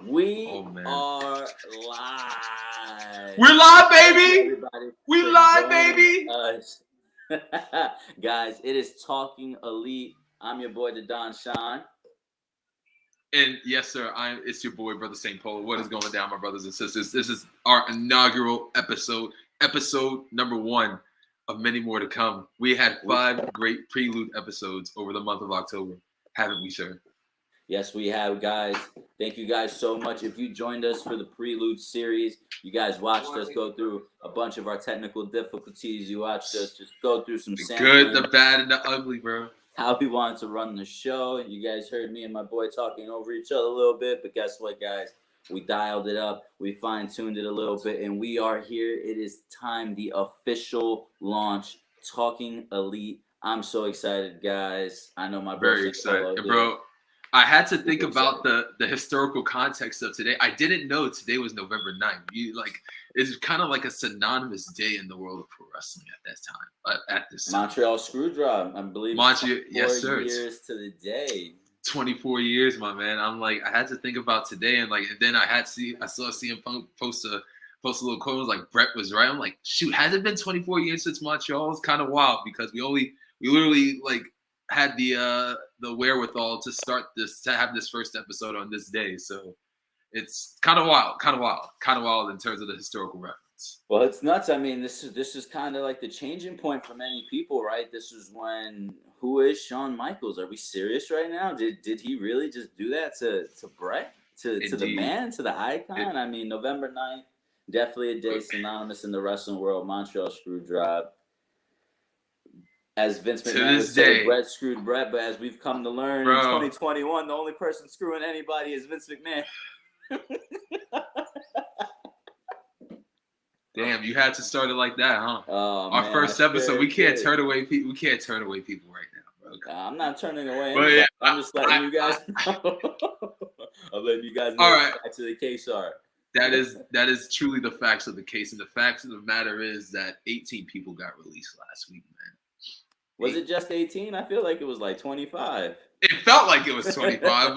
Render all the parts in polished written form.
We are live. We're live, baby. We live, baby. Guys, it is Talking Elite. I'm your boy, the Don Sean. And yes, sir, it's your boy, Brother St. Polo. What is going down, my brothers and sisters? This is our inaugural episode number 1 of many more to come. We had 5 great prelude episodes over the month of October, haven't we, sir? Yes, we have, guys. Thank you guys so much. If you joined us for the prelude series, you guys watched us go through a bunch of our technical difficulties. You watched us just go through some sampling. The good, the bad, and the ugly, bro. How we wanted to run the show. You guys heard me and my boy talking over each other a little bit, but guess what, guys? We dialed it up. We fine-tuned it a little bit, and we are here. It is time, the official launch, Talking Elite. I'm so excited, guys. I know my very excited, bro. I had to think about the historical context of today. I didn't know today was November 9th. It's kind of like a synonymous day in the world of pro wrestling at that time. At this Montreal Screwjob, I believe. Yes, sir. 4 years to the day. 24 years, my man. I'm like, I had to think about today, and then I saw CM Punk post a little quote. It was like, Brett was right. I'm like, shoot, has it been 24 years since Montreal? It's kind of wild because we literally had the wherewithal to have this first episode on this day. So it's kind of wild in terms of the historical reference. Well, it's nuts. I mean, this is kind of like the changing point for many people, right? This is when, who is Shawn Michaels? Are we serious right now? Did he really just do that to Brett, to the man, to the icon? I mean, November 9th, definitely a day synonymous in the wrestling world. Montreal Screwjob. As Vince McMahon would say, Brett screwed Brett, but as we've come to learn in 2021, the only person screwing anybody is Vince McMahon. Damn, you had to start it like that, huh? Our first episode, we can't turn away people. We can't turn away people right now, bro. I'm not turning away anybody. Yeah, I'm just letting you guys know. I'm letting you guys know what the facts of the case are. That is truly the facts of the case, and the facts of the matter is that 18 people got released last week, man. Was it just 18? I feel like it was like 25. It felt like it was 25,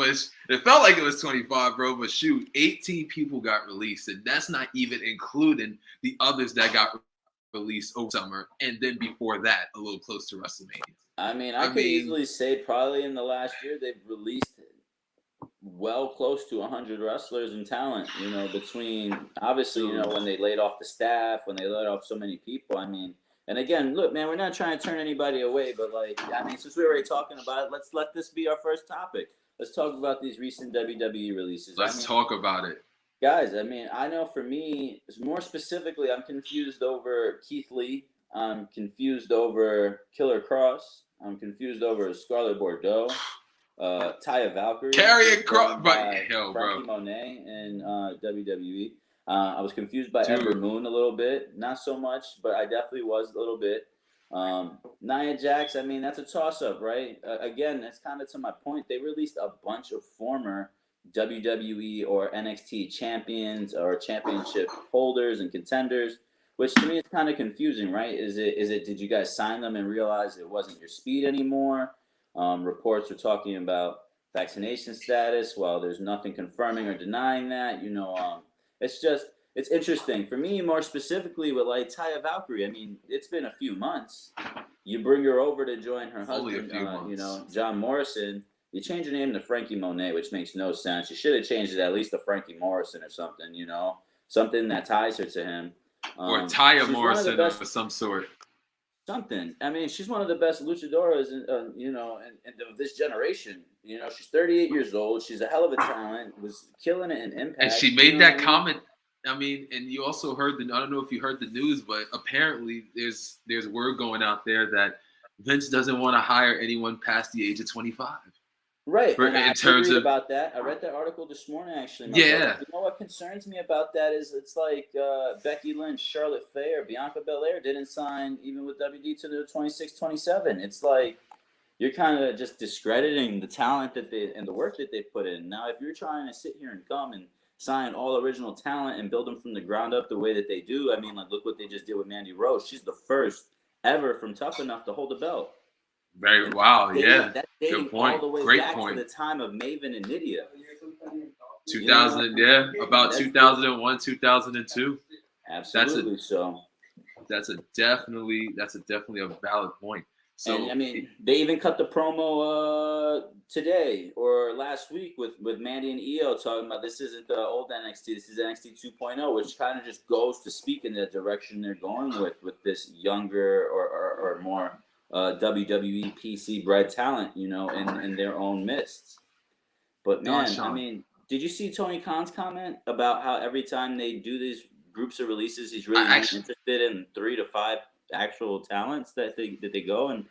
bro. But shoot, 18 people got released, and that's not even including the others that got released over summer, and then before that, a little close to WrestleMania. I mean, I could easily say probably in the last year they've released well close to 100 wrestlers and talent. You know, between obviously, when they laid off the staff, when they laid off so many people. I mean. And again, look, man, we're not trying to turn anybody away, but since we're already talking about it, let's let this be our first topic. Let's talk about these recent WWE releases. Let's talk about it. Guys, I mean, I know for me, more specifically, I'm confused over Keith Lee. I'm confused over Killer Cross. I'm confused over Scarlett Bordeaux. Taya Valkyrie. Karrion Kross. Frankie Monet in WWE. I was confused by Ember Moon a little bit. Not so much, but I definitely was a little bit. Nia Jax, I mean, that's a toss-up, right? Again, that's kind of to my point. They released a bunch of former WWE or NXT champions or championship holders and contenders, which to me is kind of confusing, right? Is it did you guys sign them and realize it wasn't your speed anymore? Reports are talking about vaccination status. Well, there's nothing confirming or denying that. It's interesting. For me, more specifically with Taya Valkyrie, I mean, it's been a few months. You bring her over to join her husband, John Morrison. You change your name to Frankie Monet, which makes no sense. You should have changed it at least to Frankie Morrison or something, something that ties her to him. Or Taya Morrison of some sort. Something. I mean, she's one of the best luchadoras, in this generation. She's 38 years old. She's a hell of a talent. Was killing it in Impact. And she made that comment. I mean, and you also heard I don't know if you heard the news, but apparently there's word going out there that Vince doesn't want to hire anyone past the age of 25. Right. I agree about that. I read that article this morning, actually. Yeah. You know what concerns me about that is it's like Becky Lynch, Charlotte Flair, Bianca Belair didn't sign even with WD to the 26-27. It's like you're kind of just discrediting the talent and the work that they put in. Now, if you're trying to sit here and come and sign all original talent and build them from the ground up the way that they do, I mean, look what they just did with Mandy Rose. She's the first ever from Tough Enough to hold a belt. Wow, yeah. That's dating good point. all the way Great back point. to the time of Maven and Nydia. 2000, yeah, about 2001, 2002. Absolutely. That's a definitely a valid point. So, and I mean, they even cut the promo today or last week with Mandy and Io talking about this isn't the old NXT, this is NXT 2.0, which kind of just goes to speak in the direction they're going with this younger or more WWE PC bred talent, in their own midst. But man, I mean, did you see Tony Khan's comment about how every time they do these groups of releases, he's really interested in 3 to 5 actual talents that they go, and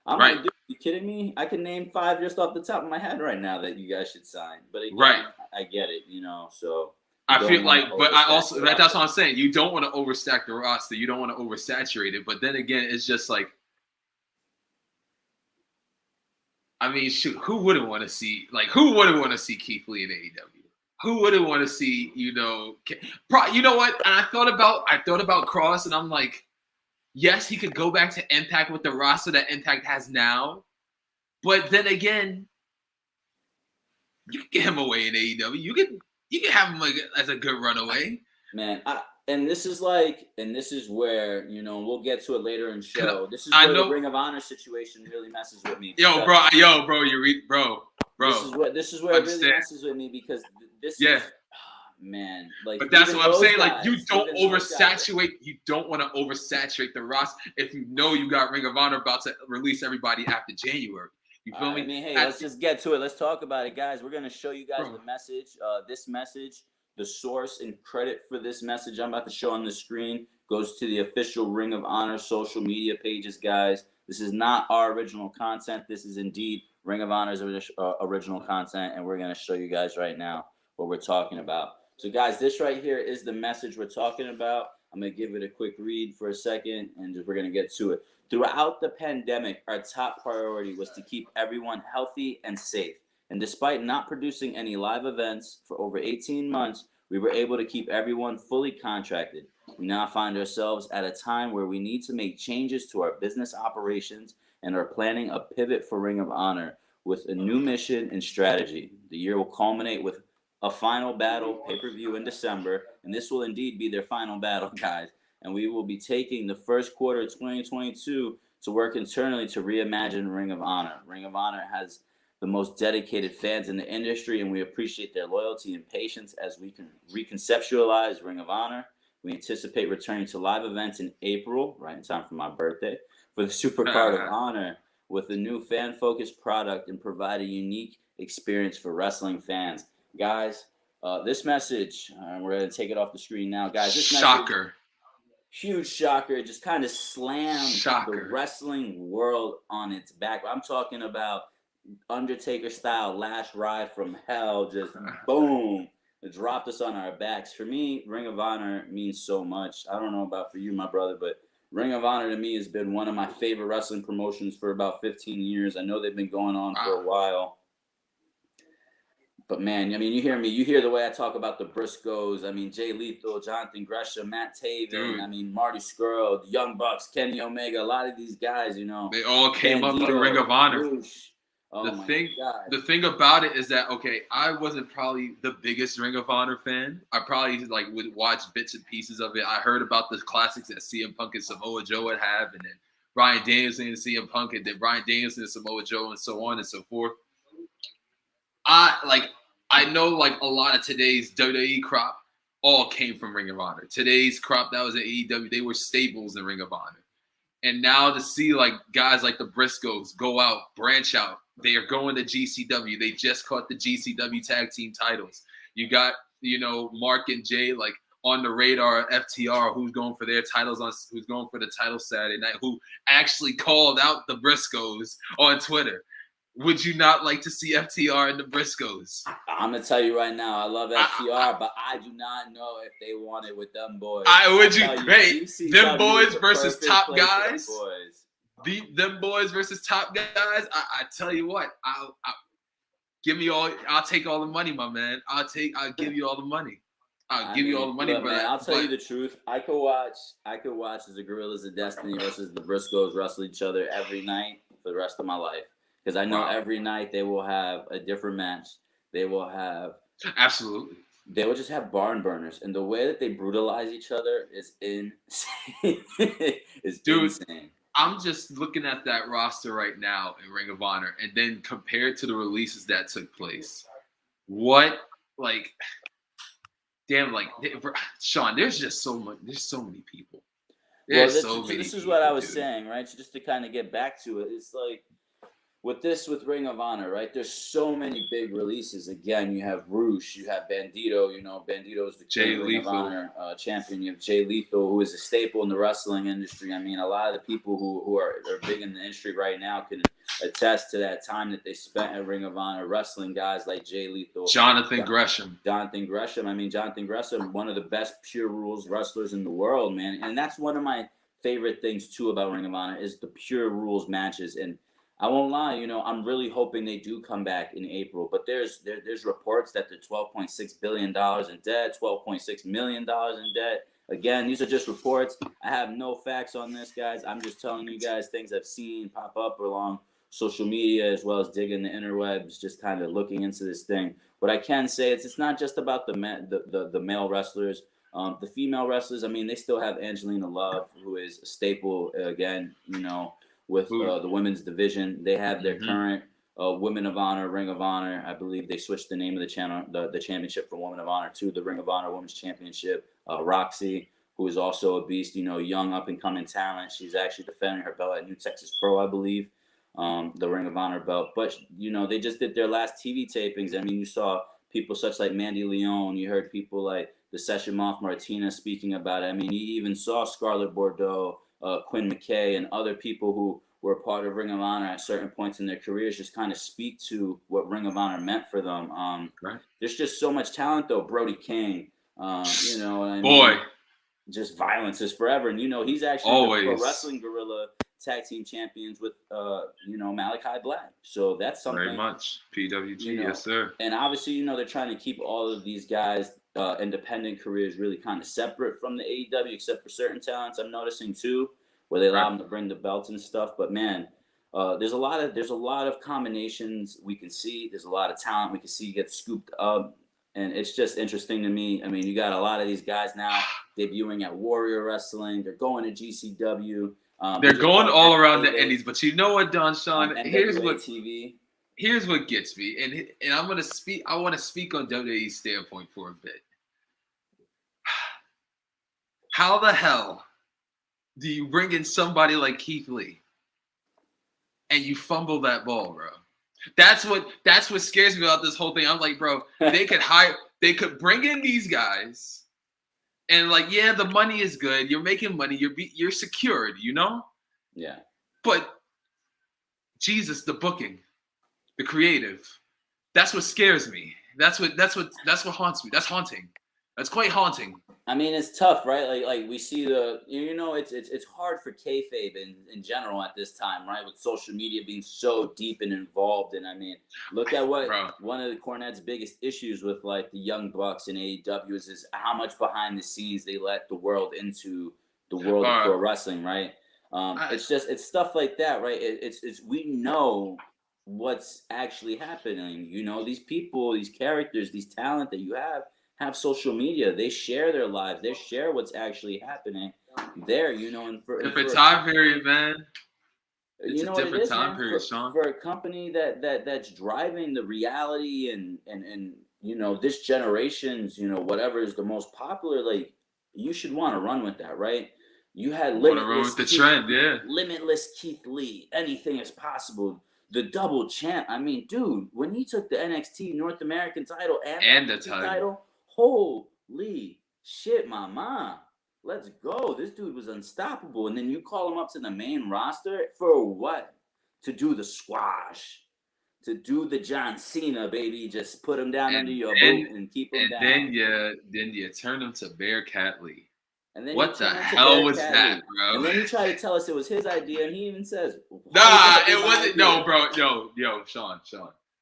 I'm like, dude, are you kidding me? I can name 5 just off the top of my head right now that you guys should sign. But again, I get it, so I feel like, but I also that's what I'm saying. You don't want to overstack the roster. You don't want to oversaturate it. But then again, it's just like, I mean, shoot, who wouldn't want to see Keith Lee in AEW? Who wouldn't want to see, you know what? And I thought about Cross, and I'm like, yes, he could go back to Impact with the roster that Impact has now. But then again, you can get him away in AEW. You can have him as a good runaway. Man, and this is where, we'll get to it later in show. This is where the Ring of Honor situation really messes with me. Yo, bro, This is where it really messes with me because this is, man, like. But that's what I'm saying. Like, you don't oversaturate. You don't want to oversaturate the roster if you know you got Ring of Honor about to release everybody after January. You feel me? I mean, hey, let's just get to it. Let's talk about it, guys. We're gonna show you guys the message. This message, the source and credit for this message I'm about to show on the screen goes to the official Ring of Honor social media pages, guys. This is not our original content. This is indeed Ring of Honor's original content, and we're gonna show you guys right now what we're talking about. So, guys, this right here is the message we're talking about. I'm going to give it a quick read for a second, and we're going to get to it. Throughout the pandemic, our top priority was to keep everyone healthy and safe. And despite not producing any live events for over 18 months, we were able to keep everyone fully contracted. We now find ourselves at a time where we need to make changes to our business operations and are planning a pivot for Ring of Honor with a new mission and strategy. The year will culminate with a final battle pay-per-view in December, and this will indeed be their final battle, guys. And we will be taking the first quarter of 2022 to work internally to reimagine Ring of Honor. Ring of Honor has the most dedicated fans in the industry, and we appreciate their loyalty and patience as we can reconceptualize Ring of Honor. We anticipate returning to live events in April, right in time for my birthday, for the Supercard of Honor with a new fan-focused product and provide a unique experience for wrestling fans. Guys, this message, we're going to take it off the screen now. Guys, this message, huge shocker. It just kind of slammed the wrestling world on its back. I'm talking about Undertaker-style last ride from hell, just boom. It dropped us on our backs. For me, Ring of Honor means so much. I don't know about for you, my brother, but Ring of Honor to me has been one of my favorite wrestling promotions for about 15 years. I know they've been going on for a while. But, man, I mean, you hear the way I talk about the Briscoes. I mean, Jay Lethal, Jonathan Gresham, Matt Taven, I mean, Marty Scurll, the Young Bucks, Kenny Omega, a lot of these guys, They all came up through Ring of Honor. The thing about it is that, okay, I wasn't probably the biggest Ring of Honor fan. I probably, would watch bits and pieces of it. I heard about the classics that CM Punk and Samoa Joe would have, and then Bryan Danielson and CM Punk, and then Bryan Danielson and Samoa Joe, and so on and so forth. I know a lot of today's WWE crop all came from Ring of Honor. Today's crop that was at AEW, they were staples in Ring of Honor. And now to see guys like the Briscoes go out, branch out, they are going to GCW. They just caught the GCW tag team titles. You got, Mark and Jay on the radar, FTR, who's going for their titles who's going for the title Saturday night, who actually called out the Briscoes on Twitter. Would you not like to see FTR and the Briscoes? I'm going to tell you right now, I love FTR, but I do not know if they want it with them boys. Them boys versus top guys? Them boys versus top guys? I tell you what, I'll take all the money, my man. I'll give you all the money. I'll give you all the money, man, I'll tell you the truth. I could watch the Gorillas of Destiny versus the Briscoes wrestle each other every night for the rest of my life. Because I know every night they will have a different match. They will have Absolutely. They would just have barn burners, and the way that they brutalize each other is insane. Is Dude, insane. I'm just looking at that roster right now in Ring of Honor, and then compared to the releases that took place. What, like, damn, like, Sean, there's just so much. There's so many people. There's so many. This is people, what I was dude. saying, right? So just to kind of get back to it, it's like with Ring of Honor, right? There's so many big releases. Again, you have Roosh, you have Bandito. You know, Bandito is the current Ring of Honor champion. You have Jay Lethal, who is a staple in the wrestling industry. I mean, a lot of the people who are big in the industry right now can attest to that time that they spent at Ring of Honor wrestling guys like Jay Lethal, Jonathan Gresham. I mean, Jonathan Gresham, one of the best pure rules wrestlers in the world, man. And that's one of my favorite things too about Ring of Honor is the pure rules matches. And I won't lie, you know, I'm really hoping they do come back in April. But there's reports that they're $12.6 billion in debt, $12.6 million in debt. Again, these are just reports. I have no facts on this, guys. I'm just telling you guys things I've seen pop up along social media as well as digging the interwebs, just kind of looking into this thing. What I can say is it's not just about the male wrestlers. The female wrestlers, I mean, they still have Angelina Love, who is a staple, again, you know, with the women's division. They have their current Women of Honor, Ring of Honor. I believe they switched the name of the channel, the championship from Women of Honor to the Ring of Honor Women's Championship. Roxy, who is also a beast, you know, young up-and-coming talent. She's actually defending her belt at New Texas Pro, I believe, the Ring of Honor belt. But, you know, they just did their last TV tapings. I mean, you saw people such like Mandy Leon. You heard people like the Session Moth Martinez speaking about it. I mean, you even saw Scarlett Bordeaux, Quinn McKay, and other people who were part of Ring of Honor at certain points in their careers just kind of speak to what Ring of Honor meant for them. Right. There's just so much talent, though. Brody King, you know, I mean, boy, just violence is forever. And, you know, he's actually always the Pro Wrestling Guerrilla tag team champions with, you know, Malachi Black. So that's something. Very much. PWG, you know, yes, sir. And obviously, you know, they're trying to keep all of these guys' independent careers really kind of separate from the AEW, except for certain talents I'm noticing too, where they allow them to bring the belts and stuff. But man, there's a lot of combinations we can see. There's a lot of talent we can see get scooped up, and it's just interesting to me. I mean, you got a lot of these guys now debuting at Warrior Wrestling. They're going to GCW. They're going all around the Indies, but you know what, Don Sean? Here's what gets me, and I'm gonna speak. I want to speak on WWE's standpoint for a bit. How the hell do you bring in somebody like Keith Lee and you fumble that ball, bro? That's what scares me about this whole thing. I'm like, bro, they could bring in these guys, and like, yeah, the money is good. You're making money. You're secured, you know? Yeah. But Jesus, the booking, the creative, that's what scares me. That's what haunts me. That's haunting. That's quite haunting. I mean, it's tough, right? Like we see it's hard for kayfabe in general at this time, right? With social media being so deep and involved. And I mean, look at what one of the Cornette's biggest issues with like the Young Bucks and AEW is how much behind the scenes they let the world into the world of pro wrestling, right? It's stuff like that, right? It's we know what's actually happening. You know, these people, these characters, these talent that you have social media. They share their lives. They share what's actually happening there, you know. And for different time period, man. It's a different time period, Sean. For a company that's driving the reality and you know, this generation's, you know, whatever is the most popular, like, you should want to run with that, right? You had Limitless Keith Lee. Anything is possible. The double champ. I mean, dude, when he took the NXT North American title and the title, holy shit, mama. Let's go. This dude was unstoppable. And then you call him up to the main roster for what? To do the squash. To do the John Cena, baby. Just put him down under your boot and keep him down. And then you turn him to Bearcat Lee. And then what the hell was that, bro? And then you try to tell us it was his idea, and he even says, nah, it wasn't. No, bro. Yo, Sean.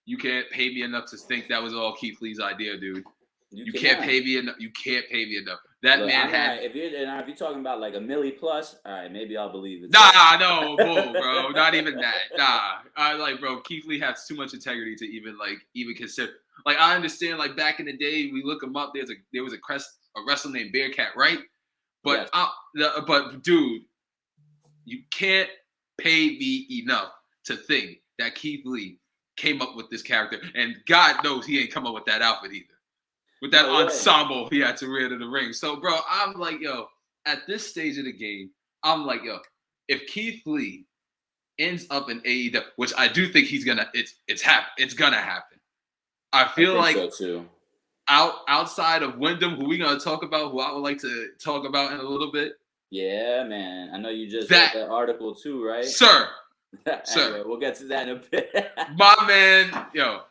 You can't pay me enough to think that was all Keith Lee's idea, dude. You can't pay me enough. You can't pay me enough. That Look, man had. Right. If you're talking about like a milli plus, all right, maybe I'll believe it. No, bull, bro. Not even that. I like, bro. Keith Lee has too much integrity to even consider. Like, I understand. Like back in the day, we look him up. There was a wrestler named Bearcat, right? But yes. But dude, you can't pay me enough to think that Keith Lee came up with this character, and God knows he ain't come up with that outfit either. With that ensemble he had to rear to the ring. So, bro, I'm like, yo, at this stage of the game, I'm like, yo, if Keith Lee ends up in AEW, which I do think it's gonna happen. I feel like so too. Outside of Wyndham, who we're gonna talk about, who I would like to talk about in a little bit. Yeah, man. I know you just read that article too, right? Sir. Anyway, we'll get to that in a bit. My man, yo.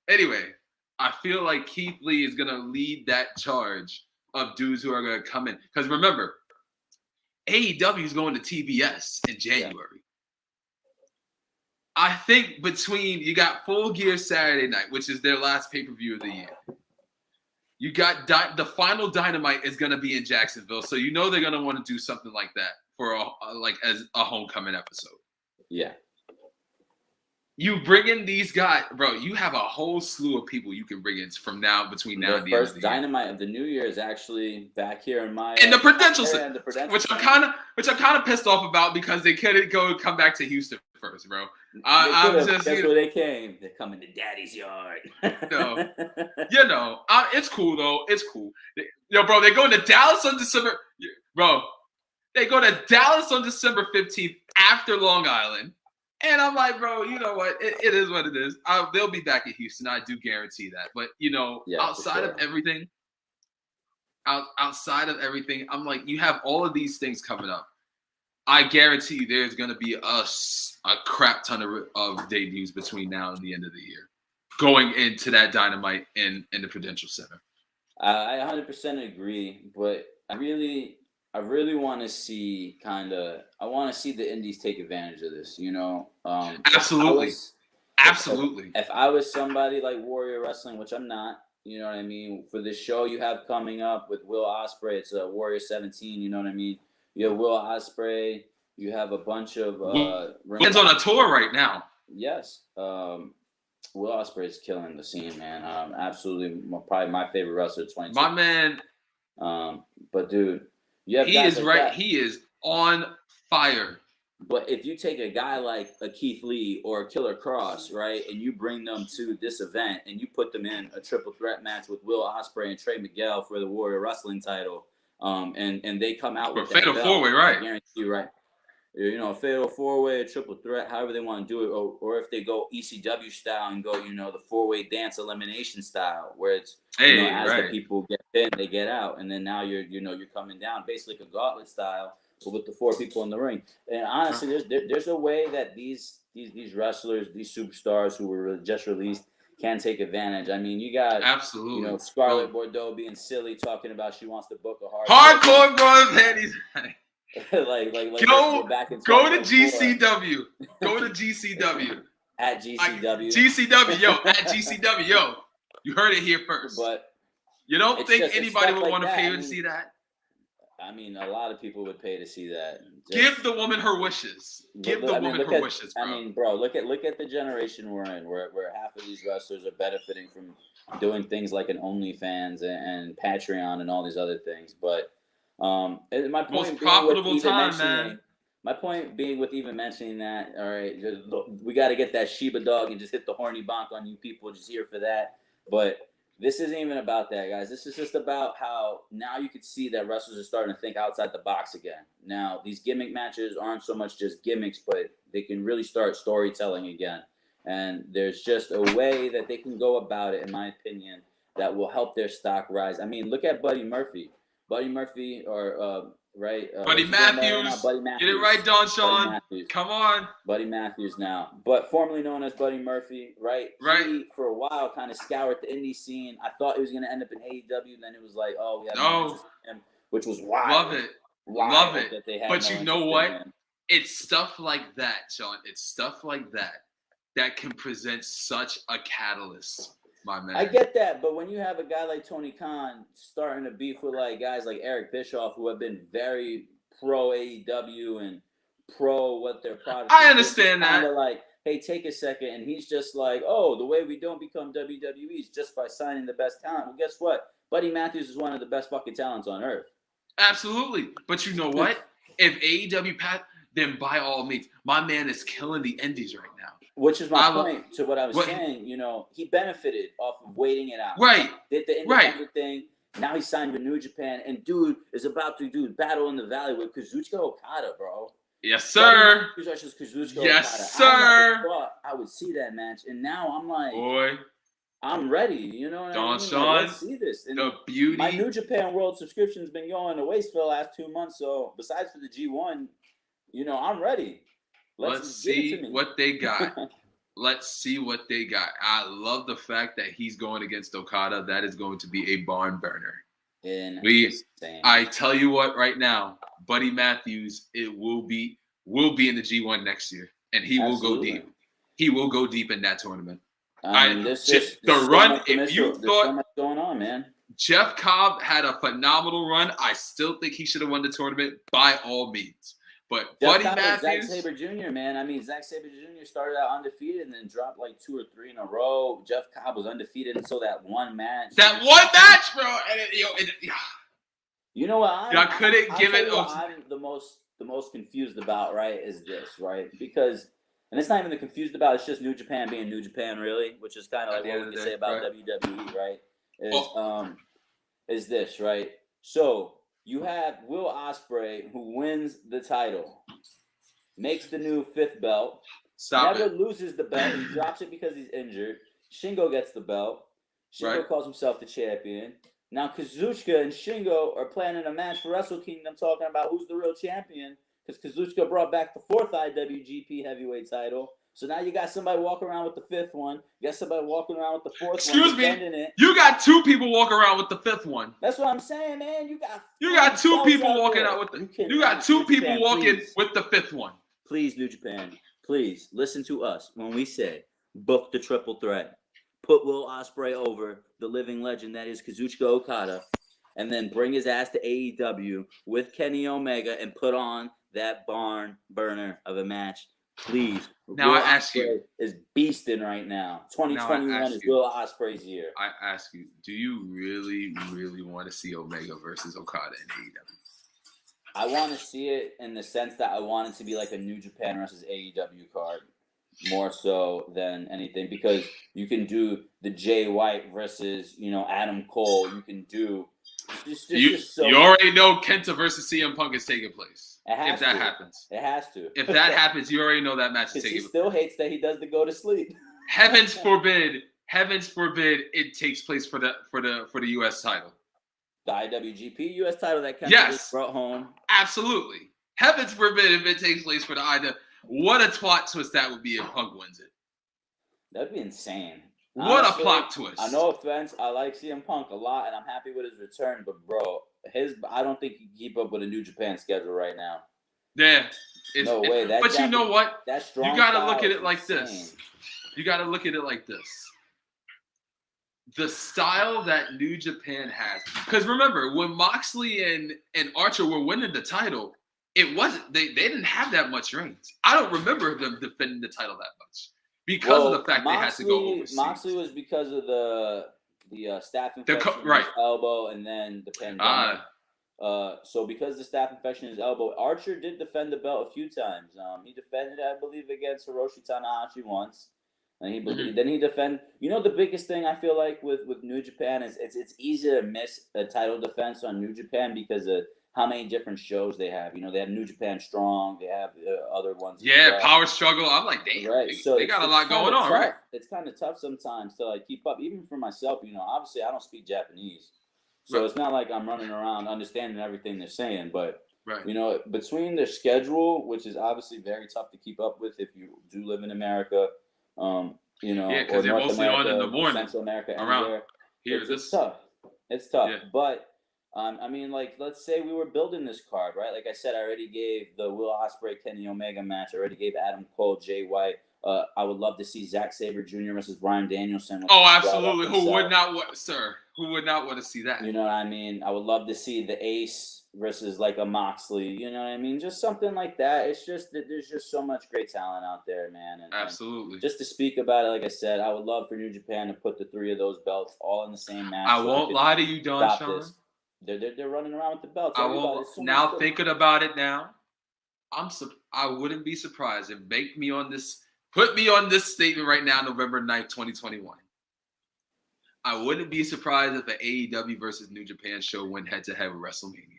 Anyway, I feel like Keith Lee is gonna lead that charge of dudes who are gonna come in. Because remember, AEW is going to TBS in January. Yeah. I think between you got Full Gear Saturday night, which is their last pay-per-view of the year. You got the final Dynamite is gonna be in Jacksonville, so you know they're gonna want to do something like that for as a homecoming episode. Yeah. You bring in these guys, bro. You have a whole slew of people you can bring in from between now and the end of the Dynamite year. of the new year is actually back here in the Prudential Center, which I'm kind of pissed off about because they couldn't come back to Houston first, bro. That's where they came. They're coming to Daddy's yard. It's cool though. It's cool. Bro, they're going to Dallas on December. Bro, they go to Dallas on December 15th after Long Island. And I'm like, bro, you know what? It is what it is. They'll be back in Houston. I do guarantee that. But, outside of everything, I'm like, you have all of these things coming up. I guarantee you there's going to be a crap ton of debuts between now and the end of the year going into that Dynamite in the Prudential Center. I 100% agree, but I really want to see the indies take advantage of this, Absolutely. Absolutely. If I was somebody like Warrior Wrestling, which I'm not, you know what I mean? For this show you have coming up with Will Ospreay, it's Warrior 17, you know what I mean? You have Will Ospreay, you have a bunch of... He's on a tour right now. Yes. Will Ospreay is killing the scene, man. Absolutely, probably my favorite wrestler, 22. My man. But dude... He is right. That. He is on fire. But if you take a guy like a Keith Lee or a Killer Cross, right, and you bring them to this event and you put them in a triple threat match with Will Ospreay and Trey Miguel for the Warrior Wrestling title, and they come out with a fatal four-way, right? I guarantee you, right? A fatal four-way, a triple threat, however they want to do it, or if they go ECW style and go, the four-way dance elimination style, where it's as the people get in, they get out, and then now you're coming down, basically like a gauntlet style, but with the four people in the ring. And honestly, there's a way that these wrestlers, these superstars who were just released, can take advantage. I mean, you got absolutely, Scarlett Bordeaux being silly, talking about she wants to book a hardcore bro panties. Go to GCW. Go to GCW. At GCW. GCW, yo. At GCW, yo. You heard it here first. But you don't think anybody would want to pay to see that? I mean, a lot of people would pay to see that. Give the woman her wishes. Give the woman her wishes, bro. I mean, bro, look at the generation we're in, where half of these wrestlers are benefiting from doing things like an OnlyFans and Patreon and all these other things, but. My point most profitable time, man. My point being with even mentioning that, all right, we got to get that Sheba dog and just hit the horny bonk on you people just here for that. But this isn't even about that, guys. This is just about how now you can see that wrestlers are starting to think outside the box again. Now, these gimmick matches aren't so much just gimmicks, but they can really start storytelling again. And there's just a way that they can go about it, in my opinion, that will help their stock rise. I mean, look at Buddy Murphy. Buddy Matthews. Buddy Matthews. Get it right, Don Sean. Come on. Buddy Matthews now. But formerly known as Buddy Murphy, right? Right. He, for a while, kind of scoured the indie scene. I thought he was going to end up in AEW. Then it was like, we have no interest in him, which was wild. Love it. Love it. That they had but you know what? It's stuff like that, Sean. It's stuff like that can present such a catalyst my man. I get that, but when you have a guy like Tony Khan starting to beef with like guys like Eric Bischoff, who have been very pro AEW and pro what their product, I understand kind that. of like, hey, take a second, and he's just like, oh, the way we don't become WWE is just by signing the best talent. Well, guess what? Buddy Matthews is one of the best fucking talents on earth. Absolutely, but you know what? If AEW then by all means, my man is killing the indies right now. Which is my point to what I was saying. You know, he benefited off of waiting it out. Right. Did the independent thing. Now he signed with New Japan, and dude is about to do Battle in the Valley with Kazuchika Okada, bro. Yes, sir. Yes, sir. I never thought I would see that match, and now I'm like, boy, I'm ready. You know what I mean? Sean, like, let's see this. And the beauty. My New Japan World subscription's been going to waste for the last 2 months. So besides for the G1, you know, I'm ready. Let's see what they got. Let's see what they got. I love the fact that he's going against Okada. That is going to be a barn burner. I tell you what, right now, Buddy Matthews, it will be in the G1 next year, and he will go deep. He will go deep in that tournament. The run. If you thought so much going on, man, Jeff Cobb had a phenomenal run. I still think he should have won the tournament by all means. But Buddy Matthews, Zack Sabre Jr., man. I mean, Zack Sabre Jr. started out undefeated and then dropped like 2 or 3 in a row. Jeff Cobb was undefeated until that one match. That one match, bro. You know what? I couldn't give it. I'm the most confused about, right? Is this right? Because, and it's not even the confused about. It's just New Japan being New Japan, really, which is kind of like what we can say about WWE, right? Is this right? So. You have Will Ospreay, who wins the title, makes the new 5th belt, never loses the belt. He drops it because he's injured. Shingo gets the belt. Shingo calls himself the champion. Now Kazuchika and Shingo are planning a match for Wrestle Kingdom, talking about who's the real champion, because Kazuchika brought back the 4th IWGP Heavyweight title. So now you got somebody walking around with the 5th one. You got somebody walking around with the 4th one. Excuse me. You got 2 people walking around with the 5th one. That's what I'm saying, man. You got 2 people walking out with the. You got 2 people walking with the 5th one. Please, New Japan. Please listen to us when we say book the triple threat. Put Will Ospreay over the living legend that is Kazuchika Okada, and then bring his ass to AEW with Kenny Omega and put on that barn burner of a match. Please. Now I ask you, is beasting right now. 2021 is Will Ospreay's year. I ask you, do you really, really want to see Omega versus Okada in AEW? I want to see it in the sense that I want it to be like a New Japan versus AEW card, more so than anything, because you can do the Jay White versus Adam Cole. You can do. You already know Kenta versus CM Punk is taking place. If that happens. It has to. If that happens, you already know that match is taking place. He still hates that he does the go to sleep. Heavens forbid it takes place for the US title. The IWGP US title that Kenta just brought home. Absolutely. Heavens forbid if it takes place for the IWGP. What a plot twist that would be if Punk wins it. That'd be insane. What a plot twist. No offense, I like CM Punk a lot, and I'm happy with his return. But bro, I don't think he can keep up with a New Japan schedule right now. Yeah, no way. But you know what? That strong. You gotta look at it like this. You gotta look at it like this. The style that New Japan has, because remember when Moxley and Archer were winning the title, it wasn't they didn't have that much reigns. I don't remember them defending the title that much. Because of the fact they had to go overseas. Moxley was because of the staph infection in his elbow and then the pandemic. So because of the staph infection in his elbow, Archer did defend the belt a few times. He defended, I believe, against Hiroshi Tanahashi once. And then he defended. The biggest thing I feel like with New Japan is it's easy to miss a title defense on New Japan because of how many different shows they have. They have New Japan Strong. They have other ones. Yeah, Power Struggle. I'm like, damn. Right. So they got a lot going on, right? It's kind of tough sometimes to keep up. Even for myself, obviously I don't speak Japanese. So it's not like I'm running around understanding everything they're saying. But, between their schedule, which is obviously very tough to keep up with if you do live in America, because they're mostly on in the morning. Central America, around here. It's tough. It's tough. Yeah. But let's say we were building this card, right? Like I said, I already gave the Will Ospreay Kenny Omega match. I already gave Adam Cole, Jay White. I would love to see Zack Sabre Jr. versus Bryan Danielson. Oh, absolutely. Who would not want to see that? You know what I mean? I would love to see the Ace versus like a Moxley. You know what I mean? Just something like that. It's just that there's just so much great talent out there, man. Absolutely. And just to speak about it, like I said, I would love for New Japan to put the 3 of those belts all in the same match. I won't lie to you, Don Sean. They're running around with the belts. Now thinking about it now, I wouldn't be surprised if put me on this statement right now, November 9th, 2021. I wouldn't be surprised if the AEW versus New Japan show went head-to-head with WrestleMania.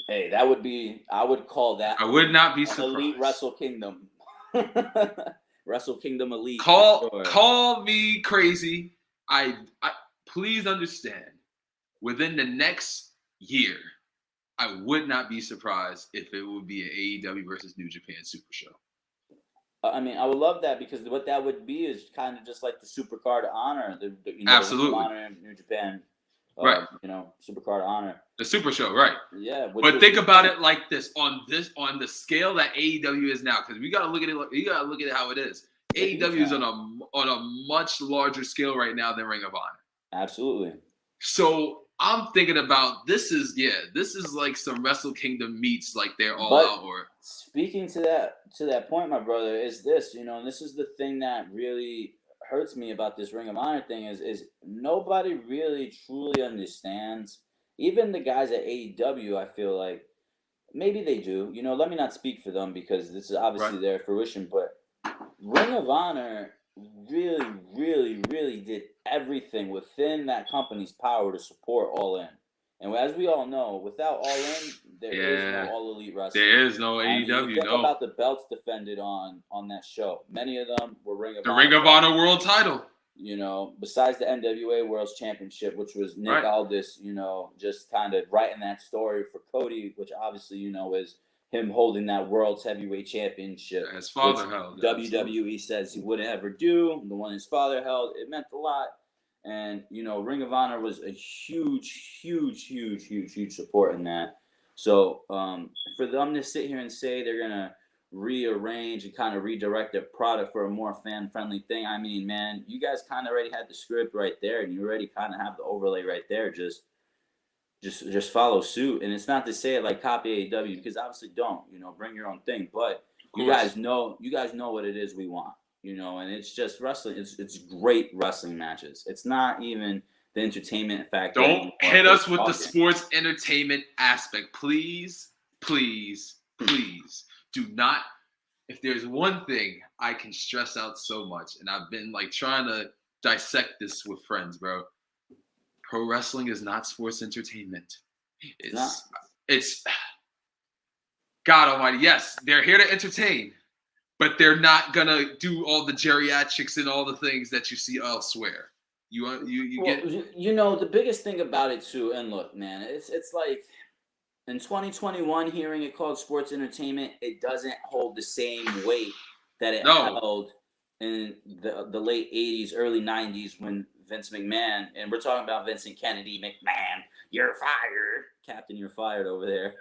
Hey, I would call that. I would not be surprised. Elite Wrestle Kingdom. Wrestle Kingdom Elite. Call me crazy. I please understand. Within the next year, I would not be surprised if it would be an AEW versus New Japan Super Show. I mean, I would love that because what that would be is kind of just like the Supercard of Honor. Absolutely. The Honor in New Japan. Right. Supercard of Honor. The Super Show, right. Yeah. But think about it like this. On the scale that AEW is now, because you gotta look at it how it is. AEW is on a much larger scale right now than Ring of Honor. Absolutely. So I'm thinking about this is like some Wrestle Kingdom meets like they're all out. Or speaking to that point, my brother, is this, and this is the thing that really hurts me about this Ring of Honor thing is nobody really truly understands. Even the guys at AEW, I feel like maybe they do. Let me not speak for them because this is obviously their fruition, but Ring of Honor really, really, really did everything within that company's power to support All In. And as we all know, without All In, there is no All Elite Wrestling. There is no AEW. Think about the belts defended on that show. Many of them were Ring of Honor. The Ring of Honor World Title. Besides the NWA World Championship, which was Nick Aldis, just kind of writing that story for Cody, which obviously, is him holding that World's Heavyweight Championship. His father held. WWE says he wouldn't ever do. The one his father held, it meant a lot. And, Ring of Honor was a huge, huge, huge, huge, huge support in that. So for them to sit here and say they're going to rearrange and kind of redirect their product for a more fan-friendly thing, I mean, man, you guys kind of already had the script right there, and you already kind of have the overlay right there. Just follow suit. And it's not to say it like copy AEW, because obviously don't, bring your own thing. But you guys know what it is we want, and it's just wrestling. It's great wrestling matches. It's not even the entertainment factor. Don't hit us with the sports entertainment aspect. Please, please, please do not. If there's one thing I can stress out so much, and I've been like trying to dissect this with friends, bro. Pro wrestling is not sports entertainment. It's God Almighty. Yes, they're here to entertain, but they're not gonna do all the geriatrics and all the things that you see elsewhere. The biggest thing about it too, and look, man, it's like in 2021, hearing it called sports entertainment, it doesn't hold the same weight that it held in the late 80s, early 90s when Vince McMahon, and we're talking about Vincent Kennedy McMahon, you're fired. Captain, you're fired over there.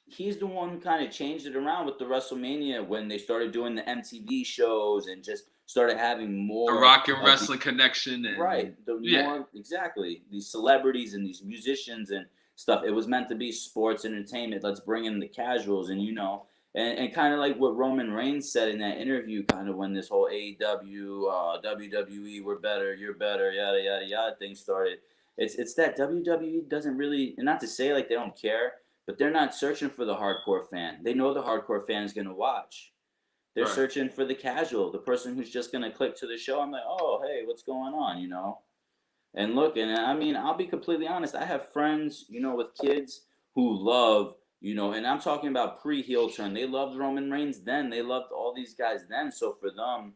He's the one who kind of changed it around with the WrestleMania when they started doing the MTV shows and just started having more. The Rock and Wrestling connection. More, exactly. These celebrities and these musicians and stuff. It was meant to be sports entertainment. Let's bring in the casuals and, and kind of like what Roman Reigns said in that interview, kind of when this whole AEW, WWE, we're better, you're better, yada, yada, yada thing started. It's that WWE doesn't really, and not to say like they don't care, but they're not searching for the hardcore fan. They know the hardcore fan is going to watch. They're searching for the casual, the person who's just going to click to the show. I'm like, oh, hey, what's going on, And look, and I mean, I'll be completely honest. I have friends, with kids who love, and I'm talking about pre-heel turn. They loved Roman Reigns then. They loved all these guys then. So for them,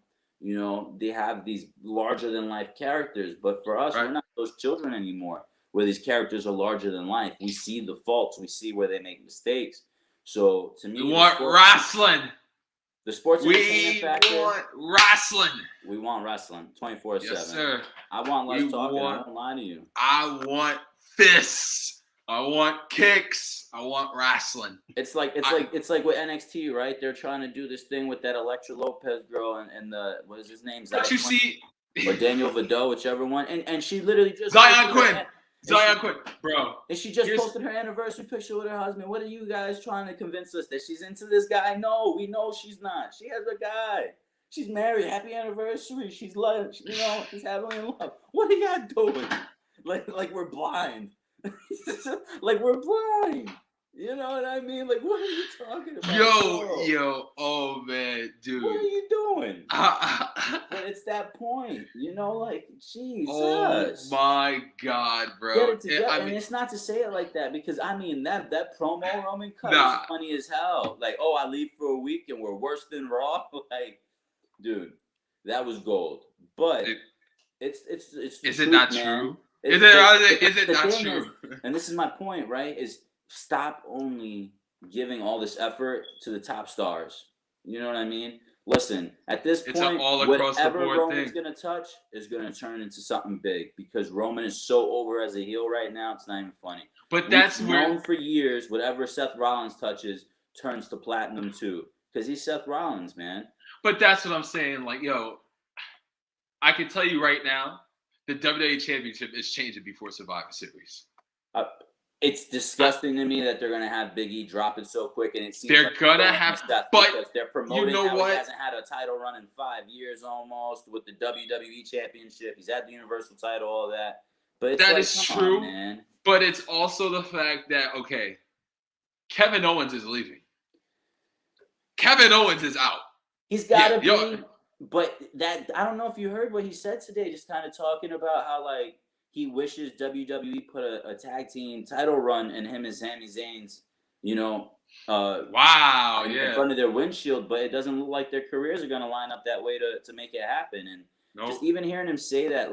they have these larger-than-life characters. But for us, we're not those children anymore, where these characters are larger than life. We see the faults. We see where they make mistakes. So to me, we want wrestling. The sports entertainment factor. We want wrestling. We want wrestling 24/7. Yes, sir. I want less talking. I won't lie to you. I want fists I want kicks. I want wrestling. It's like with NXT, right? They're trying to do this thing with that Elektra Lopez girl and the what is his name? But you see, or Daniel Vidal, whichever one, and she literally just Zion Quinn, bro. And she just posted her anniversary picture with her husband. What are you guys trying to convince us that she's into this guy? No, we know she's not. She has a guy. She's married. Happy anniversary. She's like, she's happily in love. What are y'all doing? Like we're blind. Like we're blind. You know what I mean? Like, what are you talking about? Yo, oh man, dude. What are you doing? But it's that point, like, Jesus. Oh my God, bro. Get it together. And it's not to say it like that because, that promo Roman cut is funny as hell. Like, I leave for a week and we're worse than Raw. Like, dude, that was gold. But it's is truth, it not man. true? Is it not true? And this is my point, right? Is stop only giving all this effort to the top stars. You know what I mean? Listen, at this point, whatever Roman's going to touch is going to turn into something big because Roman is so over as a heel right now, it's not even funny. But that's known for years, whatever Seth Rollins touches turns to platinum too because he's Seth Rollins, man. But that's what I'm saying. Like, I can tell you right now, the WWE Championship is changing before Survivor Series. It's disgusting to me that they're gonna have Big E drop it so quick, and it seems they're gonna have. But they're promoting how he hasn't had a title run in 5 years almost with the WWE Championship. He's had the Universal title, all that. But that is true, man. But it's also the fact that Kevin Owens is leaving. Kevin Owens is out. He's got to be. But that I don't know if you heard what he said today, just kind of talking about how he wishes WWE put a tag team title run in him and Sami Zayn's, in front of their windshield, but it doesn't look like their careers are going to line up that way to make it happen. And just even hearing him say that,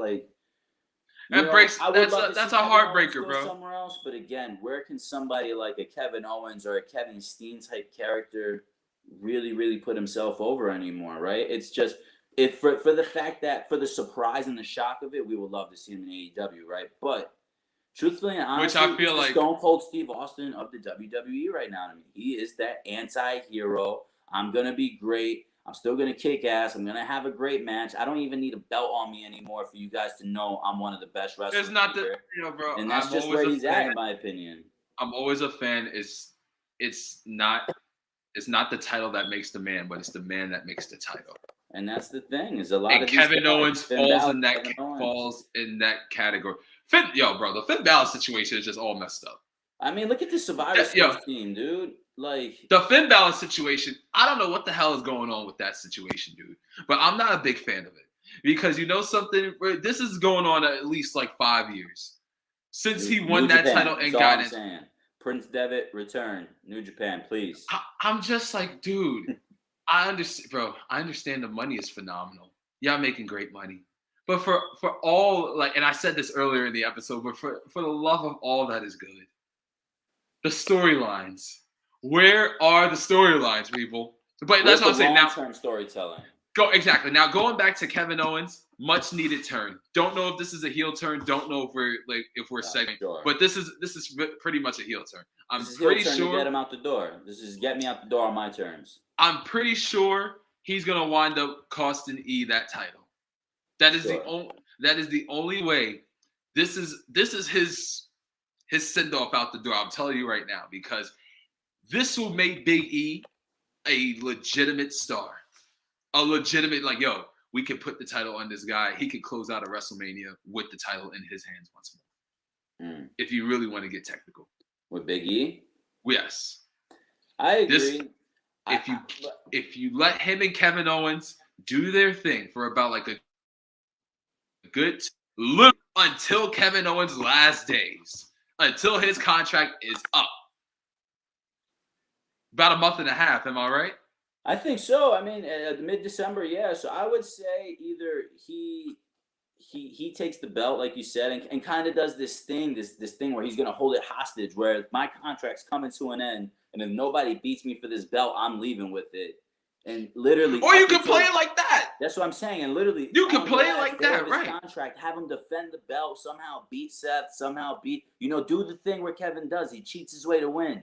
that's a heartbreaker, bro. Somewhere else, but again, where can somebody like a Kevin Owens or a Kevin Steen type character really, really put himself over anymore, right? It's just for the fact that for the surprise and the shock of it, we would love to see him in AEW, right? But truthfully and honestly, which I feel like Stone Cold Steve Austin of the WWE right now. I mean, he is that anti-hero. I'm gonna be great. I'm still gonna kick ass. I'm gonna have a great match. I don't even need a belt on me anymore for you guys to know I'm one of the best wrestlers. There's not bro. And that's just where he's at, in my opinion. I'm always a fan. It's not the title that makes the man, but it's the man that makes the title. And that's the thing. Is a lot of Kevin Owens falls in that category. The Finn Balor situation is just all messed up. I mean, look at the Survivor Series team, dude. The Finn Balor situation, I don't know what the hell is going on with that situation, dude. But I'm not a big fan of it because something. This is going on at least 5 years since he won that title and got it. Prince Devitt, return. New Japan, please. I'm just like, dude, I understand, bro. I understand the money is phenomenal. Y'all making great money. But for all, and I said this earlier in the episode, but for the love of all that is good, the storylines. Where are the storylines, people? But that's what I'm saying now. Long-term storytelling. Exactly. Now, going back to Kevin Owens, much needed turn. Don't know if this is a heel turn. Don't know if we're segment. Sure. But this is pretty much a heel turn. I'm this is pretty heel turn sure to get him out the door. This is get me out the door on my terms. I'm pretty sure he's gonna wind up costing E that title. That is the only way. This is his send off out the door. I'm telling you right now because this will make Big E a legitimate star. A legitimate, we can put the title on this guy. He could close out a WrestleMania with the title in his hands once more. If you really want to get technical. With Big E? Yes. I agree. If you let him and Kevin Owens do their thing for about a good look until Kevin Owens' last days, until his contract is up. About a month and a half, am I right? I think so. I mean, mid-December, yeah. So I would say either he takes the belt, like you said, and kind of does this thing where he's going to hold it hostage, where my contract's coming to an end, and if nobody beats me for this belt, I'm leaving with it. And literally, or you can play it like that. that. That's what I'm saying. And literally, You can play it like that, right? Contract, have him defend the belt, somehow beat Seth, do the thing where Kevin does. He cheats his way to win.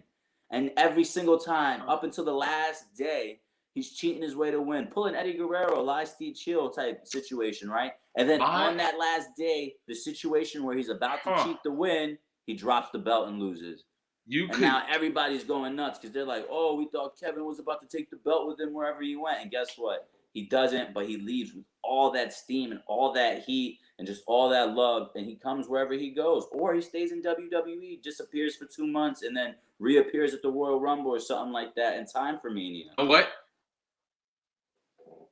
And every single time, up until the last day, he's cheating his way to win. Pull an Eddie Guerrero, Lie Steve Chill type situation, right? And then on that last day, the situation where he's about to cheat the win, he drops the belt and loses. Now everybody's going nuts because they're like, oh, we thought Kevin was about to take the belt with him wherever he went. And guess what? He doesn't, but he leaves with all that steam and all that heat and just all that love, and he comes wherever he goes. Or he stays in WWE, disappears for 2 months, and then reappears at the Royal Rumble or something like that in time for Mania. You know what?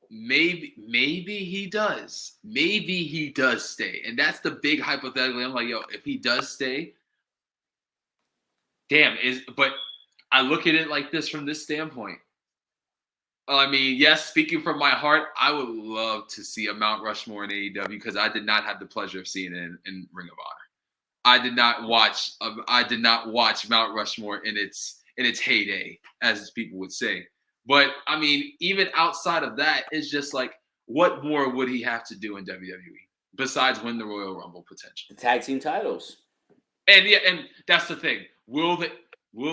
Maybe he does. Maybe he does stay. And that's the big hypothetical. I'm like, yo, if he does stay, but I look at it like this from this standpoint. I mean, yes, speaking from my heart, I would love to see a Mount Rushmore in AEW because I did not have the pleasure of seeing it in Ring of Honor. I did not watch Mount Rushmore in its heyday, as people would say. But I mean, even outside of that, it's just like, what more would he have to do in WWE besides win the Royal Rumble potentially? The tag team titles. And that's the thing. Will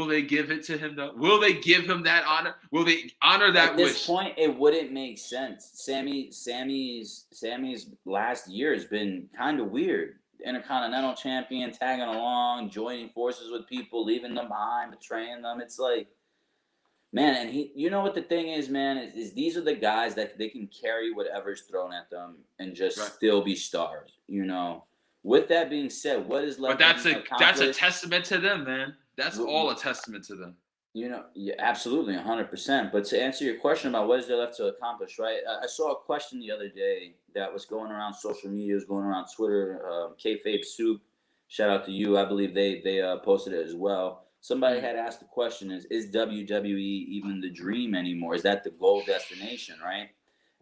they give it to him though? Will they give him that honor? Will they honor that wish? At this point, it wouldn't make sense. Sammy's last year has been kind of weird. Intercontinental champion, tagging along, joining forces with people, leaving them behind, betraying them. It's like, man, and you know what the thing is, man, is these are the guys that they can carry whatever's thrown at them and just still be stars, you know. With that being said, what is left? But that's a testament to them, man. That's all a testament to them. You know, yeah, absolutely, 100%. But to answer your question about what is there left to accomplish, right? I saw a question the other day that was going around social media, was going around Twitter. Kayfabe Soup, shout out to you. I believe they posted it as well. Somebody had asked the question: Is WWE even the dream anymore? Is that the goal destination, right?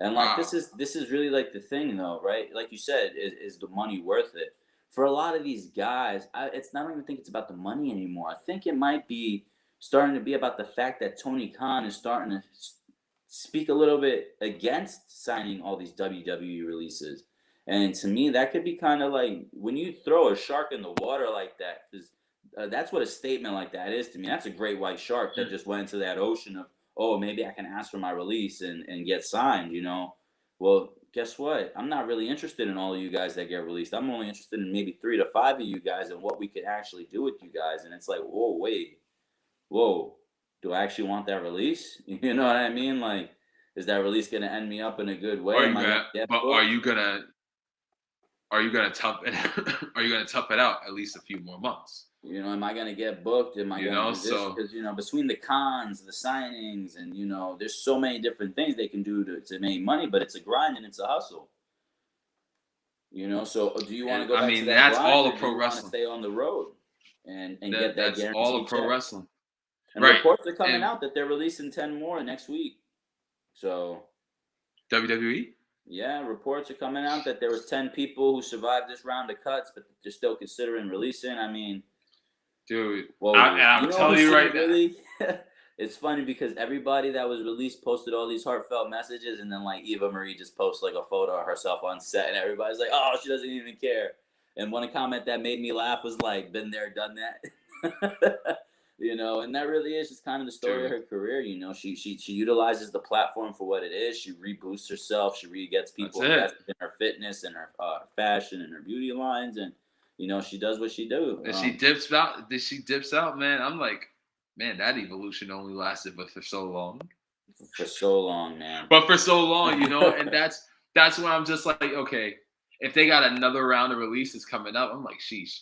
And like this is really like the thing, though, right? Like you said, is the money worth it? For a lot of these guys, I don't even think it's about the money anymore. I think it might be starting to be about the fact that Tony Khan is starting to speak a little bit against signing all these WWE releases. And to me, that could be kind of like when you throw a shark in the water like that, because that's what a statement like that is to me. That's a great white shark that just went into that ocean of, oh, maybe I can ask for my release and get signed, you know? Well, guess what? I'm not really interested in all of you guys that get released. I'm only interested in maybe 3 to 5 of you guys and what we could actually do with you guys. And it's like, whoa, do I actually want that release? You know what I mean? Like, is that release going to end me up in a good way? Are you gonna tough it out at least a few more months? You know, am I going to get booked? Am I going to do this? Because, you know, between the cons, the signings, and, you know, there's so many different things they can do to make money, but it's a grind and it's a hustle. You know, so do you want to go back to that that's grind, all or of pro do you wrestling. Want to stay on the road and get that That's guaranteed all of pro check? wrestling. And reports are coming out that they're releasing 10 more next week. So WWE? Yeah, reports are coming out that there was 10 people who survived this round of cuts, but they're still considering releasing. I mean, dude, well, I'm telling you right now. It's funny because everybody that was released posted all these heartfelt messages, and then like Eva Marie just posts like a photo of herself on set, and everybody's like, "Oh, she doesn't even care." And one comment that made me laugh was like, "Been there, done that." You know, and that really is just kind of the story of her career. You know, she utilizes the platform for what it is. She reboosts herself. She gets people invested in her fitness and her fashion and her beauty lines, and you know, she does what she do. And she dips out, man. I'm like, man, that evolution only lasted for so long. For so long, man. But for so long, you know, and that's when I'm just like, okay, if they got another round of releases coming up, I'm like, sheesh.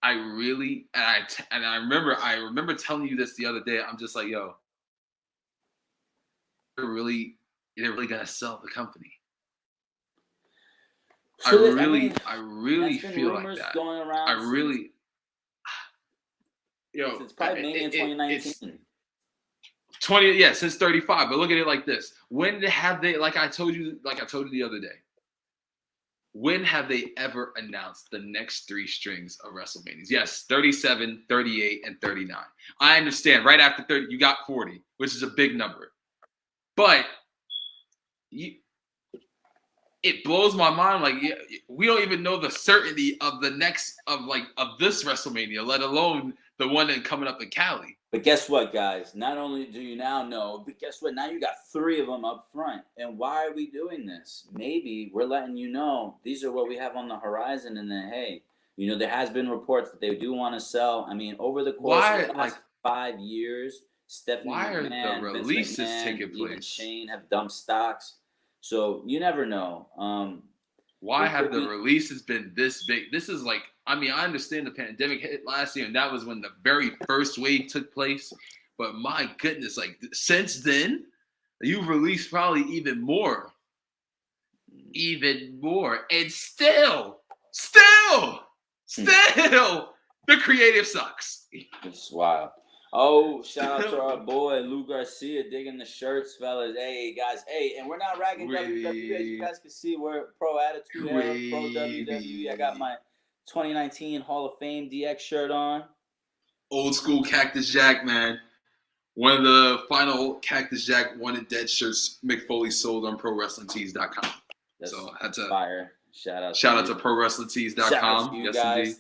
I really and I remember telling you this the other day. I'm just like, yo, they're really gonna sell the company. So I really feel like that. Going around it's probably Mania 2019. 20, since 35. But look at it like this: when have they? Like I told you the other day. When have they ever announced the next 3 strings of WrestleManias? Yes, 37, 38, and 39. I understand. Right after 30, you got 40, which is a big number. But it blows my mind. Like, we don't even know the certainty of the next of this WrestleMania, let alone the one that coming up in Cali. But guess what, guys? Not only do you now know, but guess what? Now you got 3 of them up front. And why are we doing this? Maybe we're letting you know these are what we have on the horizon. And then, hey, there has been reports that they do want to sell. I mean, over the course of the last 5 years, Stephanie McMahon, the releases Vince McMahon, taking even place? Shane have dumped stocks. So you never know. Why have the releases been this big? This is like, I understand the pandemic hit last year, and that was when the very first wave took place. But my goodness, like, since then, you've released probably even more. And still, the creative sucks. It's wild. Oh, shout out to our boy Lou Garcia digging the shirts, fellas. Hey, guys. Hey, and we're not ragging WWE. As you guys can see, we're pro Attitude Era, pro WWE. I got my 2019 Hall of Fame DX shirt on. Old school Cactus Jack, man. One of the final Cactus Jack Wanted Dead shirts Mick Foley sold on ProWrestlingTees.com. So that's a fire. Shout out to ProWrestlingTees.com. Shout out to you guys. Indeed.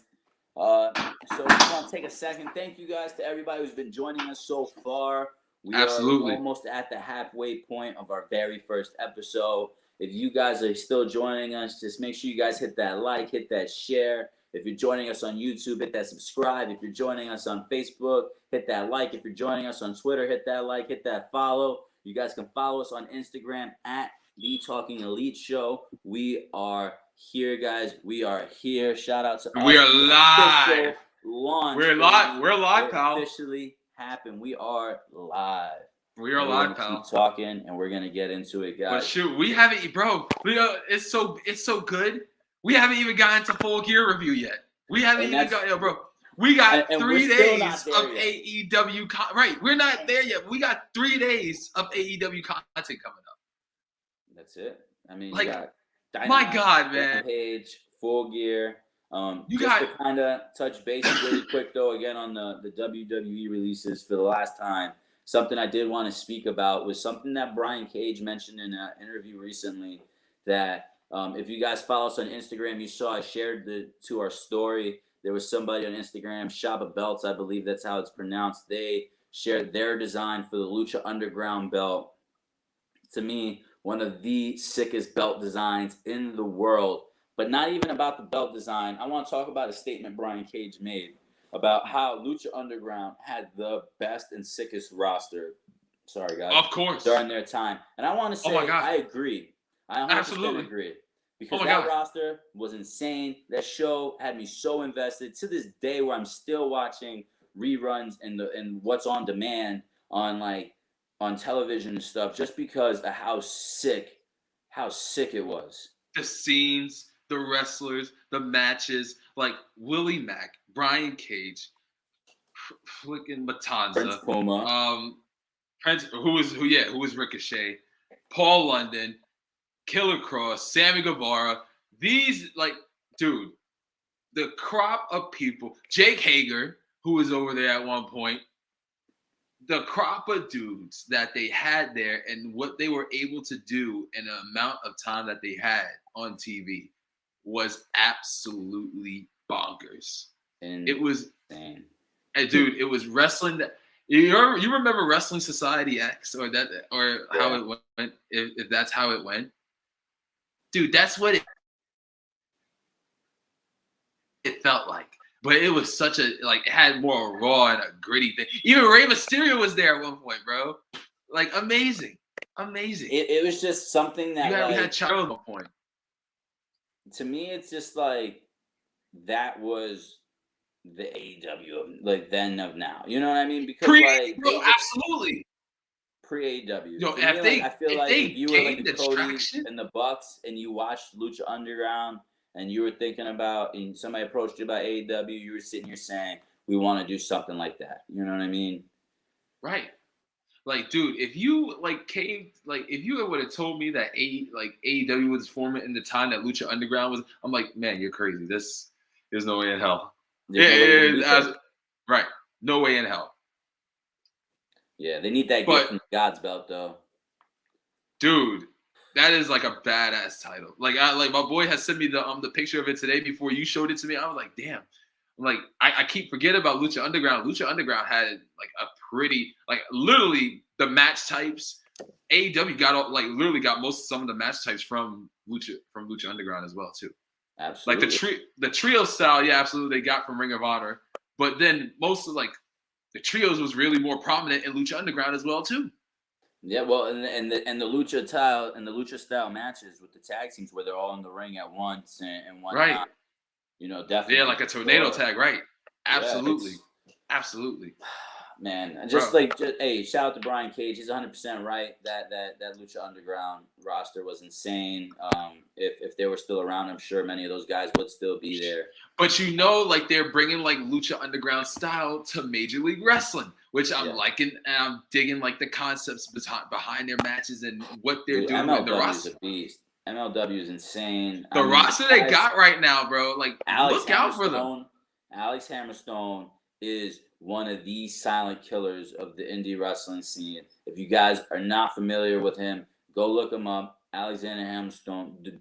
So we just want to take a second. Thank you guys to everybody who's been joining us so far. We are almost at the halfway point of our very first episode. If you guys are still joining us, just make sure you guys hit that like, hit that share. If you're joining us on YouTube, hit that subscribe. If you're joining us on Facebook, hit that like. If you're joining us on Twitter, hit that like, hit that follow. You guys can follow us on Instagram at The Talking Elite Show. We are here, guys. We are here. Shout out to we are live. Launch. We're live. We're live, pal. Officially happened. We are live. We are live, pal. Keep talking, and we're gonna get into it, guys. But shoot, we haven't, bro. It's so good. We haven't even gotten to Full Gear review yet. We haven't even got, bro. We got 3 days of AEW. Right, we're not there yet. We got 3 days of AEW content coming up. That's it. I mean, like, you got Dynamite, my God, man. Page, Full Gear. You just got to kind of touch base really quick though, again on the WWE releases for the last time. Something I did want to speak about was something that Brian Cage mentioned in an interview recently. That if you guys follow us on Instagram, you saw I shared to our story. There was somebody on Instagram, Shaba Belts, I believe that's how it's pronounced. They shared their design for the Lucha Underground belt. To me, one of the sickest belt designs in the world. But not even about the belt design. I want to talk about a statement Brian Cage made about how Lucha Underground had the best and sickest roster. Sorry, guys. Of course. During their time. And I want to say, I agree. I 100% agree. Because that roster was insane. That show had me so invested. To this day where I'm still watching reruns and what's on demand on television and stuff, just because of how sick it was. The scenes, the wrestlers, the matches, like Willie Mack, Brian Cage, flicking Matanza, Prince Puma, who was Ricochet, Paul London, Killer Cross, Sammy Guevara. These, dude, the crop of people, Jake Hager, who was over there at one point. The crop of dudes that they had there and what they were able to do in the amount of time that they had on TV was absolutely bonkers. And it was insane. And dude, it was wrestling that you remember Wrestling Society X how it went, if that's how it went. Dude, that's what it felt like. But it was such it had more raw and a gritty thing. Even Rey Mysterio was there at one point, bro. Amazing. It was just something that we had Charles at one point. To me, it's just that was the AEW of then of now. You know what I mean? Because absolutely pre-AEW. Yo, I feel like if you were the Cody traction and the Bucks and you watched Lucha Underground and you were thinking about, and somebody approached you about AEW, you were sitting here saying, we want to do something like that. You know what I mean? Right. Dude, if you if you would have told me that AEW was forming in the time that Lucha Underground was, I'm like, man, you're crazy. There's no way in hell. Right. No way in hell. Yeah, they need that gift from the God's belt, though. Dude, that is like a badass title. Like my boy has sent me the picture of it today before you showed it to me. I was like, damn. I'm like, I keep forgetting about Lucha Underground. Lucha Underground had like a pretty, like literally the match types. AEW literally got some of the match types from Lucha Underground as well too. Absolutely. Like the trio style, yeah, absolutely, they got from Ring of Honor. But then most of like the trios was really more prominent in Lucha Underground as well too. Yeah, well, and the lucha style matches with the tag teams where they're all in the ring at once and whatnot. Right. You know, definitely. Yeah, like a tornado tag, right? Absolutely, yeah, absolutely. Man, hey, shout out to Brian Cage. He's 100% right. That Lucha Underground roster was insane. If they were still around, I'm sure many of those guys would still be there. But you know, like they're bringing like Lucha Underground style to Major League Wrestling, which I'm liking, and I'm digging like the concepts behind their matches and what they're doing with the roster. MLW is a beast. MLW is insane. The roster they got right now, bro. Like, look out for them. Alex Hammerstone is one of the silent killers of the indie wrestling scene. If you guys are not familiar with him, go look him up. Alexander Hammerstone, the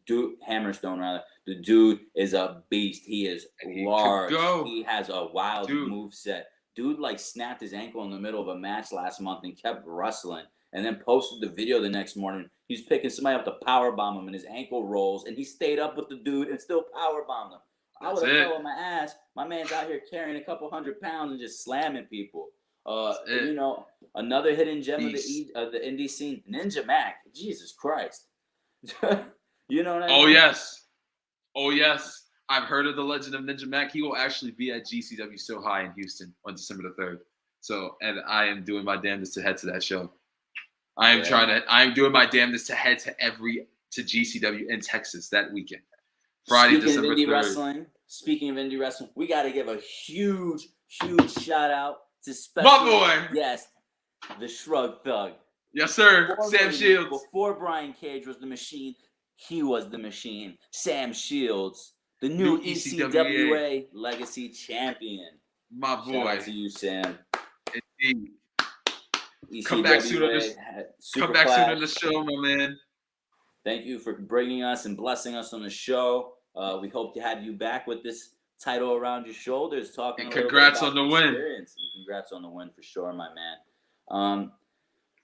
dude is a beast. He is large. He has a wild move set. Dude like snapped his ankle in the middle of a match last month and kept wrestling. And then posted the video the next morning. He was picking somebody up to powerbomb him, and his ankle rolls, and he stayed up with the dude and still powerbombed him. I would have fell on my ass. My man's out here carrying a couple 100 pounds and just slamming people. You know, another hidden gem of the indie scene, Ninja Mac. Jesus Christ. You know what I mean? Oh yes. I've heard of the legend of Ninja Mac. He will actually be at GCW So High in Houston on December the 3rd. So, and I am doing my damnedest to head to that show. I am doing my damnedest to head to GCW in Texas that weekend. Friday, December 3rd. Speaking of indie wrestling, we got to give a huge shout out to my boy. Yes, the Shrug Thug. Yes, sir. Sam Shields. Before Brian Cage was the machine, he was the machine. Sam Shields, the new ECWA Legacy Champion. My boy. Shout out to you, Sam. Indeed. Come back soon on the show, my man. Thank you for bringing us and blessing us on the show. We hope to have you back with this title around your shoulders, talking. And congrats on the win. Congrats on the win for sure, my man.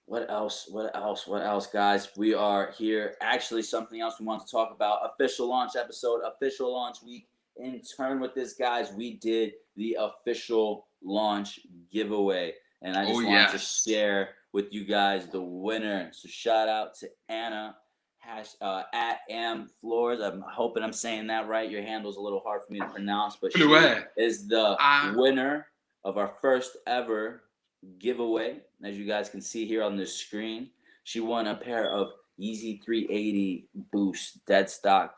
What else, guys? We are here. Actually, something else we want to talk about. Official launch episode, official launch week. In turn with this, guys, we did the official launch giveaway. And I just wanted to share with you guys the winner. So shout out to Anna, at Am Floors. I'm hoping I'm saying that right. Your handle's a little hard for me to pronounce, but she is the winner of our first ever giveaway. As you guys can see here on this screen, she won a pair of Yeezy 380 Boost Dead Stock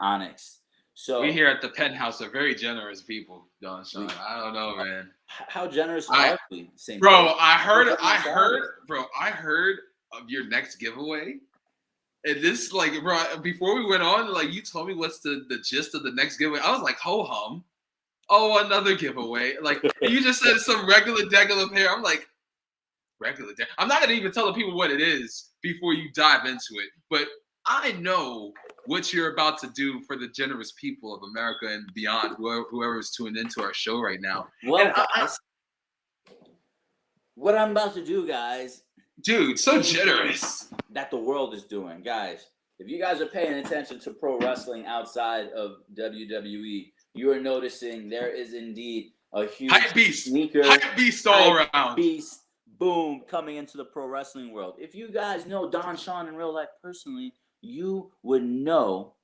Onyx. So we here at the Penthouse are very generous people, Don Sean. I don't know, man. How generous are we? Bro, I heard of your next giveaway. And this, like, bro, before we went on, like, you told me what's the gist of the next giveaway. I was like, ho hum. Oh, another giveaway. Like, you just said some regular pair. I'm like, I'm not going to even tell the people what it is before you dive into it. But I know what you're about to do for the generous people of America and beyond, whoever is tuned into our show right now. Well, guys, what I'm about to do, guys. Dude, so generous. That the world is doing. Guys, if you guys are paying attention to pro wrestling outside of WWE, you are noticing there is indeed a huge hype beast boom coming into the pro wrestling world. If you guys know Don Sean in real life personally, you would know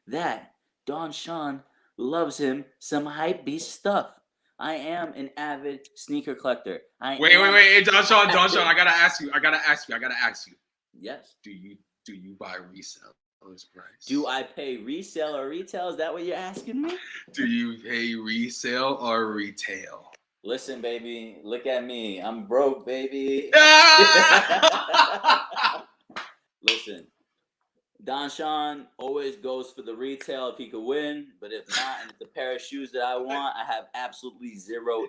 that Don Sean loves him some hype beast stuff. I am an avid sneaker collector. Wait, hey, Don Sean, I gotta ask you. Yes. Do you buy resale? Price? Do I pay resale or retail? Is that what you're asking me? Do you pay resale or retail? Listen, baby, look at me. I'm broke, baby. Listen, Don Sean always goes for the retail if he could win, but if not, and it's a pair of shoes that I want, I have absolutely zero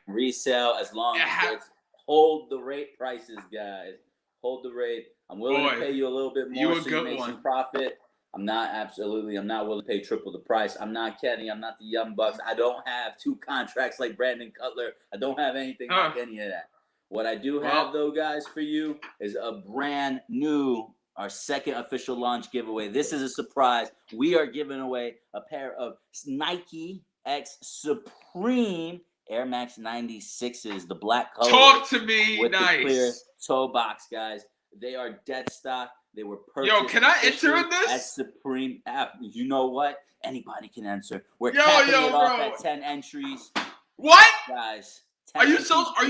resale as long as it's hold the rate prices, guys. Hold the rate. I'm willing to pay you a little bit more so you make some profit. I'm not willing to pay triple the price. I'm not Kenny. I'm not the Young Bucks. I don't have 2 contracts like Brandon Cutler. I don't have anything like any of that. What I do have, though, guys, for you is a brand new, our second official launch giveaway. This is a surprise. We are giving away a pair of Nike X Supreme Air Max 96s, the black color. Talk to me, with nice. The clear toe box, guys. They are dead stock. They were purchased. Yo, can I enter in this? At Supreme app. You know what? Anybody can answer. We're capping it off at 10 entries. What? Guys. Are you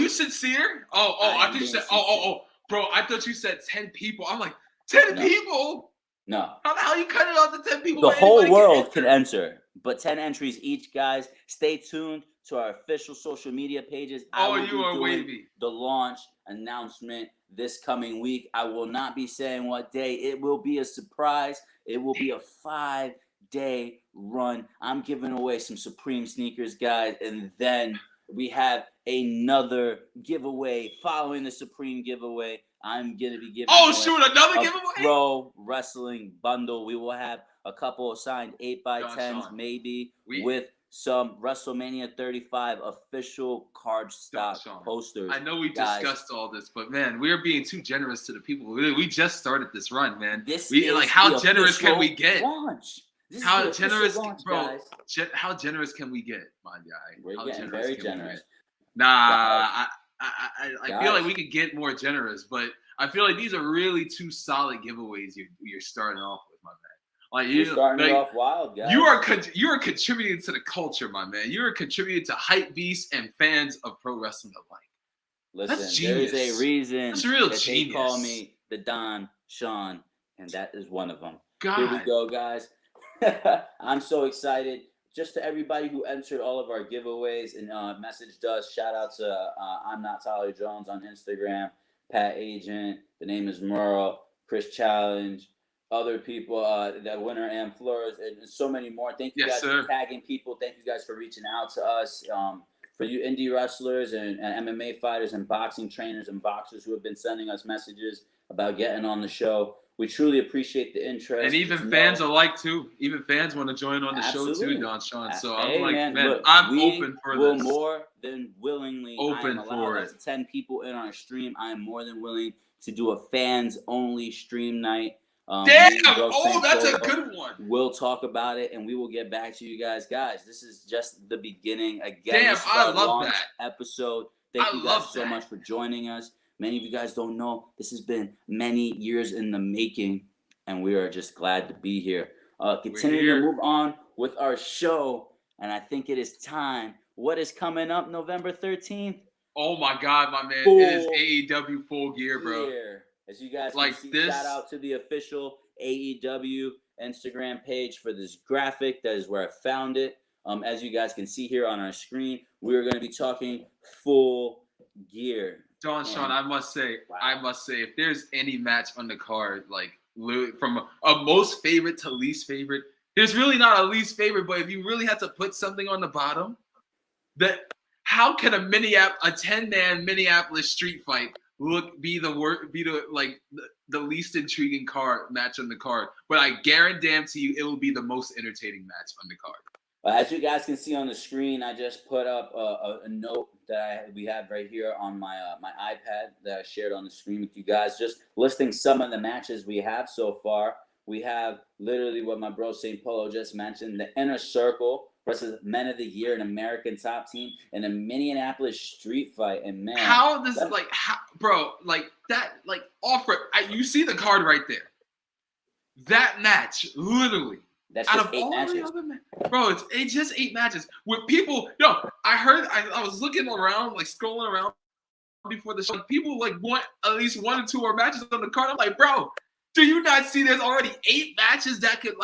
sincere? I think you said bro, I thought you said 10 people. I'm like, 10 people? No. How the hell you cut it off to 10 people? The whole world can enter. But 10 entries each, guys. Stay tuned to our official social media pages. I will be doing the launch announcement this coming week. I will not be saying what day. It will be a surprise. It will be a 5-day run. I'm giving away some Supreme sneakers, guys, and then we have another giveaway following the Supreme giveaway. I'm gonna be giving another giveaway? Pro wrestling bundle. We will have a couple of signed 8x10s, maybe with some WrestleMania 35 official card stock posters. I know we discussed all this, but man, we are being too generous to the people. We just started this run, man. How generous can we get? How generous, bro? How generous can we get, my guy? We're getting very generous. I feel like we could get more generous, but I feel like these are really 2 solid giveaways you're starting off with, my man. Like you're starting off wild, guys. You are contributing to the culture, my man. You are contributing to hype beasts and fans of pro wrestling alike. Listen, that's genius. There's a reason that's real that genius. They call me the Don Sean, and that is one of them. God. Here we go, guys. I'm so excited. Just to everybody who entered all of our giveaways and messaged us, shout out to I'm Not Tyler Jones on Instagram, Pat Agent, the name is Merle, Chris Challenge, other people, that winner and Flores, and so many more. Thank you guys for tagging people. Thank you guys for reaching out to us. For you indie wrestlers and MMA fighters and boxing trainers and boxers who have been sending us messages about getting on the show. We truly appreciate the interest. And even fans alike, too. Even fans want to join on the show, too, Don Sean. So I'm like, man, look, I'm open for this. We're more than willingly open for it. 10 people in our stream. I am more than willing to do a fans-only stream night. Damn! Oh, that's a good one. We'll talk about it, and we will get back to you guys. Guys, this is just the beginning. Again, damn, I love that episode. Thank you guys so much for joining us. Many of you guys don't know, this has been many years in the making, and we are just glad to be here. Continuing to move on with our show, and I think it is time. What is coming up November 13th? Oh, my God, my man. It is AEW Full Gear, bro. As you guys can see, shout out to the official AEW Instagram page for this graphic. That is where I found it. As you guys can see here on our screen, we are going to be talking Full Gear. Don Sean, I must say, if there's any match on the card, like from a most favorite to least favorite, there's really not a least favorite. But if you really had to put something on the bottom, how can a 10-man Minneapolis street fight be the least intriguing match on the card? But I guarantee you, it will be the most entertaining match on the card. As you guys can see on the screen, I just put up a note that we have right here on my my iPad that I shared on the screen with you guys, just listing some of the matches we have so far. We have literally what my bro St. Polo just mentioned, the Inner Circle versus Men of the Year, an American top team, in a Minneapolis street fight. And man, you see the card right there. That match, literally. That's just 8 matches. Bro, it's just 8 matches. With people, I was looking around, like scrolling around before the show. People want at least 1 or 2 more matches on the card. I'm like, bro, do you not see there's already 8 matches that could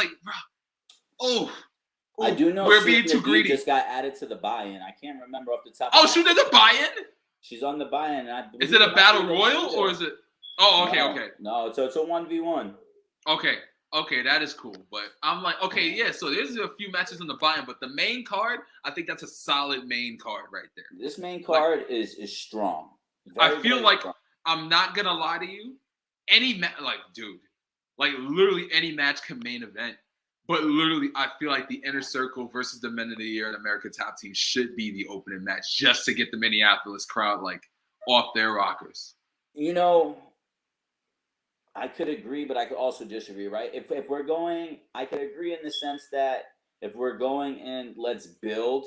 I do know we're being too greedy. Just got added to the buy-in. I can't remember off the top. Oh, she's in the buy-in? She's on the buy-in. Is it a battle royal or is it? Oh, okay. No, so it's a 1v1. Okay, that is cool. But I'm like, okay, yeah, so there's a few matches on the buy-in, but the main card, I think that's a solid main card right there. This main card is strong. I feel like strong. I'm not going to lie to you. literally any match can main event. But literally, I feel like the Inner Circle versus the Men of the Year and American Top Team should be the opening match just to get the Minneapolis crowd like off their rockers. You know, I could agree, but I could also disagree, right? If we're going, I could agree in the sense that if we're going in, let's build,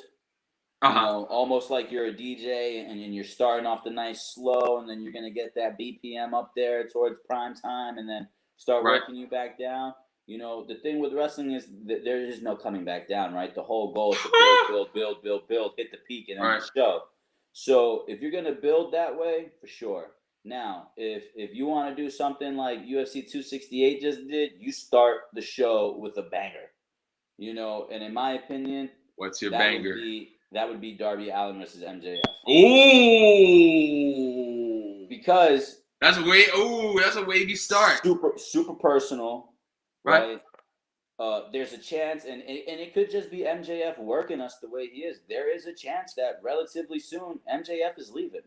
you know, almost like you're a DJ and you're starting off the night slow, and then you're going to get that BPM up there towards prime time and then start working you back down. You know, the thing with wrestling is that there is no coming back down, right? The whole goal is to build, hit the peak, and then the show. So if you're going to build that way, for sure. Now, if you want to do something like UFC 268 just did, you start the show with a banger. You know, and in my opinion, what's your banger? That would be Darby Allin versus MJF. Oh, because that's a wavy start. Super personal. Right. There's a chance, and it could just be MJF working us the way he is. There is a chance that relatively soon MJF is leaving.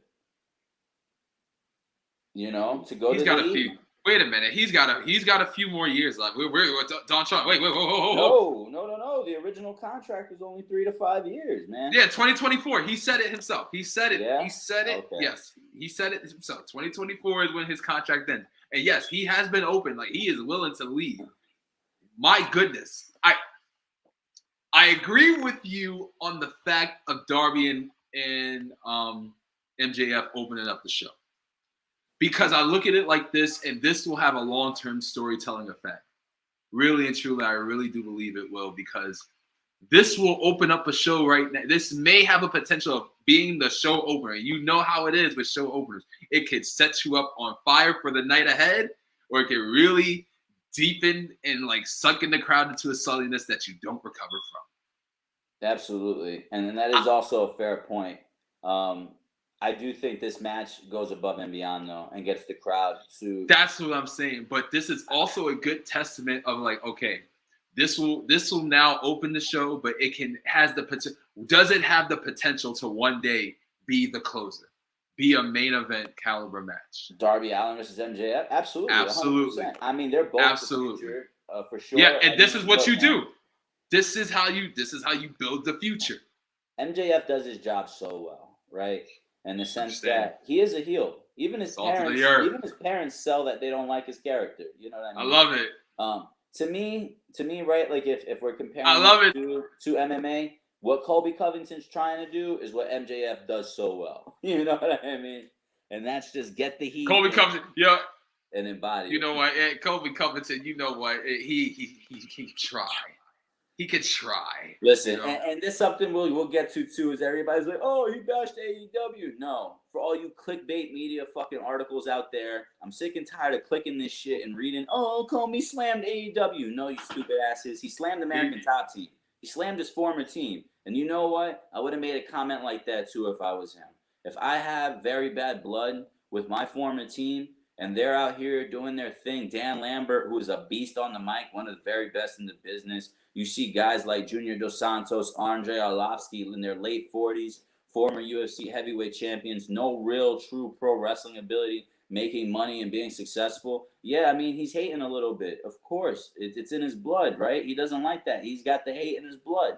You know, to go. He's got a few. Wait a minute. He's got a few more years left. We're Don Sean. Wait. No. The original contract was only 3 to 5 years, man. Yeah, 2024. He said it himself. He said it. Yeah? He said it. Okay. Yes, he said it himself. 2024 is when his contract ends. And yes, he has been open. Like, he is willing to leave. My goodness. I agree with you on the fact of Darby and MJF opening up the show. Because I look at it like this, and this will have a long-term storytelling effect. Really and truly, I really do believe it will, because this will open up a show right now. This may have a potential of being the show opener. You know how it is with show openers. It could set you up on fire for the night ahead, or it could really deepen and like suck in the crowd into a suddenness that you don't recover from. Absolutely. And that is also a fair point. I do think this match goes above and beyond, though, and gets the crowd to... That's what I'm saying. But this is also a good testament of, like, okay, this will now open the show, but has the potential. Does it have the potential to one day be the closer, be a main event caliber match? Darby Allin versus MJF? Absolutely. Absolutely. 100%. I mean, they're both the future, for sure. Yeah, and this is what you do. This is how you build the future. MJF does his job so well, right? In the sense that he is a heel. Even his parents sell that they don't like his character. You know what I mean? I love it. To me, right? Like if we're comparing to MMA, what Colby Covington's trying to do is what MJF does so well. You know what I mean? And that's just get the heat. Colby Covington, yeah. And embody. You know what? Colby Covington, you know what? He can try. He could try. Listen, you know? and this is something we'll get to too. Is everybody's like, oh, he bashed AEW? No, for all you clickbait media fucking articles out there, I'm sick and tired of clicking this shit and reading. Oh, Comey slammed AEW. No, you stupid asses. He slammed American Top Team. He slammed his former team. And you know what? I would have made a comment like that too if I was him. If I have very bad blood with my former team, and they're out here doing their thing. Dan Lambert, who is a beast on the mic, one of the very best in the business. You see guys like Junior Dos Santos, Andre Arlovsky in their late 40s, former UFC heavyweight champions, no real true pro wrestling ability, making money and being successful. Yeah, I mean, he's hating a little bit. Of course, it's in his blood, right? He doesn't like that. He's got the hate in his blood.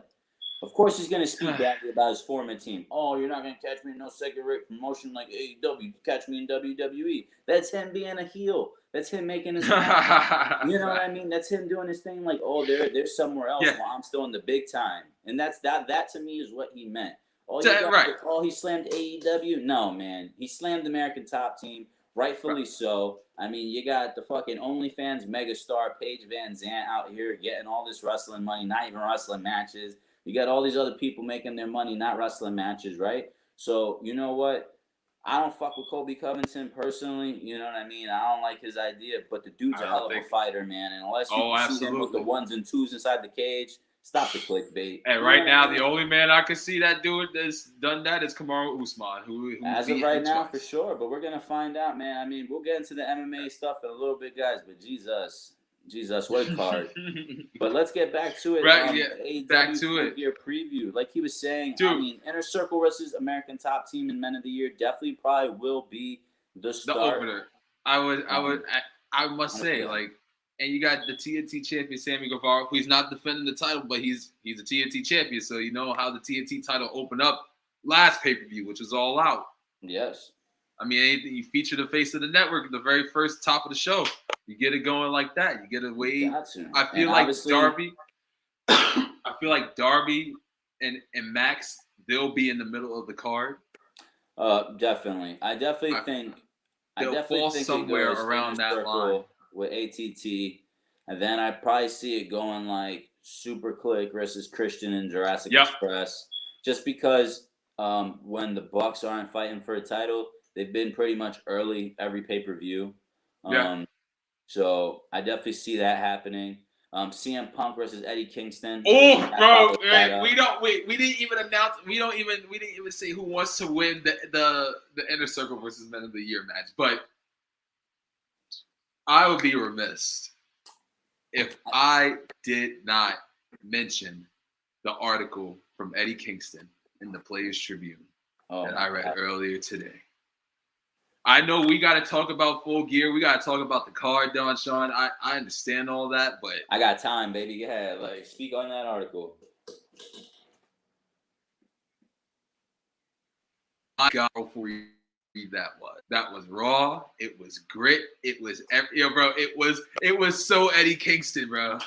Of course, he's going to speak badly about his former team. Oh, you're not going to catch me in no second-rate promotion like AEW. You catch me in WWE. That's him being a heel. That's him making his money. You know what I mean? That's him doing his thing like, oh, they're somewhere else while I'm still in the big time. And that to me is what he meant. Oh, he slammed AEW? No, man. He slammed American Top Team, rightfully so. I mean, you got the fucking OnlyFans megastar Paige Van Zandt out here getting all this wrestling money, not even wrestling matches. You got all these other people making their money, not wrestling matches, right? So, you know what? I don't fuck with Colby Covington personally. You know what I mean? I don't like his idea, but the dude's a hell of a fighter, man. And unless you see him with the ones and twos inside the cage, stop the clickbait. And right now, the only man I can see that that's done that is Kamaru Usman. Who as of right now, for sure. But we're going to find out, man. I mean, we'll get into the MMA stuff in a little bit, guys. But Jesus, what a card. But let's get back to it. Right, back to it. Year preview. Like he was saying, I mean, Inner Circle versus American Top Team and Men of the Year definitely probably will be the start. The opener. I would I must say, like, and you got the TNT champion Sammy Guevara, who's not defending the title, but he's a TNT champion. So you know how the TNT title opened up last pay-per-view, which was All Out. Yes. I mean, you feature the face of the network at the very first top of the show. You get it going like that. You get it way. I feel like Darby. I feel like Darby and Max, they'll be in the middle of the card. Definitely. I definitely think they'll fall somewhere around that line with ATT, and then I probably see it going like Super Click versus Christian and Jurassic Express, just because when the Bucks aren't fighting for a title, they've been pretty much early every pay-per-view. So I definitely see that happening. CM Punk versus Eddie Kingston. Oh, bro, we didn't even announce. We didn't even say who wants to win the Inner Circle versus Men of the Year match. But I would be remiss if I did not mention the article from Eddie Kingston in the Players Tribune that I read earlier today. I know we got to talk about Full Gear. We got to talk about the card, Don Sean. I understand all that, but I got time, baby. Go ahead. Like, speak on that article. My God, before you read that was raw. It was grit. It was bro. It was so Eddie Kingston, bro.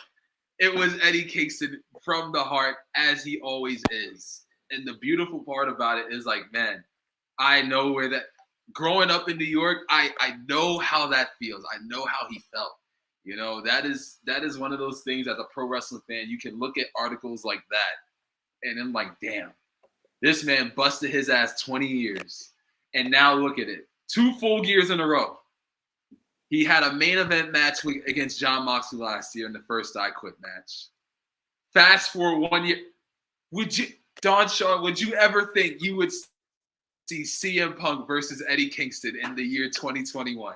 It was Eddie Kingston from the heart, as he always is. And the beautiful part about it is, like, man, I know where that. Growing up in New York, I know how that feels. I know how he felt. You know, that is one of those things as a pro wrestling fan, you can look at articles like that and I'm like, damn, this man busted his ass 20 years. And now look at it. 2 Full Gears in a row. He had a main event match against Jon Moxley last year in the first I Quit match. Fast forward 1 year. Don Sean, would you ever think you would see CM Punk versus Eddie Kingston in the year 2021?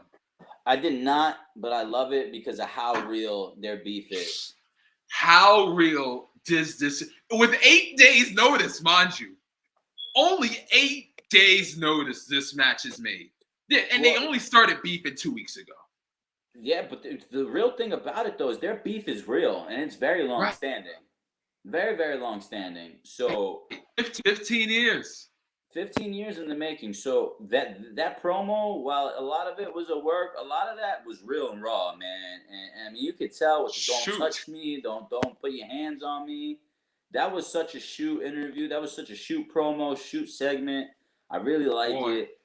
I did not, but I love it because of how real their beef is. How real does this, with 8 days notice, mind you, only 8 days notice this match is made. Yeah, and they only started beefing 2 weeks ago. Yeah, but the real thing about it, though, is their beef is real, and it's very long-standing. Very, very long-standing. So 15 years. 15 years in the making. So that promo, while a lot of it was a work, a lot of that was real and raw, man. And I mean, you could tell with the don't touch me, don't put your hands on me. That was such a shoot interview. That was such a shoot promo, shoot segment. I really like it.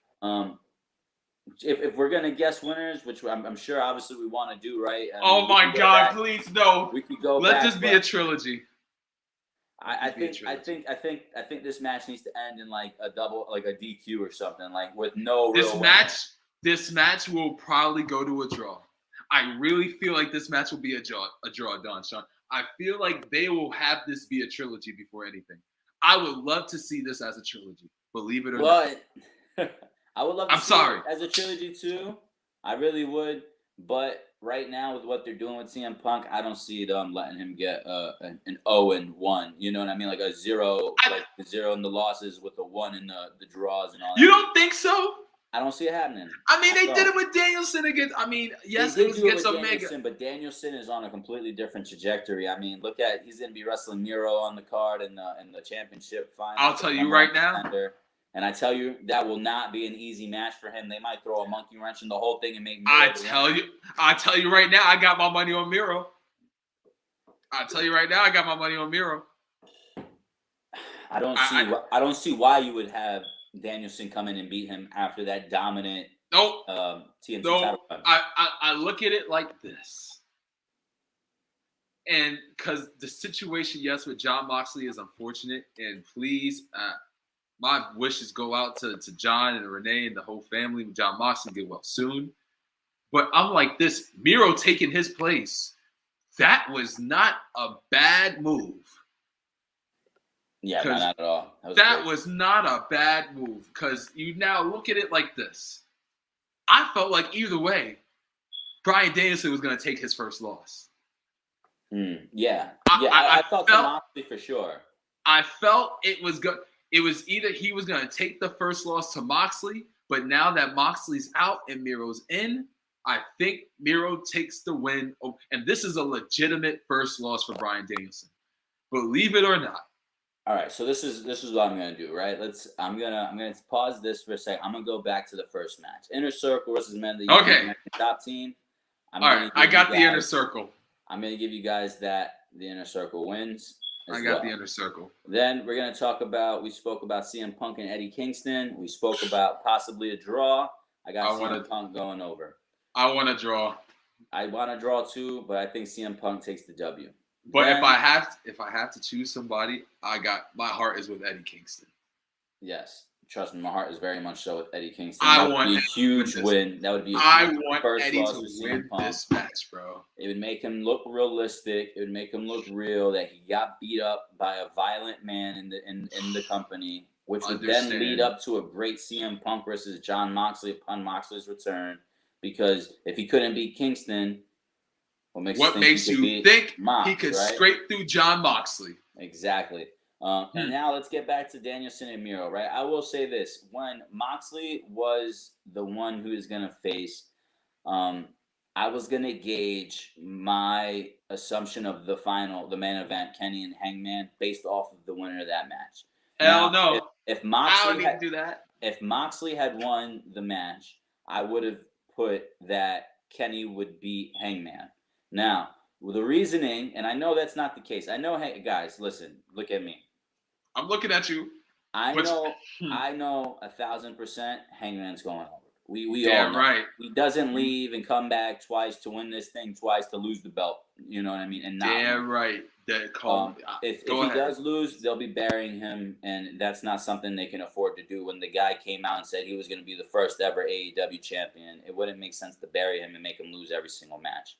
If we're gonna guess winners, which I'm sure obviously we want to do, right? Oh my God, please no. We could go. Let this be a trilogy. I think this match needs to end in like a double, like a DQ or something, like with no. This match will probably go to a draw. I really feel like this match will be a draw, Don Sean. I feel like they will have this be a trilogy before anything. I would love to see this as a trilogy, believe it or not. I would love to see it as a trilogy too. I really would, but right now with what they're doing with CM Punk, I don't see them letting him get an 0-1. You know what I mean? Like a 0, like the 0 in the losses with the 1 in the draws and all that. You don't think so? I don't see it happening. I mean, they did it with Danielson against. I mean, yes, it was against Omega, but Danielson is on a completely different trajectory. I mean, look at he's going to be wrestling Miro on the card in the championship final. I'll tell you right now. And I tell you, that will not be an easy match for him. They might throw a monkey wrench in the whole thing and make Miro. I tell you right now, I got my money on Miro. I tell you right now, I got my money on Miro. I don't see why you would have Danielson come in and beat him after that dominant TNT title run. I look at it like this. And because the situation, yes, with Jon Moxley is unfortunate. And please, my wishes go out to John and Renee and the whole family. Jon Moxley get well soon. But I'm like this, Miro taking his place. That was not a bad move. Yeah, not at all. That was not a bad move because you now look at it like this. I felt like either way, Bryan Danielson was going to take his first loss. I felt Moxley for sure. I felt it was good. It was either he was going to take the first loss to Moxley, but now that Moxley's out and Miro's in, I think Miro takes the win. Oh, and this is a legitimate first loss for Bryan Danielson. Believe it or not. All right, so this is what I'm gonna do, right? I'm gonna pause this for a second. I'm gonna go back to the first match. Inner Circle versus Men of the United American Top Team. All right, I got the Inner Circle. I'm gonna give you guys that the Inner Circle wins. I got the Inner Circle. Then we're gonna talk about. We spoke about CM Punk and Eddie Kingston. We spoke about possibly a draw. I got CM Punk going over. I want to draw. I want to draw too, but I think CM Punk takes the W. But then, if I have to choose somebody, my heart is with Eddie Kingston. Yes, trust me, my heart is very much so with Eddie Kingston. I want a huge win. That would be. I want Eddie to win this match, bro. It would make him look realistic. It would make him look real. That he got beat up by a violent man in the company, which would then lead up to a great CM Punk versus Jon Moxley upon Moxley's return. Because if he couldn't beat Kingston, what makes you think he could scrape through Jon Moxley? Exactly. And now let's get back to Danielson and Miro, right? I will say this. When Moxley was the one who is going to face, I was going to gauge my assumption of the main event, Kenny and Hangman, based off of the winner of that match. Hell no. If Moxley do that. If Moxley had won the match, I would have put that Kenny would beat Hangman. Now, the reasoning, and I know that's not the case. I know, hey, guys, listen, look at me. I'm looking at you. I know 1,000% Hangman's going over. We Damn all know. Right. He doesn't leave and come back twice to win this thing, twice to lose the belt. You know what I mean? And damn right. If he does lose, they'll be burying him, and that's not something they can afford to do. When the guy came out and said he was going to be the first ever AEW champion, it wouldn't make sense to bury him and make him lose every single match.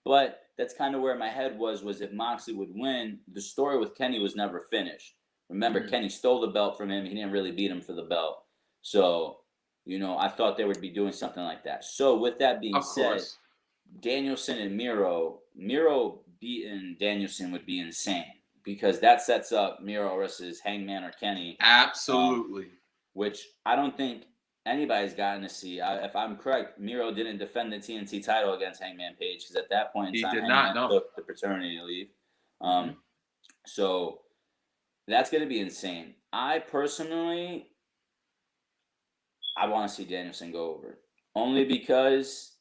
But that's kind of where my head was if Moxley would win, the story with Kenny was never finished. Remember, Kenny stole the belt from him. He didn't really beat him for the belt. So, I thought they would be doing something like that. So with that being said, Danielson and Miro beating Danielson would be insane because that sets up Miro versus Hangman or Kenny. Absolutely. Which I don't think anybody's gotten to see. If I'm correct, Miro didn't defend the TNT title against Hangman Page because at that point in time, Hangman took the paternity leave. So that's going to be insane. I personally, I want to see Danielson go over. Only because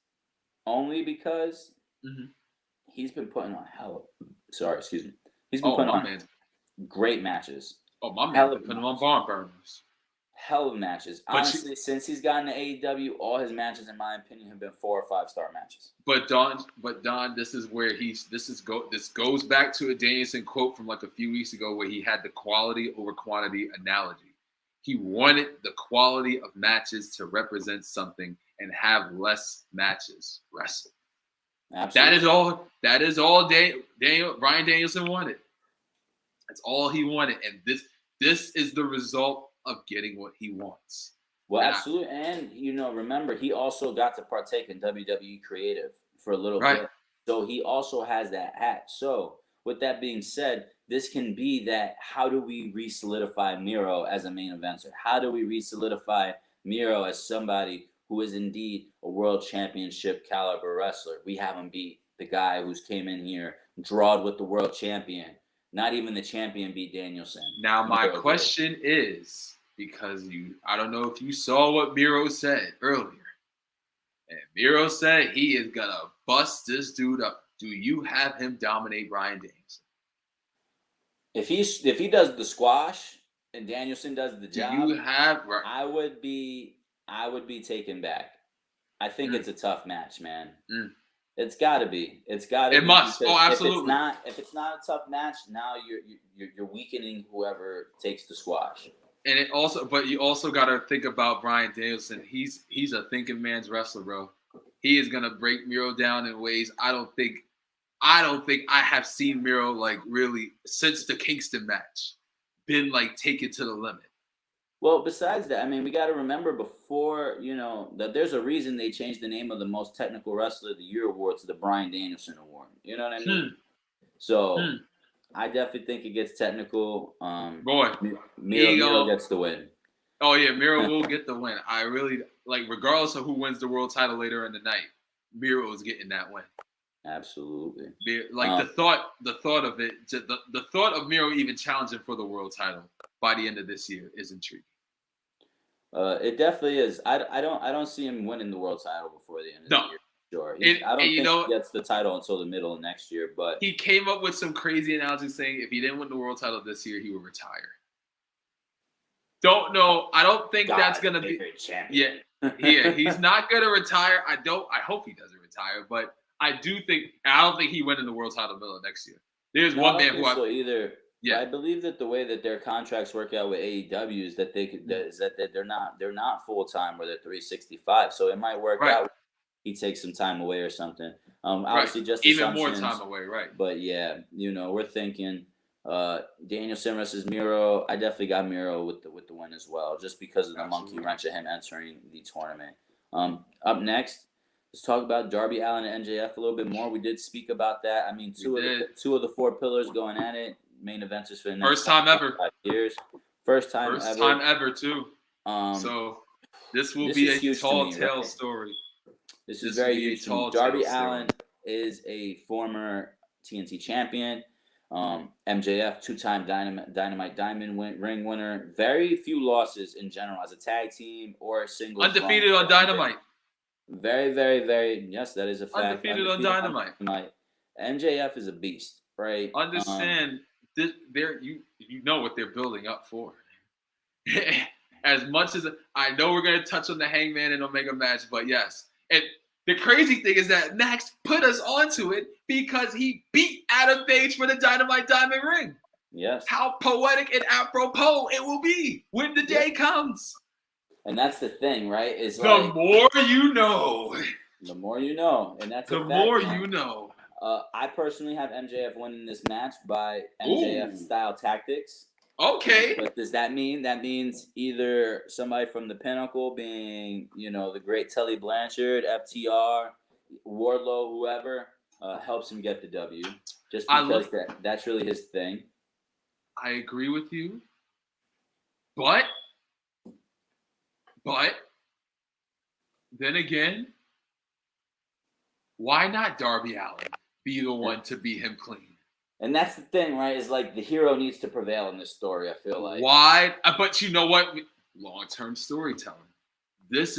he's been putting on He's been putting on great matches. Oh, my man been putting on barn burners. Hell of matches. Honestly, since he's gotten to AEW, all his matches, in my opinion, have been 4 or 5 star matches. But Don, this is where this goes back to a Danielson quote from like a few weeks ago where he had the quality over quantity analogy. He wanted the quality of matches to represent something and have less matches wrestled. Absolutely. That is all Bryan Danielson wanted. That's all he wanted. And this is the result of getting what he wants. Well, absolutely. And, remember, he also got to partake in WWE Creative for a little bit. So he also has that hat. So with that being said, this can be that how do we re-solidify Miro as a main eventer? How do we re-solidify Miro as somebody who is indeed a world championship caliber wrestler? We haven't beat the guy who's came in here, drawed with the world champion. Not even the champion beat Danielson. Now, my question is, because I don't know if you saw what Miro said earlier. And Miro said he is going to bust this dude up. Do you have him dominate Bryan Danielson? If he does the squash and Danielson does the job, I would be taken back. I think it's a tough match, man. It's got to be. It must. Oh, absolutely. If it's not a tough match, now you're weakening whoever takes the squash. And you also got to think about Bryan Danielson. He's a thinking man's wrestler, bro. He is gonna break Miro down in ways I don't think I have seen Miro like really since the Kingston match been like take it to the limit. Well, besides that, I mean, we got to remember before, that there's a reason they changed the name of the Most Technical Wrestler of the Year award to the Bryan Danielson Award. You know what I mean? So I definitely think it gets technical. Miro gets the win. Oh yeah, Miro will get the win. I really like, regardless of who wins the world title later in the night, Miro is getting that win. Absolutely. Like the thought of it, the thought of Miro even challenging for the world title by the end of this year is intriguing. It definitely is. I don't see him winning the world title before the end of the year. Sure. I don't think he gets the title until the middle of next year. But he came up with some crazy analogy saying if he didn't win the world title this year, he would retire. Don't know. I don't think that's gonna be. Champion. Yeah. He's not gonna retire. I hope he doesn't retire, but I don't think he went in the world title middle of next year. There's one man who either. Yeah, I believe that the way that their contracts work out with AEW is that they're not full time or they're 365. So it might work out. He takes some time away or something. Obviously, just even more time away, right? But yeah, we're thinking Daniel Sin versus Miro. I definitely got Miro with the win as well, just because of the monkey wrench of him entering the tournament. Up next, let's talk about Darby Allin and MJF a little bit more. We did speak about that. I mean, two of the four pillars going at it. Main eventers for the next first time ever. 5 years. First time ever too. So this will be a tall tale story. This is very huge. Darby Allin is a former TNT champion. MJF, 2-time Dynamite Diamond ring winner. Very few losses in general as a tag team or a single. Undefeated on Dynamite. Very, very, very. Yes, that is a fact. Undefeated on Dynamite. MJF is a beast, right? Understand this? You know what they're building up for. As much as I know, we're gonna touch on the Hangman and Omega match, but yes, and the crazy thing is that Max put us onto it because he beat Adam Page for the Dynamite Diamond ring. Yes. How poetic and apropos it will be when the day comes. And that's the thing, right? Is the more you know. The more you know, and that's the more you know. I personally have MJF winning this match by MJF style tactics. Okay. What does that mean? That means either somebody from the Pinnacle being, the great Tully Blanchard, FTR, Wardlow, whoever, helps him get the W. Just because that's really his thing. I agree with you. But then again, why not Darby Allin be the one to beat him clean? And that's the thing, right? Is like the hero needs to prevail in this story. I feel like. Why? But you know what? Long-term storytelling. It's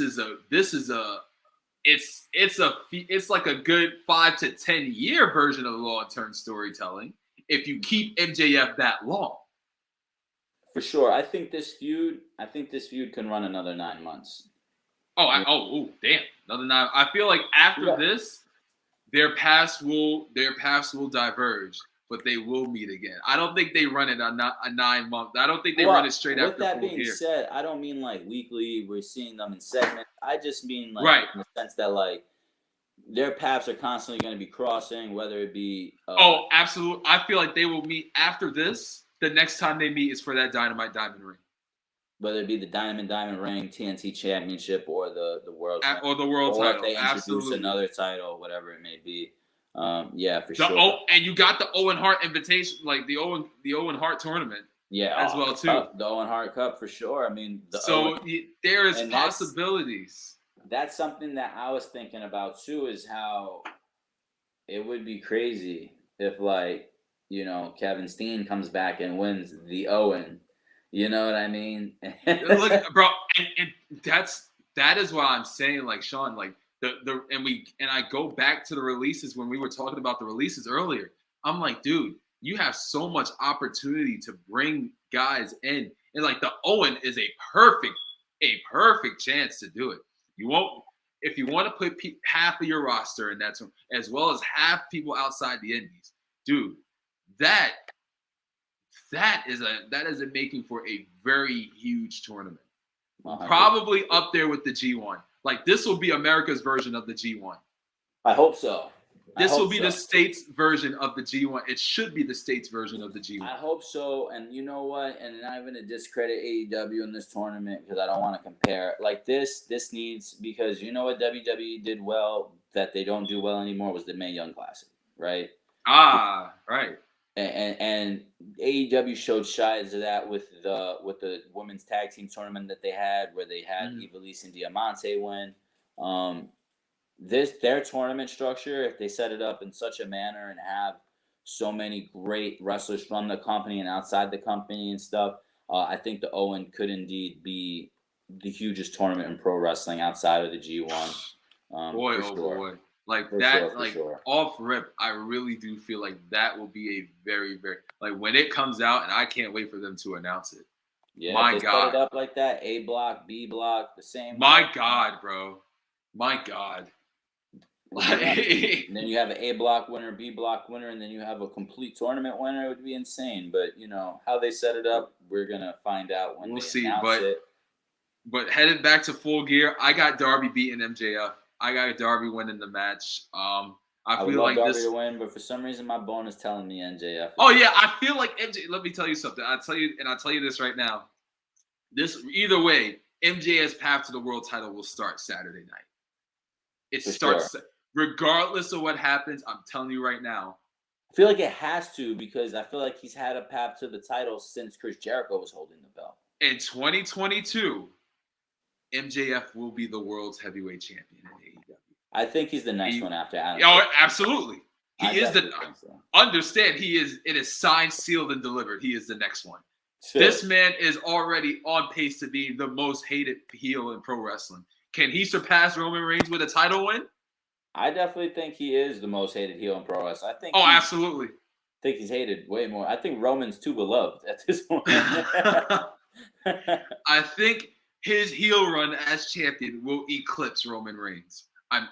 like a good 5 to 10 year version of long-term storytelling if you keep MJF that long. For sure, I think this feud can run another 9 months. Damn, another 9. I feel like after this, their paths will diverge. But they will meet again. I don't think they run it a 9 month. I don't think they run it straight after Full Gear. With that being said, I don't mean like weekly. We're seeing them in segments. I just mean like in the sense that like their paths are constantly going to be crossing, whether it be. Absolutely. I feel like they will meet after this. The next time they meet is for that Dynamite Diamond ring. Whether it be the Diamond ring, TNT Championship, or the world, or the world title. Or if they introduce another title, whatever it may be. For sure. And you got the Owen Hart invitation, like the Owen Hart tournament. Yeah, as well too. The Owen Hart Cup for sure. I mean, there is possibilities. That's something that I was thinking about too. Is how it would be crazy if Kevin Steen comes back and wins the Owen. You know what I mean? Look, bro, and that is why I'm saying, like Sean, like. I go back to the releases when we were talking about the releases earlier. I'm like, dude, you have so much opportunity to bring guys in, and like the Owen is a perfect chance to do it. If you want to put half of your roster in that, as well as half people outside the Indies, dude, that is a making for a very huge tournament. 100%. Probably up there with the G1. Like, this will be America's version of the G1. I hope so. This will be the state's version of the G1. It should be the state's version of the G1. I hope so. And you know what? And not even to discredit AEW in this tournament because I don't want to compare. Like, this needs – because you know what WWE did well that they don't do well anymore was the Mae Young Classic, right? Right. and AEW showed sides of that with the women's tag team tournament that they had, where they had Wwe Releases and Diamante win. Their tournament structure, if they set it up in such a manner and have so many great wrestlers from the company and outside the company and stuff, I think the Owen could indeed be the hugest tournament in pro wrestling outside of the G1. Boy, for sure. boy. Like For that, sure, like sure. off rip, I really do feel like that will be a very, very, like when it comes out, and I can't wait for them to announce it. Yeah, My if they God. set it up like that, A block, B block, the same. My God, bro. My God. And then you have an A block winner, B block winner, and then you have a complete tournament winner. It would be insane. But you know how they set it up, we're gonna find out when We'll they see, announce it. But headed back to Full Gear, I got Darby beating MJF. I got Darby winning the match. I would feel love like Darby this to win, but for some reason my bone is telling me MJF. Oh yeah, I feel like MJ. Let me tell you something. I'll tell you this right now. This either way, MJF's path to the world title will start Saturday night. It starts regardless of what happens. I'm telling you right now. I feel like it has to, because I feel like he's had a path to the title since Chris Jericho was holding the belt. In 2022, MJF will be the world's heavyweight champion in AEW. I think he's the next one after Adam. Oh, absolutely. He is the. So. Understand, he is. It is signed, sealed, and delivered. He is the next one. Sure. This man is already on pace to be the most hated heel in pro wrestling. Can he surpass Roman Reigns with a title win? I definitely think he is the most hated heel in pro wrestling. I think. Oh, absolutely. I think he's hated way more. I think Roman's too beloved at this point. I think his heel run as champion will eclipse Roman Reigns. I'm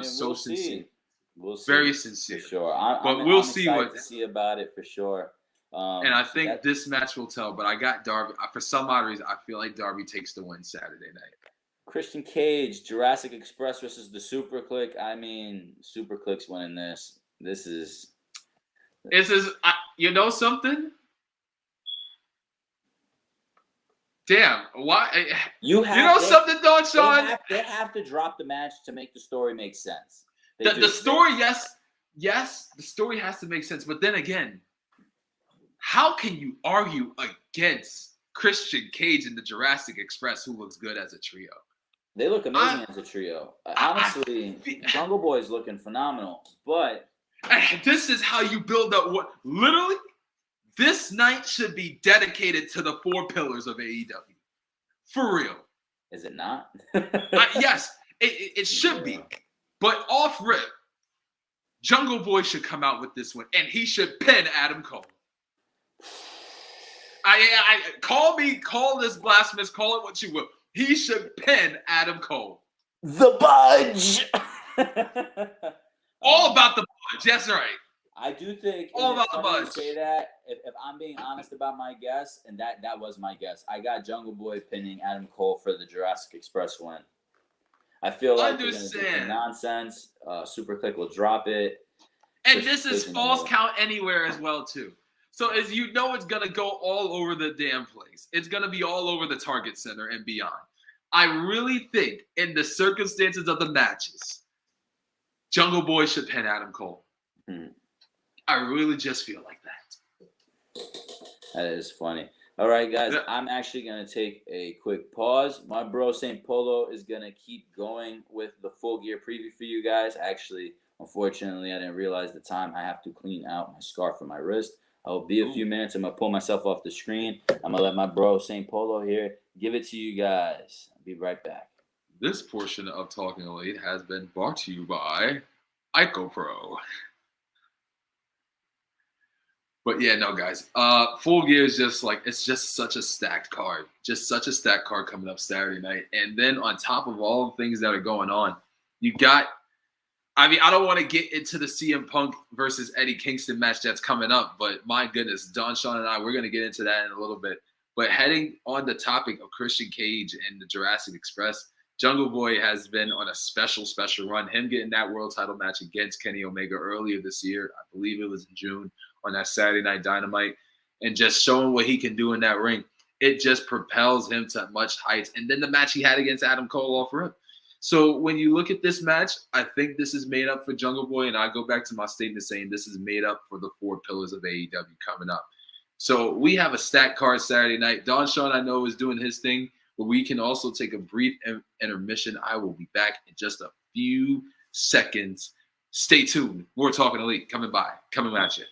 so sincere. We'll see. Very sincere. For sure. I'm see what to see about it for sure. And I think this match will tell. But I got Darby. For some odd reason, I feel like Darby takes the win Saturday night. Christian Cage, Jurassic Express versus the Super Click. I mean, Super Click's winning this. This is. You know something? Damn, why? You know something, Don Sean? They have to drop the match to make the story make sense. The story, yes, the story has to make sense. But then again, how can you argue against Christian Cage and the Jurassic Express, who looks good as a trio? They look amazing as a trio. Honestly, Jungle Boy is looking phenomenal. But this is how you build up what literally. This night should be dedicated to the 4 pillars of AEW. For real. Is it not? Yes, it should be. But off rip, Jungle Boy should come out with this one, and he should pin Adam Cole. Call this blasphemous, call it what you will. He should pin Adam Cole. The Budge! All about the Budge, that's right. I do think all about the Budge. Say that if I'm being honest about my guess, and that was my guess, I got Jungle Boy pinning Adam Cole for the Jurassic Express win. I feel like they're gonna do some nonsense. Super Click will drop it, and this is false count anywhere as well too. So as you know, it's gonna go all over the damn place. It's gonna be all over the Target Center and beyond. I really think, in the circumstances of the matches, Jungle Boy should pin Adam Cole. I really just feel like that. That is funny. All right, guys, I'm actually going to take a quick pause. My bro, St. Polo, is going to keep going with the Full Gear preview for you guys. Actually, unfortunately, I didn't realize the time. I have to clean out my scarf from my wrist. I'll be a few minutes. I'm going to pull myself off the screen. I'm going to let my bro, St. Polo, here give it to you guys. I'll be right back. This portion of Talking Elite has been brought to you by IcoPro. But yeah, no, guys. Full Gear is it's just such a stacked card. Just such a stacked card coming up Saturday night. And then on top of all the things that are going on, you got, I don't want to get into the CM Punk versus Eddie Kingston match that's coming up, but my goodness, Don, Sean, and we're going to get into that in a little bit. But heading on the topic of Christian Cage and the Jurassic Express, Jungle Boy has been on a special run. Him getting that world title match against Kenny Omega earlier this year, I believe it was in June, on that Saturday Night Dynamite, and just showing what he can do in that ring. It just propels him to much heights. And then the match he had against Adam Cole off rip. So when you look at this match, I think this is made up for Jungle Boy, and I go back to my statement saying this is made up for the 4 pillars of AEW coming up. So we have a stacked card Saturday night. Don Sean, I know, is doing his thing, but we can also take a brief intermission. I will be back in just a few seconds. Stay tuned. We're Talking Elite coming at you.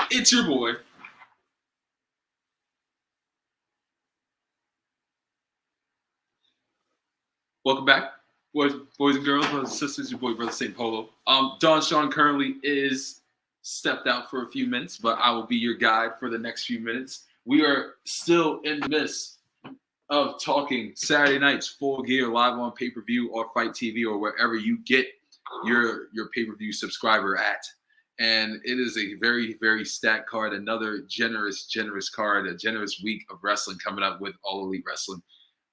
It's your boy. Welcome back, boys and girls, brothers and sisters. Your boy, brother St. Polo. Don Sean currently is stepped out for a few minutes, but I will be your guide for the next few minutes. We are still in the midst of talking Saturday nights Full Gear live on pay-per-view or Fight TV or wherever you get your pay-per-view subscriber at. And it is a very, very stacked card, another generous card, a generous week of wrestling coming up with All Elite Wrestling.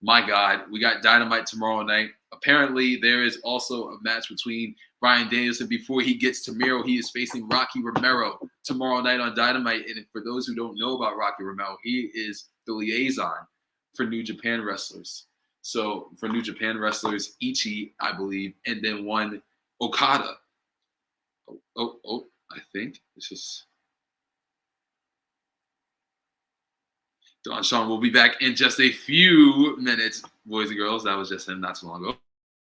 My God, we got Dynamite tomorrow night. Apparently, there is also a match between Bryan Danielson. Before he gets to Miro, he is facing Rocky Romero tomorrow night on Dynamite. And for those who don't know about Rocky Romero, he is the liaison for New Japan wrestlers. So for New Japan wrestlers, Ichi, I believe, and then one Okada. I think it's just Don Sean will be back in just a few minutes, boys and girls. That was just him not too long ago.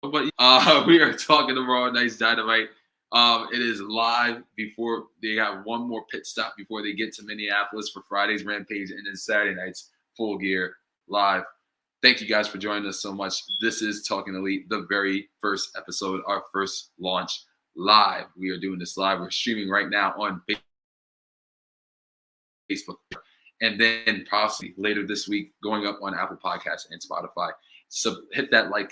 But we are talking tomorrow night's Dynamite. It is live before they got one more pit stop before they get to Minneapolis for Friday's Rampage and then Saturday night's Full Gear live. Thank you guys for joining us so much. This is Talking Elite, the very first episode, our first launch live. We are doing this live. We're streaming right now on Facebook. And then possibly later this week, going up on Apple Podcasts and Spotify. So hit that like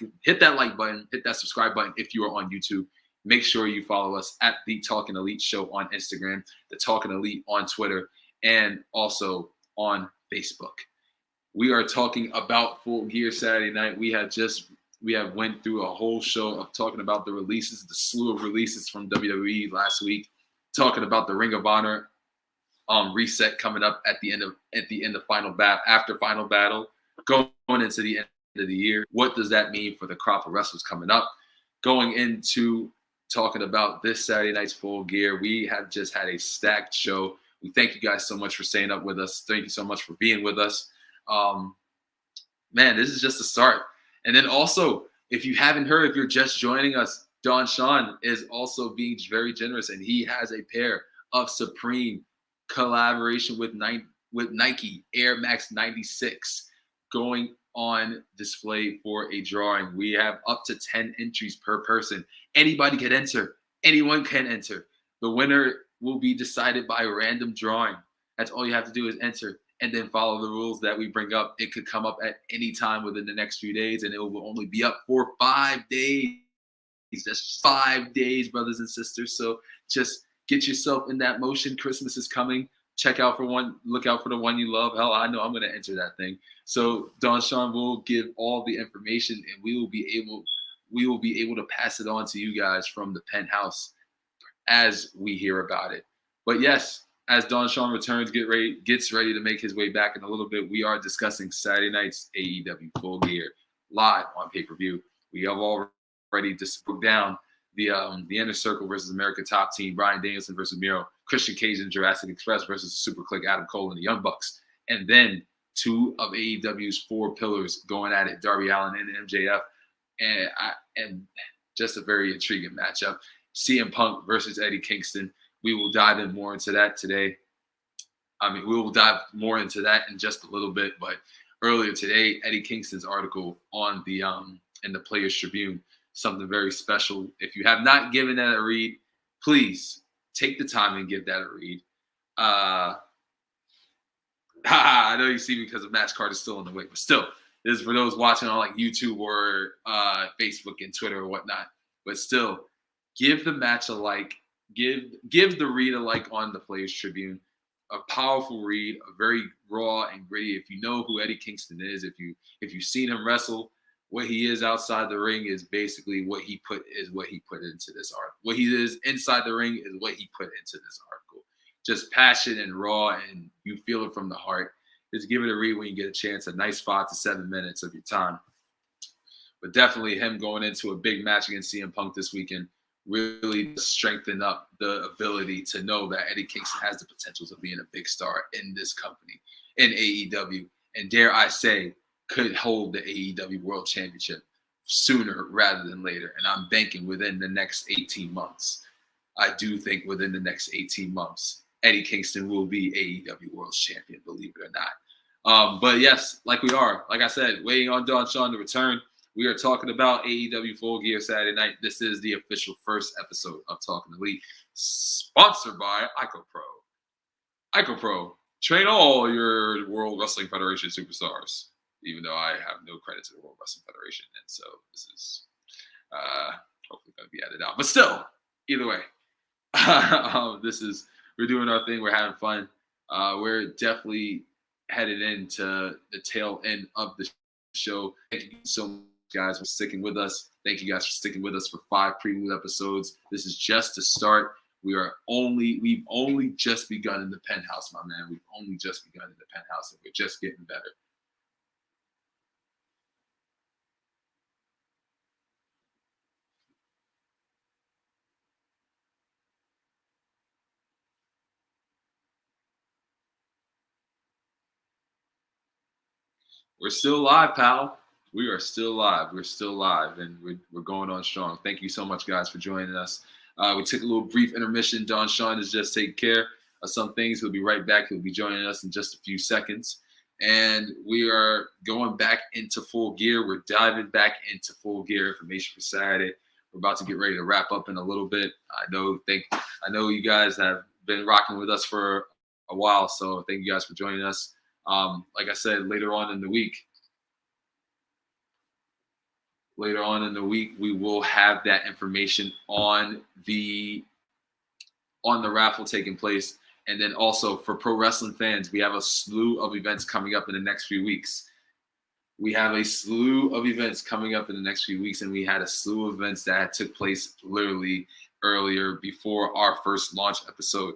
button, hit that subscribe button if you are on YouTube. Make sure you follow us at the Talking Elite Show on Instagram, the Talking Elite on Twitter, and also on Facebook. We are talking about Full Gear Saturday night. We have went through a whole show of talking about the releases, the slew of releases from WWE last week, talking about the Ring of Honor reset coming up at the end of after Final Battle, going into the end of the year. What does that mean for the crop of wrestlers coming up? Going into talking about this Saturday night's Full Gear, we have just had a stacked show. We thank you guys so much for staying up with us. Thank you so much for being with us. Man, this is just the start. And then also, if you haven't heard, if you're just joining us, Don Sean is also being very generous, and he has a pair of Supreme collaboration with Nike Air Max 96 going on display for a drawing. We have up to 10 entries per person. Anybody can enter. Anyone can enter. The winner will be decided by random drawing. That's all you have to do is enter and then follow the rules that we bring up. It could come up at any time within the next few days, and it will only be up for 5 days. That's 5 days, brothers and sisters. So just get yourself in that motion. Christmas is coming. Check out for one. Look out for the one you love. Hell, I know I'm going to enter that thing. So Don Sean will give all the information, and we will be able to pass it on to you guys from the penthouse as we hear about it. But yes, as Don Sean returns, gets ready to make his way back in a little bit, we are discussing Saturday night's AEW Full Gear live on pay-per-view. We have already just broke down the Inner Circle versus America Top Team, Bryan Danielson versus Miro, Christian Cage and Jurassic Express versus Super Click, Adam Cole and the Young Bucks. And then 2 of AEW's 4 pillars going at it, Darby Allin and MJF. And just a very intriguing matchup. CM Punk versus Eddie Kingston. We will dive in more into that today. We will dive more into that in just a little bit. But earlier today, Eddie Kingston's article on the in the Players Tribune, something very special. If you have not given that a read, please take the time and give that a read. I know you see me because the match card is still in the way, but still, this is for those watching on like YouTube or Facebook and Twitter or whatnot. But still, give the match a like. Give the read a like on the Players Tribune. A powerful read, a very raw and gritty. If you know who Eddie Kingston is, if you've seen him wrestle, what he is outside the ring is basically what he put into this article. What he is inside the ring is what he put into this article. Just passion and raw, and you feel it from the heart. Just give it a read when you get a chance. A nice 5 to 7 minutes of your time. But definitely him going into a big match against CM Punk this weekend really strengthen up the ability to know that Eddie Kingston has the potentials of being a big star in this company, in AEW, and dare I say, could hold the AEW World Championship sooner rather than later. And I'm banking within the next 18 months. I do think within the next 18 months, Eddie Kingston will be AEW World Champion, believe it or not. But yes, like I said, waiting on Don Sean to return. We are talking about AEW Full Gear Saturday night. This is the official first episode of Talking Elite, sponsored by IcoPro. IcoPro, train all your World Wrestling Federation superstars, even though I have no credit to the World Wrestling Federation. And so this is hopefully going to be added out. But still, either way, we're doing our thing. We're having fun. We're definitely headed into the tail end of the show. Thank you so much, guys, for sticking with us. Thank you guys for sticking with us for 5 prelude episodes. This is just the start. We've only just begun in the penthouse, my man. We've only just begun in the penthouse, and we're just getting better. We're still live, pal. We are still live. We're still live, and we're going on strong. Thank you so much, guys, for joining us. We took a little brief intermission. Don Sean is just taking care of some things. He'll be right back. He'll be joining us in just a few seconds. And we are going back into Full Gear. We're diving back into Full Gear information for Saturday. We're about to get ready to wrap up in a little bit. I know you guys have been rocking with us for a while, so thank you guys for joining us. Like I said, later on in the week, we will have that information on the raffle taking place. And then also for pro wrestling fans, we have a slew of events coming up in the next few weeks. And we had a slew of events that took place literally earlier before our first launch episode.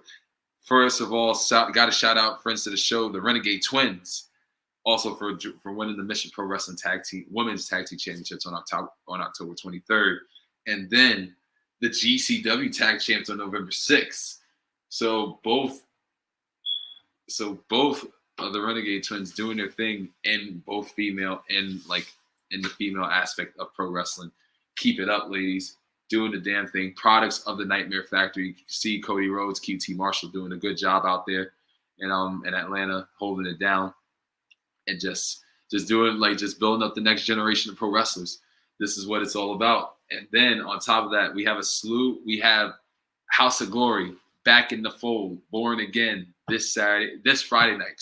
First of all, got to shout out friends to the show, the Renegade Twins, also for winning the Mission Pro Wrestling Women's Tag Team Championships on October 23rd, and then the GCW Tag Champs on November 6th. So both of the Renegade Twins doing their thing in both female and in the female aspect of pro wrestling. Keep it up, ladies. doing the damn thing. Products of the Nightmare Factory. You can see Cody Rhodes, QT Marshall doing a good job out there in Atlanta, holding it down, and just doing just building up the next generation of pro wrestlers. This is what it's all about. And then on top of that, we have a slew. We have House of Glory back in the fold, Born Again this Friday night,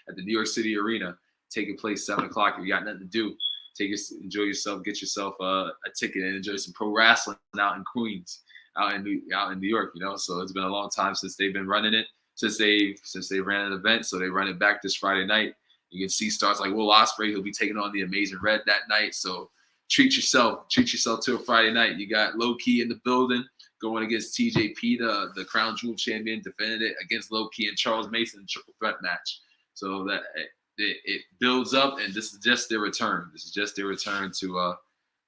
at the New York City Arena, taking place 7 o'clock. If you got nothing to do, enjoy yourself, get yourself a ticket, and enjoy some pro wrestling out in Queens, out in New York. So it's been a long time since they've been running it, since they ran an event. So they run it back this Friday night. You can see stars like Will Ospreay. He'll be taking on the Amazing Red that night. So treat yourself to a Friday night. You got Low Key in the building, going against TJP, the Crown Jewel champion, defending it against Low Key and Charles Mason, triple threat match. So that it builds up, and this is just their return. This is just their return to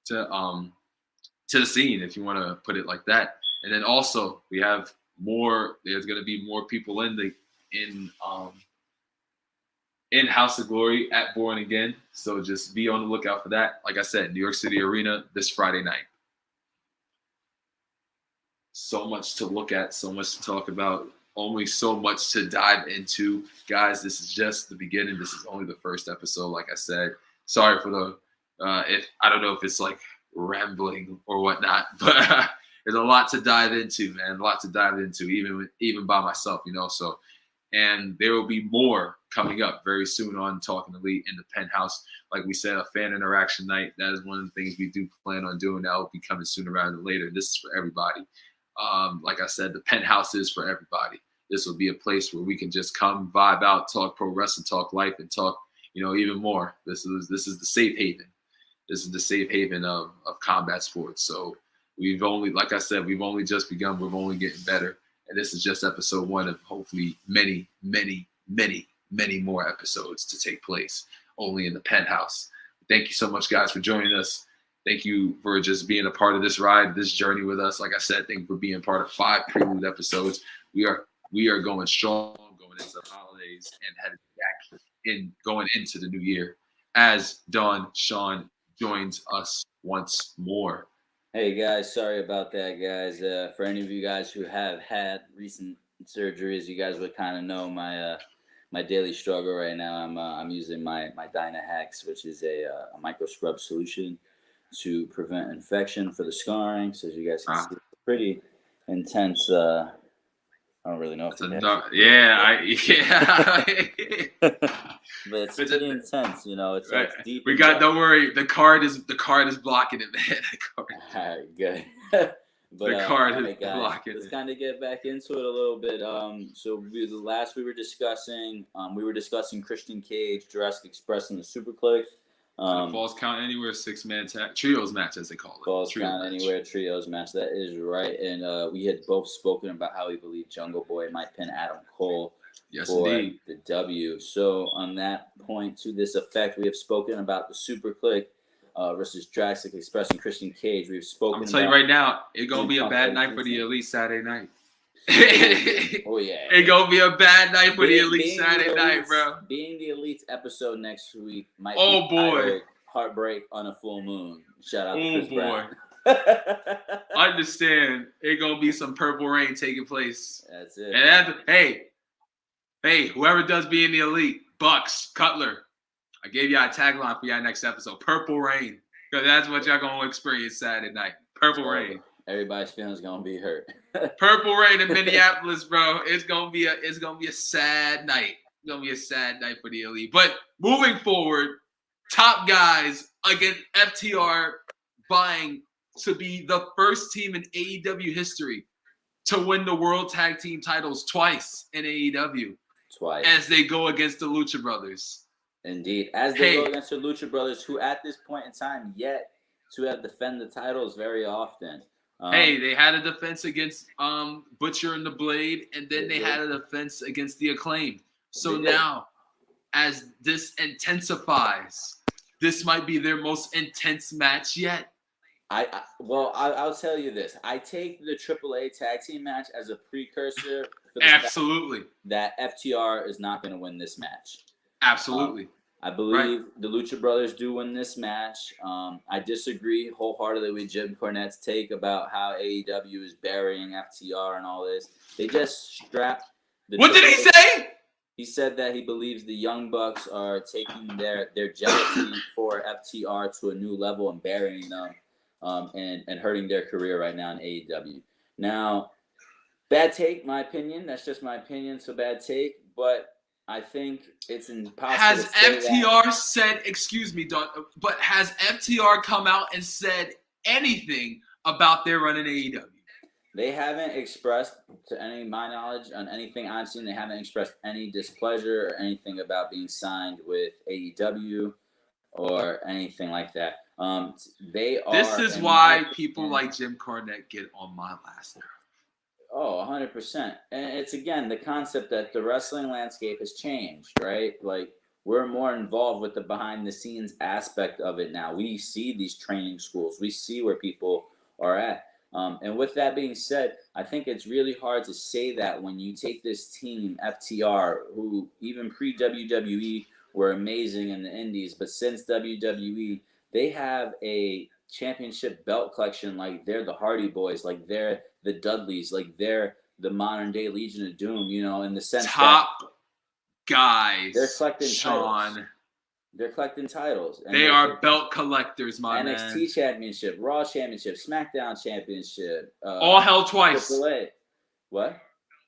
the scene, if you want to put it like that. And then also we have more. There's going to be more people in House of Glory at Born Again. So just be on the lookout for that. Like I said, New York City Arena this Friday night. So much to look at, so much to talk about, only so much to dive into. Guys, this is just the beginning. This is only the first episode, like I said. Sorry for the, I don't know if it's like rambling or whatnot, but there's a lot to dive into, man. A lot to dive into, even by myself, So, and there will be more coming up very soon on Talking Elite in the Penthouse. Like we said, a fan interaction night. That is one of the things we do plan on doing. That will be coming sooner rather than later. This is for everybody. Like I said, the Penthouse is for everybody. This will be a place where we can just come, vibe out, talk pro wrestling, talk life, and talk, even more. This is the safe haven. This is the safe haven of combat sports. So we've only just begun. We're only getting better. And this is just episode 1 of hopefully many, many, many, many more episodes to take place only in the Penthouse. Thank you so much, guys, for joining us. Thank you for just being a part of this ride, this journey with us. Like I said, thank you for being part of 5 prelude episodes. We are going strong, going into the holidays and headed back going into the new year as Don Sean joins us once more. Hey guys, sorry about that, guys. For any of you guys who have had recent surgeries, you guys would kind of know my daily struggle right now. I'm using my Dynahex, which is a micro scrub solution to prevent infection for the scarring. So as you guys can see, it's pretty intense. I don't really know if but it's pretty intense, It's, right. It's deep. Don't worry. The card is blocking it, man. All right, good. But the card is blocking let's it. kind of get back into it a little bit. So we were discussing Christian Cage, Jurassic Express, and the Super Click. Falls Count Anywhere 6-man tag trios match, as they call it. Falls Count Anywhere trios match. That is right. And we had both spoken about how we believe Jungle Boy might pin Adam Cole for indeed. the W. So on that point, to this effect, we have spoken about the Super Click versus Jurassic Express and Christian Cage. We've spoken. I'm telling you right now, it's gonna be a bad night for the Elite Saturday night. Oh yeah, it's gonna be a bad night for the Elite Saturday night, bro. Being the Elite's episode next week might be heartbreak on a full moon. Shout out to Chris Brown. Understand, it's gonna be some Purple Rain taking place. That's it. And hey, whoever does being the Elite, Bucks, Cutler, I gave y'all a tagline for y'all next episode. Purple Rain. Because that's what y'all gonna experience Saturday night. Purple Rain. Everybody's feelings gonna be hurt. Purple Rain in Minneapolis, bro. It's gonna be a sad night. It's gonna be a sad night for the Elite. But moving forward, top guys against FTR vying to be the first team in AEW history to win the World Tag Team titles twice in AEW. Twice. As they go against the Lucha Brothers. Indeed. As they go against the Lucha Brothers, who at this point in time yet to have defend the titles very often. They had a defense against Butcher and the Blade, and then they had a defense against the Acclaimed. So now, as this intensifies, this might be their most intense match yet. I'll tell you this. I take the AAA tag team match as a precursor for the Absolutely. fact that FTR is not going to win this match. Absolutely. I believe the Lucha Brothers do win this match. I disagree wholeheartedly with Jim Cornette's take about how AEW is burying FTR and all this. They just strapped the What did he say? He said that he believes the Young Bucks are taking their jealousy for FTR to a new level and burying them and hurting their career right now in AEW. Now, bad take, my opinion. That's just my opinion, so bad take. But I think it's impossible Has to say FTR said, excuse me, but has FTR come out and said anything about their run in AEW? They haven't expressed, to any my knowledge, on anything I've seen, they haven't expressed any displeasure or anything about being signed with AEW or anything like that. They are. This is why people like Jim Cornette get on my last nerve. Oh, 100%. And it's, again, the concept that the wrestling landscape has changed, right? Like, we're more involved with the behind-the-scenes aspect of it now. We see these training schools. We see where people are at. And with that being said, I think it's really hard to say that when you take this team, FTR, who even pre-WWE were amazing in the indies, but since WWE, they have a championship belt collection like they're the Hardy Boys, like they're the Dudleys, like they're the modern-day Legion of Doom, you know, in the sense top guys, they're collecting Sean. titles. They're collecting titles. And they are belt collectors, my man. NXT Championship, Raw Championship, SmackDown Championship. All held twice. AAA. What?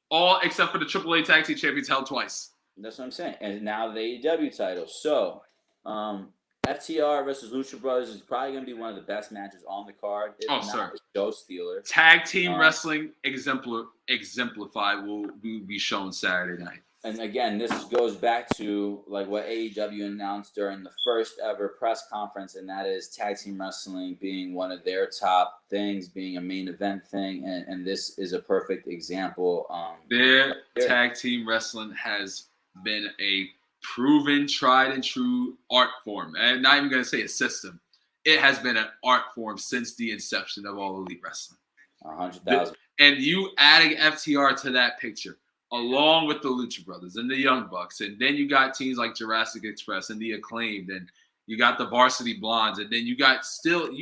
All except for the AAA Tag Team Champions held twice. That's what I'm saying. And now the AEW title. So, FTR versus Lucha Brothers is probably going to be one of the best matches on the card. If not sir. A show stealer. Tag team wrestling exemplified will be shown Saturday night. And again, this goes back to like what AEW announced during the first ever press conference, and that is tag team wrestling being one of their top things, being a main event thing, and this is a perfect example. Their tag team wrestling has been a proven, tried and true art form. And not even going to say a system. It has been an art form since the inception of All Elite Wrestling. 100,000. And you adding FTR to that picture, along with the Lucha Brothers and the Young Bucks. And then you got teams like Jurassic Express and the Acclaimed. And you got the Varsity Blondes. And then you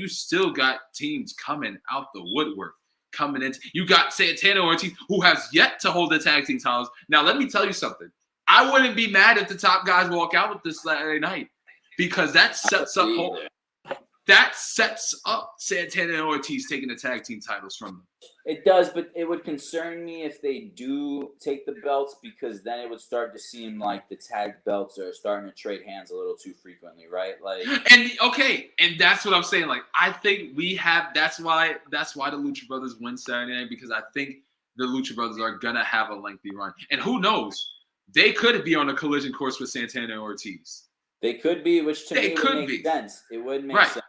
still got teams coming out the woodwork. Coming in. You got Santana Ortiz, who has yet to hold the tag team titles. Now, let me tell you something. I wouldn't be mad if the top guys walk out with this Saturday night, because that sets up Santana and Ortiz taking the tag team titles from them. It does, but it would concern me if they do take the belts, because then it would start to seem like the tag belts are starting to trade hands a little too frequently, right? Like, and that's what I'm saying. Like, I think that's why the Lucha Brothers win Saturday night, because I think the Lucha Brothers are gonna have a lengthy run, and who knows, they could be on a collision course with Santana and Ortiz. They could be, which to me would make sense. It would make sense.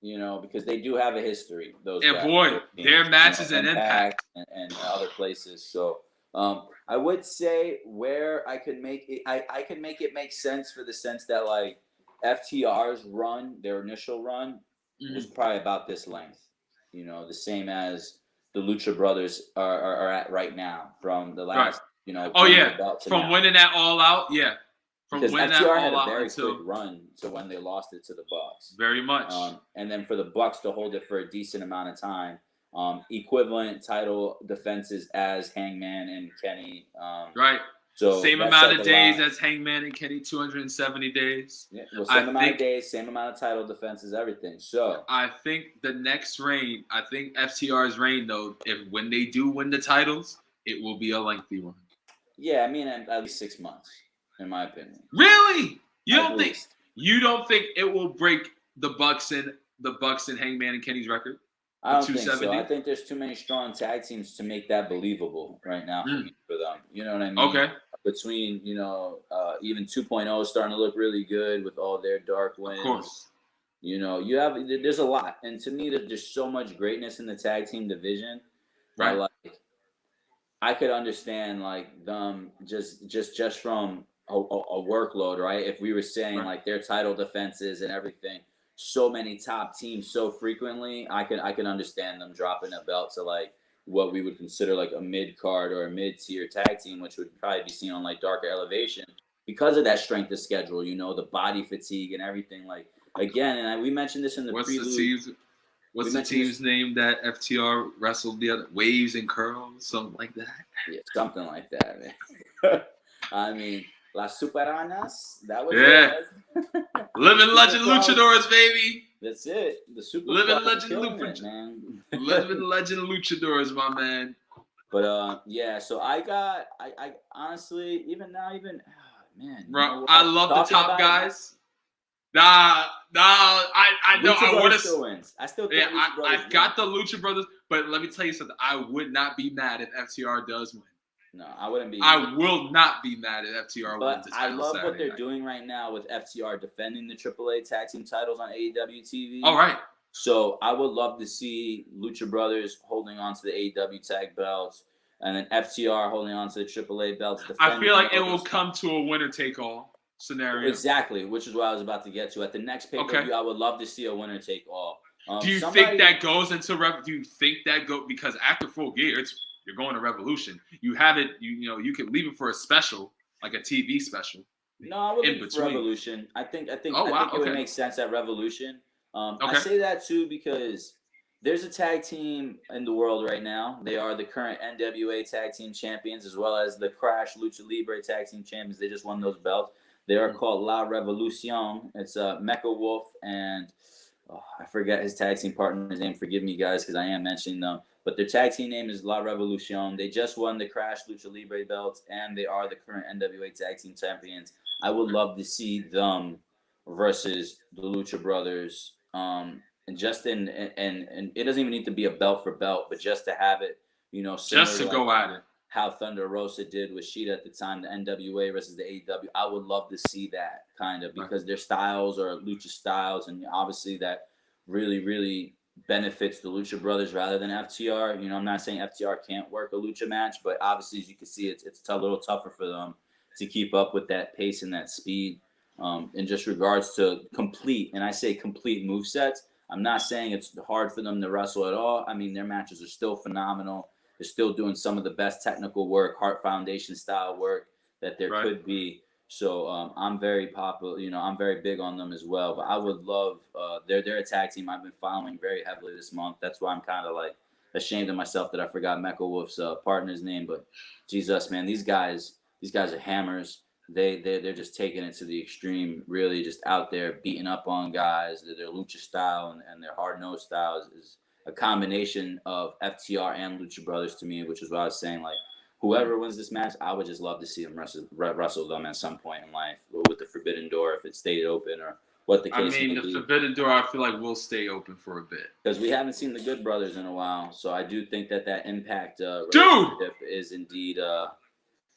You know, because they do have a history. Those and guys, boy, their matches and Impact and other places. So I would say where I could make it, I could make it make sense, for the sense that like FTR's run, their initial run, was probably about this length. You know, the same as the Lucha Brothers are at right now from the last. You know. From winning that All Out, yeah. Because FTR had a very quick run to when they lost it to the Bucks. Very much. And then for the Bucks to hold it for a decent amount of time, equivalent title defenses as Hangman and Kenny. Right. So same amount of days as Hangman and Kenny, 270 days. Yeah, well, same amount of days, same amount of title defenses, everything. So I think the next reign, FTR's reign, though, when they do win the titles, it will be a lengthy one. Yeah, I mean, at least 6 months. In my opinion. Really? You don't think it will break the Bucks and Hangman and Kenny's record? I don't think so. I think there's too many strong tag teams to make that believable right now for them. You know what I mean? Okay. Between, even 2.0 starting to look really good with all their dark wins. Of course. You know, there's a lot. And to me, there's so much greatness in the tag team division. Right. I could understand like them just from a workload, right? If we were saying like their title defenses and everything, so many top teams so frequently, I can understand them dropping a belt to like what we would consider like a mid card or a mid tier tag team, which would probably be seen on like Darker Elevation. because of that strength of schedule, you know, the body fatigue and everything. Like, again, and we mentioned this in the prelude. What's the team's name that FTR wrestled the other? Waves and Curls, something like that. Yeah, something like that, man. I mean, Las Superanas. That was Living legend luchadors, baby. That's it. The super living legend man. Living legend luchadors, my man. But yeah, so I honestly, even now, man, bro, I love the top guys. I know I would have. I still think I got the Lucha Brothers, but let me tell you something. I would not be mad if FTR does win. No, I wouldn't be. I will not be mad if FTR wins. But I love what they're doing right now with FTR defending the AAA tag team titles on AEW TV. All right. So I would love to see Lucha Brothers holding on to the AEW tag belts, and then FTR holding on to the AAA belts. I feel like it will come to a winner-take-all scenario. Exactly, which is what I was about to get to. At the next pay-per-view, I would love to see a winner-take-all. Do you think that goes into do you think that because after Full Gear, you're going to Revolution. You have it. You could leave it for a special, like a TV special. No, I would leave it for Revolution. I think it would make sense at Revolution. I say that too because there's a tag team in the world right now. They are the current NWA tag team champions as well as the Crash Lucha Libre tag team champions. They just won those belts. They are called La Revolucion. It's Mecha Wolf and I forget his tag team partner's name. Forgive me, guys, because I am mentioning them. But their tag team name is La Revolucion. They just won the Crash Lucha Libre belts, and they are the current NWA tag team champions. I would love to see them versus the Lucha Brothers. And it doesn't even need to be a belt for belt, but just to have it, just to go at it. How Thunder Rosa did with Sheeta at the time, the NWA versus the AEW. I would love to see that kind of because their styles are lucha styles, and obviously that really, really benefits the Lucha Brothers rather than FTR. I'm not saying FTR can't work a lucha match, but obviously, as you can see, it's a little tougher for them to keep up with that pace and that speed. In just regards to complete movesets, I'm not saying it's hard for them to wrestle at all. I mean, their matches are still phenomenal. They're still doing some of the best technical work, Heart Foundation style work that there could be. So I'm very popular. I'm very big on them as well. But I would love they're a tag team I've been following very heavily this month. That's why I'm kind of like ashamed of myself that I forgot Mecha Wolf's partner's name. But Jesus, man, these guys are hammers. They're just taking it to the extreme. Really, just out there beating up on guys. Their lucha style and their hard nose style is a combination of FTR and Lucha Brothers to me, which is what I was saying. Like, whoever wins this match, I would just love to see them wrestle them at some point in life with the Forbidden Door if it stayed open or what the case may be. The Forbidden Door, I feel like will stay open for a bit because we haven't seen the Good Brothers in a while. So I do think that Impact relationship is indeed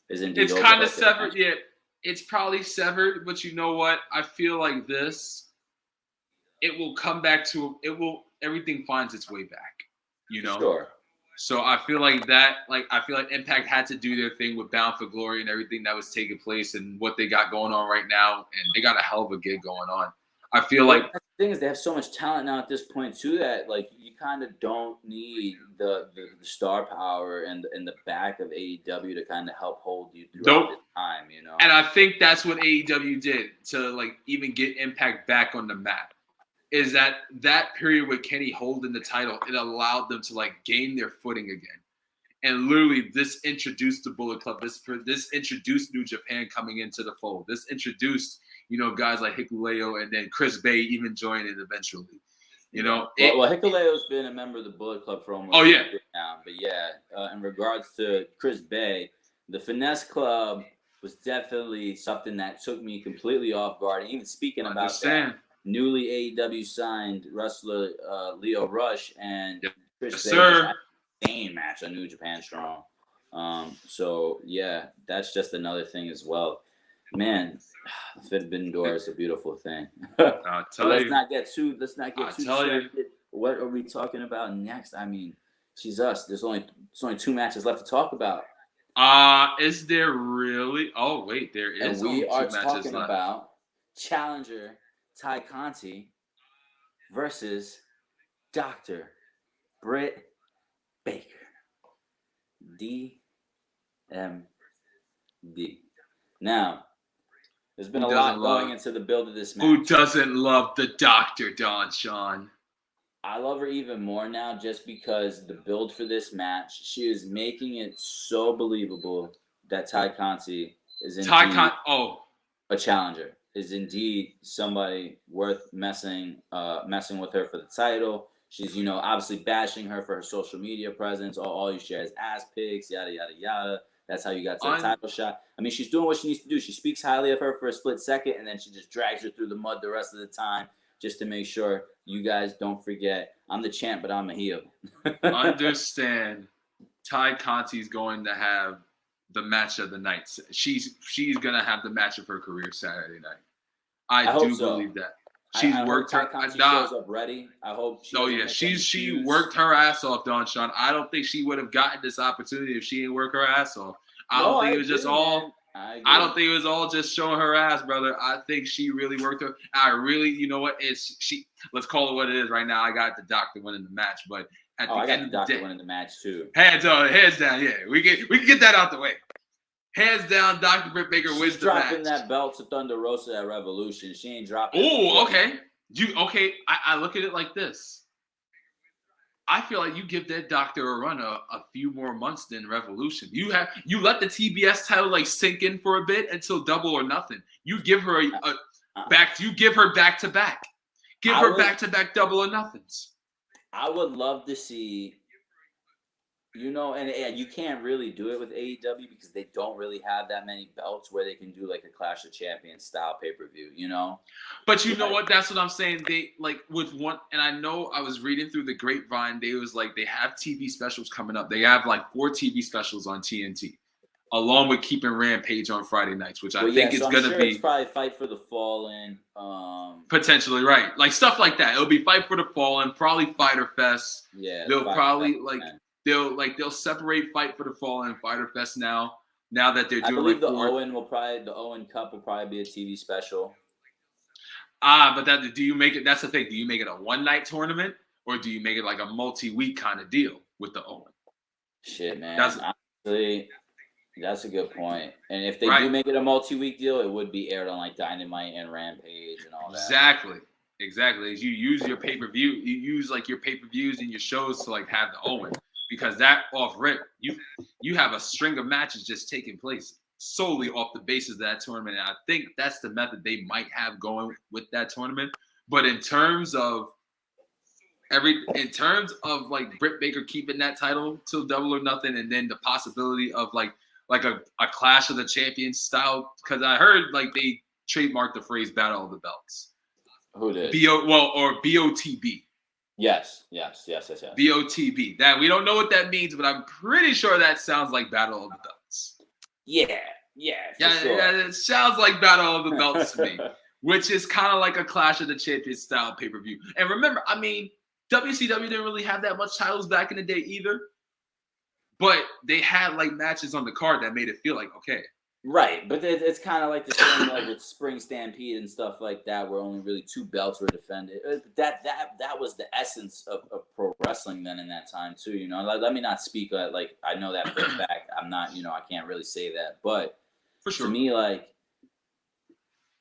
it's kind of severed. Yeah, it's probably severed. But you know what? I feel like it will come back to it. Everything finds its way back, Sure. So I feel like Impact had to do their thing with Bound for Glory and everything that was taking place and what they got going on right now, and they got a hell of a gig going on. I feel like the thing is they have so much talent now at this point too that like you kind of don't need the star power and the back of AEW to kind of help hold you throughout this time, And I think that's what AEW did to like even get Impact back on the map. Is that period with Kenny holding the title, it allowed them to like gain their footing again. And literally this introduced the Bullet Club. This introduced New Japan coming into the fold. This introduced, guys like Hikuleo and then Chris Bay even joining eventually. Well, Hikuleo's been a member of the Bullet Club for almost a year now. But yeah, in regards to Chris Bay, the Finesse Club was definitely something that took me completely off guard. And even speaking about that, newly AEW signed wrestler Leo Rush and Chris Bay had the same match on New Japan Strong. So yeah, that's just another thing as well. Man, the Forbidden Door is a beautiful thing. Let's not get too distracted. What are we talking about next? I mean, Jesus, there's only 2 matches left to talk about. Is there really? Oh wait, there is. And we are talking about challenger Ty Conti versus Dr. Britt Baker. DMD. Now, There's been a lot going into the build of this match. Who doesn't love the Doctor, Don Sean? I love her even more now just because the build for this match, she is making it so believable that Ty Conti is indeed a challenger, is indeed somebody worth messing with her for the title. She's, obviously bashing her for her social media presence. All you share is ass pics, yada, yada, yada. That's how you got to the title shot. I mean, she's doing what she needs to do. She speaks highly of her for a split second, and then she just drags her through the mud the rest of the time just to make sure you guys don't forget, I'm the champ, but I'm a heel. Understand, Ty Conti's going to have the match of the night. She's going to have the match of her career Saturday night. I do believe that. She's worked her. Shows up ready. I hope. She worked her ass off, Don Sean. I don't think she would have gotten this opportunity if she didn't work her ass off. I don't think it was all just showing her ass, brother. I think she really worked her. You know what? Let's call it what it is right now. I got the Doctor winning the match, but at the end of the day, winning the match too. Hands down. Yeah, we can get that out the way. Hands down, Dr. Britt Baker wins the match. Dropping that belt to Thunder Rosa at Revolution. She ain't dropping. Oh, okay. I look at it like this. I feel like you give that doctor a run a few more months than Revolution. You let the TBS title sink in for a bit until Double or Nothing. You give her back to back. Give her back to back Double or Nothings. I would love to see, and you can't really do it with AEW because they don't really have that many belts where they can do a Clash of Champions style pay-per-view, But you know what? That's what I'm saying. They with one, and I know I was reading through the grapevine. They was they have TV specials coming up. They have 4 TV specials on TNT, along with keeping Rampage on Friday nights, which I think is gonna be. It's probably Fight for the Fallen. Potentially, right? Stuff like that. It'll be Fight for the Fallen, probably Fyter Fest. Yeah. They'll probably They'll separate Fight for the Fallen and Fyter Fest now that they're doing. I believe the Owen Cup will probably be a TV special. But do you make it? That's the thing. Do you make it a one-night tournament or do you make it a multi-week kind of deal with the Owen? Shit, man. That's a good point. And if they do make it a multi-week deal, it would be aired on Dynamite and Rampage and all that. Exactly. As you use your pay-per-view, you use your pay-per-views and your shows to have the Owen. Because that off rip, you have a string of matches just taking place solely off the basis of that tournament. And I think that's the method they might have going with that tournament. But in terms of Britt Baker keeping that title till Double or Nothing, and then the possibility of a Clash of the Champions style, because I heard they trademarked the phrase Battle of the Belts. Who did? Or BOTB. Yes. BOTB. That we don't know what that means, but I'm pretty sure that sounds like Battle of the Belts. Yeah. Sure. It sounds like Battle of the Belts to me, which is kind of like a Clash of the Champions style pay-per-view. And remember, WCW didn't really have that much titles back in the day either, but they had matches on the card that made it feel okay. Right, but it's kind of the same with Spring Stampede and stuff like that, where only really 2 belts were defended. That was the essence of pro wrestling then in that time too. Let me not speak I know that for a fact. I'm not, I can't really say that, but for sure, to me,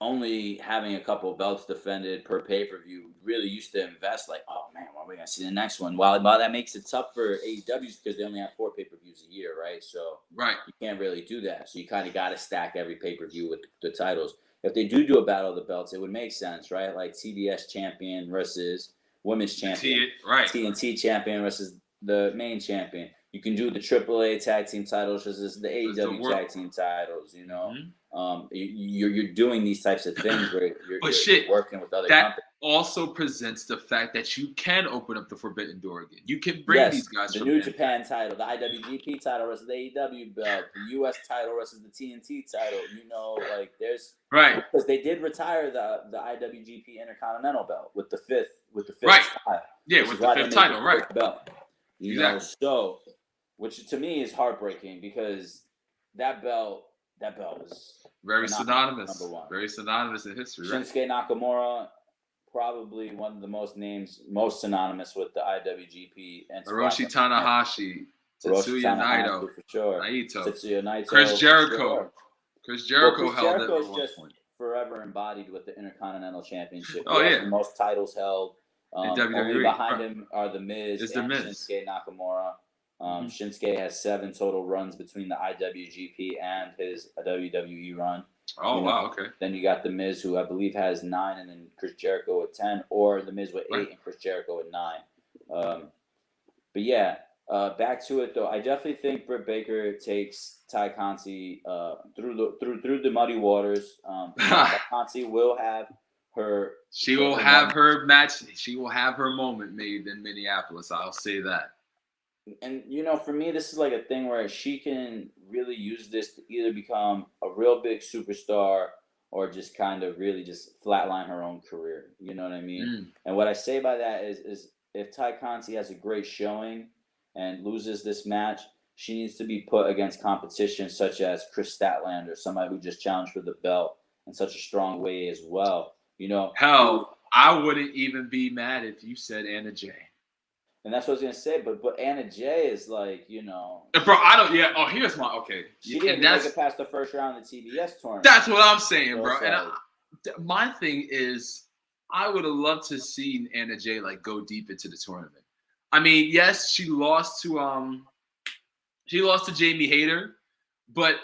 only having a couple of belts defended per pay-per-view really used to invest oh man, when are we gonna see the next one? While that makes it tough for AEW because they only have 4 pay-per-views a year, right? So you can't really do that. So you kind of got to stack every pay-per-view with the titles. If they do a Battle of the Belts, it would make sense, right? TBS champion versus women's champion, TNT champion versus the main champion. You can do the AAA tag team titles versus the AEW tag team titles, Mm-hmm. You're doing these types of things where you're working with other companies. That also presents the fact that you can open up the forbidden door again. You can bring these guys the New Japan title, the IWGP title versus the AEW belt, the US title versus the TNT title. There's because they did retire the IWGP Intercontinental belt with the fifth title. Yeah, with the 5th title, right? Belt. So, which to me is heartbreaking because that belt was very synonymous. Very synonymous in history. Shinsuke Nakamura, probably one of the most synonymous with the IWGP. And Hiroshi Tanahashi, Tetsuya Naito, for sure. Naito, Tetsuya Naito, Chris Jericho. Chris Jericho held it at one point. forever embodied with the Intercontinental Championship. Oh, he has yeah. the most titles held. In WWE. Only behind him are The Miz It's and The Miz. Shinsuke Nakamura. Shinsuke has 7 total runs between the IWGP and his WWE run. Oh, wow, okay. Then you got The Miz, who I believe has 9, and then Chris Jericho with 10, or The Miz with 8 Right. and Chris Jericho with 9. But yeah, back to it though. I definitely think Britt Baker takes Ty Conti through the muddy waters. Ty Conti will have her. She will have her match. She will have her moment made in Minneapolis. I'll say that. And for me, this is like a thing where she can really use this to either become a real big superstar or just kind of really just flatline her own career. You know what I mean? And what I say by that is if Ty Conti has a great showing and loses this match, she needs to be put against competition such as Chris Statlander, somebody who just challenged for the belt in such a strong way as well. Hell, I wouldn't even be mad if you said Anna Jay. And that's what I was gonna say, but Anna Jay is like, bro. I don't. Yeah. Oh, here's my okay. She didn't make it past the first round of the TBS tournament. That's what I'm saying, So bro. it's And my thing is, I would have loved to see Anna Jay like go deep into the tournament. I mean, yes, she lost to Jamie Hayter, but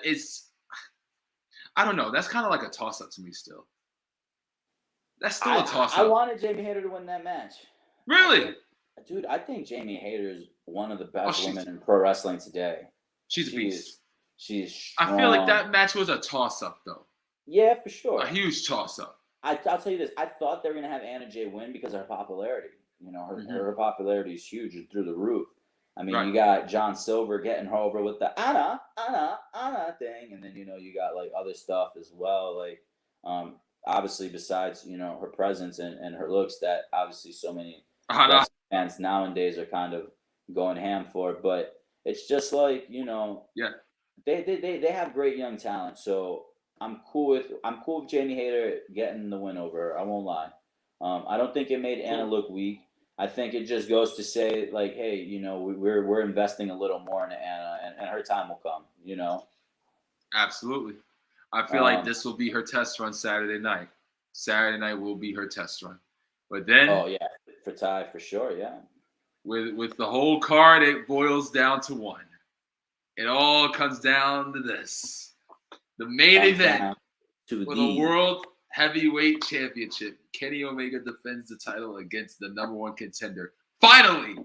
I don't know. That's kind of like a toss up to me still. That's still a toss up. I wanted Jamie Hayter to win that match. Really? Dude, I think Jamie Hayter is one of the best women in pro wrestling today. She's a beast. She's strong. I feel like that match was a toss-up, though. Yeah, for sure. A huge toss-up. I'll tell you this. I thought they were going to have Anna Jay win because of her popularity. Her popularity is huge and through the roof. I mean, You got John Silver getting her over with the Anna thing. And then, you got, like, other stuff as well. Like, obviously, besides, her presence and her looks that obviously so many fans nowadays are kind of going ham for, but it's just like they have great young talent, so I'm cool with Jamie Hayter getting the win over her. I won't lie. I don't think it made Anna look weak. I think it just goes to say like, hey, we're investing a little more into Anna, and her time will come. Absolutely. I feel like this will be her test run Saturday night. Saturday night will be her test run, but then for Ty, for sure, yeah. With the whole card, it boils down to one. It all comes down to this. The main event for the World Heavyweight Championship. Kenny Omega defends the title against the number 1 contender. Finally,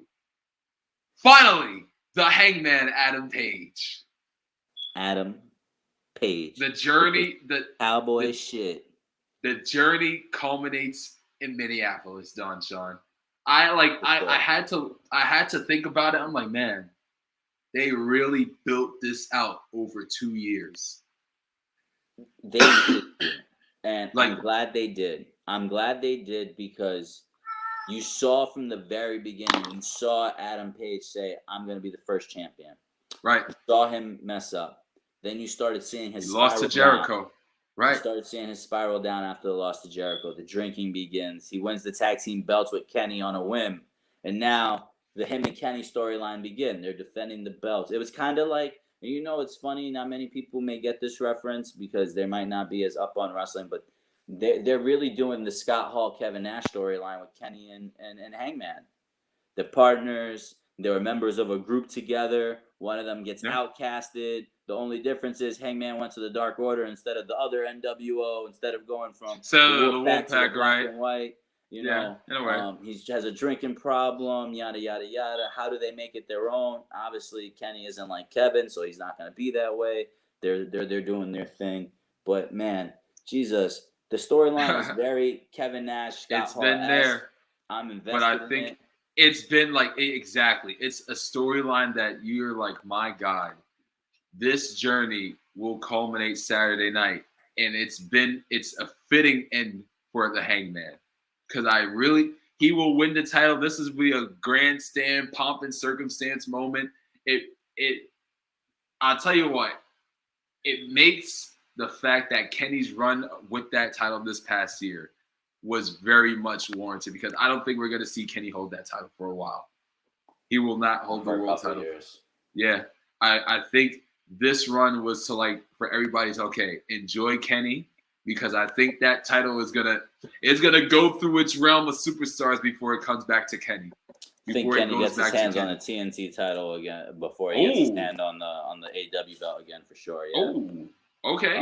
the Hangman Adam Page. Adam Page. The journey, cowboy shit. The journey culminates in Minneapolis, Don Sean. I had to think about it. I'm like, man, they really built this out over 2 years. They did. And I'm glad they did. I'm glad they did because you saw from the very beginning, you saw Adam Page say, I'm going to be the first champion. Right. You saw him mess up. Then you started seeing his lost to Jericho. Down. Right. You started seeing his spiral down after the loss to Jericho. The drinking begins. He wins the tag team belts with Kenny on a whim. And now the him and Kenny storyline begin. They're defending the belts. It was kind of like, it's funny. Not many people may get this reference because they might not be as up on wrestling, but they're really doing the Scott Hall, Kevin Nash storyline with Kenny and Hangman. They're partners. They were members of a group together. One of them gets outcasted. The only difference is Hangman went to the Dark Order instead of the other NWO, instead of going from the Wolfpack to the Black and White. In a way. He has a drinking problem, yada, yada, yada. How do they make it their own? Obviously, Kenny isn't like Kevin, so he's not going to be that way. They're doing their thing. But, man, Jesus, the storyline is very Kevin Nash, Scott Hall. It's been there. I'm invested but I think it's been like, exactly. It's a storyline that you're like, my God, this journey will culminate Saturday night. And it's a fitting end for the Hangman. Because he will win the title. This will be a grandstand, pomp and circumstance moment. I'll tell you what, it makes the fact that Kenny's run with that title this past year was very much warranted, because I don't think we're going to see Kenny hold that title for a while. He will not hold the world title. Yeah. I think this run was to, like, for everybody's, okay, enjoy Kenny, because I think that title is gonna go through its realm of superstars before it comes back to Kenny. I think Kenny gets his hands on the TNT title again before he gets his hand on the AEW belt again for sure. Yeah. Oh, okay.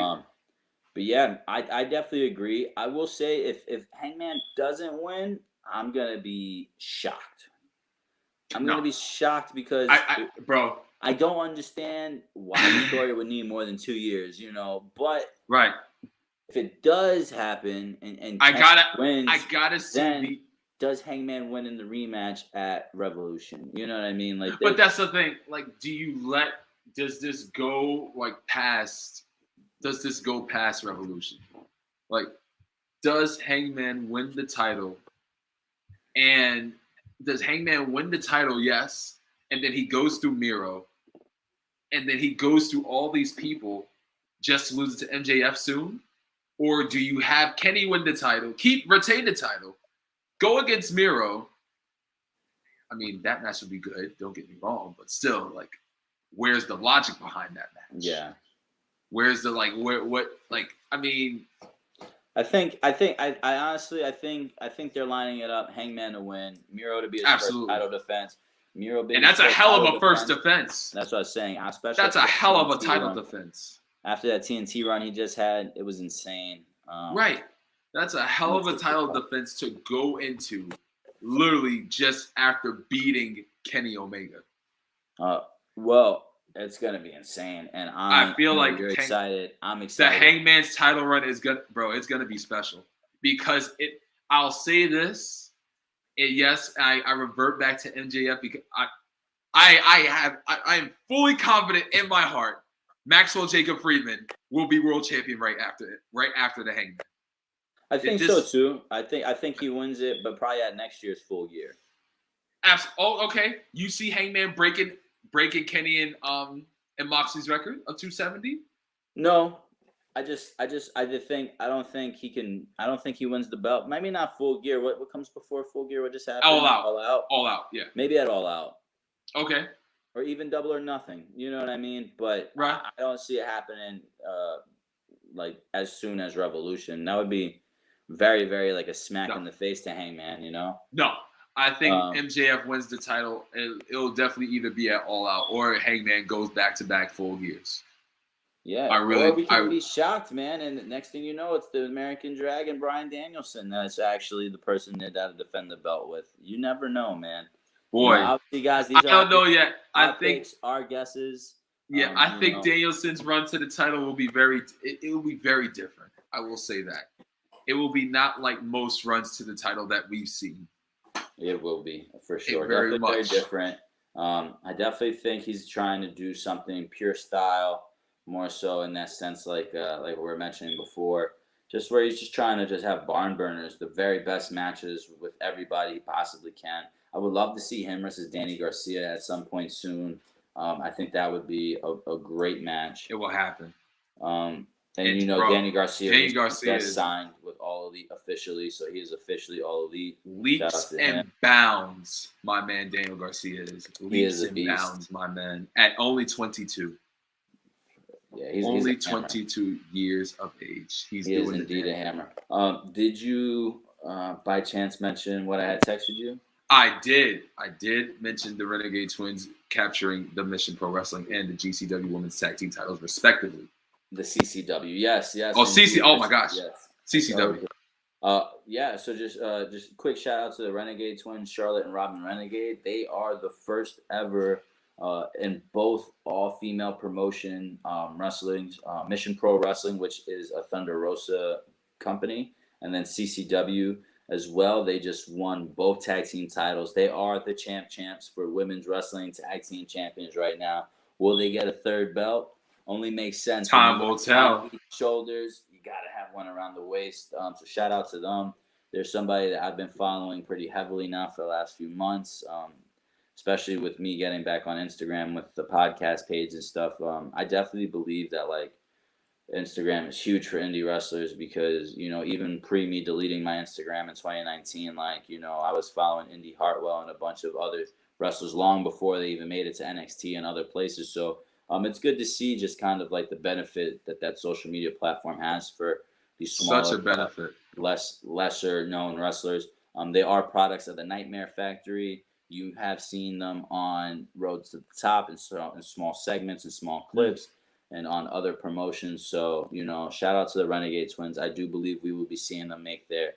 But yeah, I definitely agree. I will say if Hangman doesn't win, I'm gonna be shocked. I'm gonna be shocked because I don't understand why Victoria would need more than 2 years, But right, if it does happen and I wins, gotta see. Does Hangman win in the rematch at Revolution? You know what I mean? Like, but that's the thing. Like, does this go past Revolution? Like, does Hangman win the title? And does Hangman win the title? Yes. And then he goes through Miro. And then he goes through all these people just to lose it to MJF soon? Or do you have Kenny win the title, retain the title, go against Miro? I mean, that match would be good. Don't get me wrong, but still, where's the logic behind that match? Yeah. Where's the I mean, I think they're lining it up. Hangman to win, Miro to be his first title defense. Miro being, and that's a hell of a first defense. That's what I was saying. Especially that's a hell of a title defense. After that TNT run he just had, it was insane. Right. That's a hell of a title defense to go into literally just after beating Kenny Omega. Well, it's gonna be insane, and I feel like you're excited. I'm excited. The Hangman's title run is it's gonna be special because I'll say this. Yes, I revert back to MJF because I am fully confident in my heart Maxwell Jacob Friedman will be world champion right after the Hangman. I think so too. I think he wins it, but probably at next year's Full Gear. Okay. You see Hangman breaking Kenny and Moxley's record of 270? No. I don't think he wins the belt. Maybe not Full Gear. What comes before Full Gear? What just happened? All out, yeah. Maybe at All Out. Okay. Or even Double or Nothing. You know what I mean? But right. I don't see it happening as soon as Revolution. That would be very, very a smack in the face to Hangman, No. I think MJF wins the title. It'll definitely either be at All Out or Hangman goes back-to-back Full Gears. Yeah, or we can be shocked, man. And next thing you know, it's the American Dragon, Bryan Danielson. That's actually the person that to defend the belt with. You never know, man. Boy, obviously, guys, I don't know yet. I think our guesses. Yeah, I think Danielson's run to the title will be it will be very different. I will say that. It will be not like most runs to the title that we've seen. It will be, for sure. Very different. I definitely think he's trying to do something pure style, more so in that sense, like we were mentioning before, just where he's just trying to just have barn burners, the very best matches with everybody he possibly can. I would love to see him versus Danny Garcia at some point soon. I think that would be a great match. It will happen. Danny Garcia is signed with All Elite officially, so he is officially All Elite. Leaps and bounds, my man Daniel Garcia is. Leaps and bounds, my man. At only 22. Yeah, he's only 22 years of age. He is indeed a hammer. Did you, by chance, mention what I had texted you? I did mention the Renegade Twins capturing the Mission Pro Wrestling and the GCW Women's Tag Team titles, respectively. The CCW, yes. Oh, CC! Oh my gosh, yes. CCW. So just quick shout out to the Renegade Twins, Charlotte and Robin Renegade. They are the first ever in both all-female promotion wrestling, Mission Pro Wrestling, which is a Thunder Rosa company, and then CCW as well. They just won both tag team titles. They are the champs for women's wrestling tag team champions right now. Will they get a third belt? Only makes sense. Time will tell. Shoulders, you got to have one around the waist. So shout out to them. There's somebody that I've been following pretty heavily now for the last few months, especially with me getting back on Instagram with the podcast page and stuff. I definitely believe that Instagram is huge for indie wrestlers because, even pre me deleting my Instagram in 2019, I was following Indy Hartwell and a bunch of other wrestlers long before they even made it to NXT and other places. So it's good to see just kind of the benefit that social media platform has for these smaller, such a benefit. lesser known wrestlers. They are products of the Nightmare Factory. You have seen them on Road to the Top in small segments and small clips and on other promotions. So, shout out to the Renegade Twins. I do believe we will be seeing them make their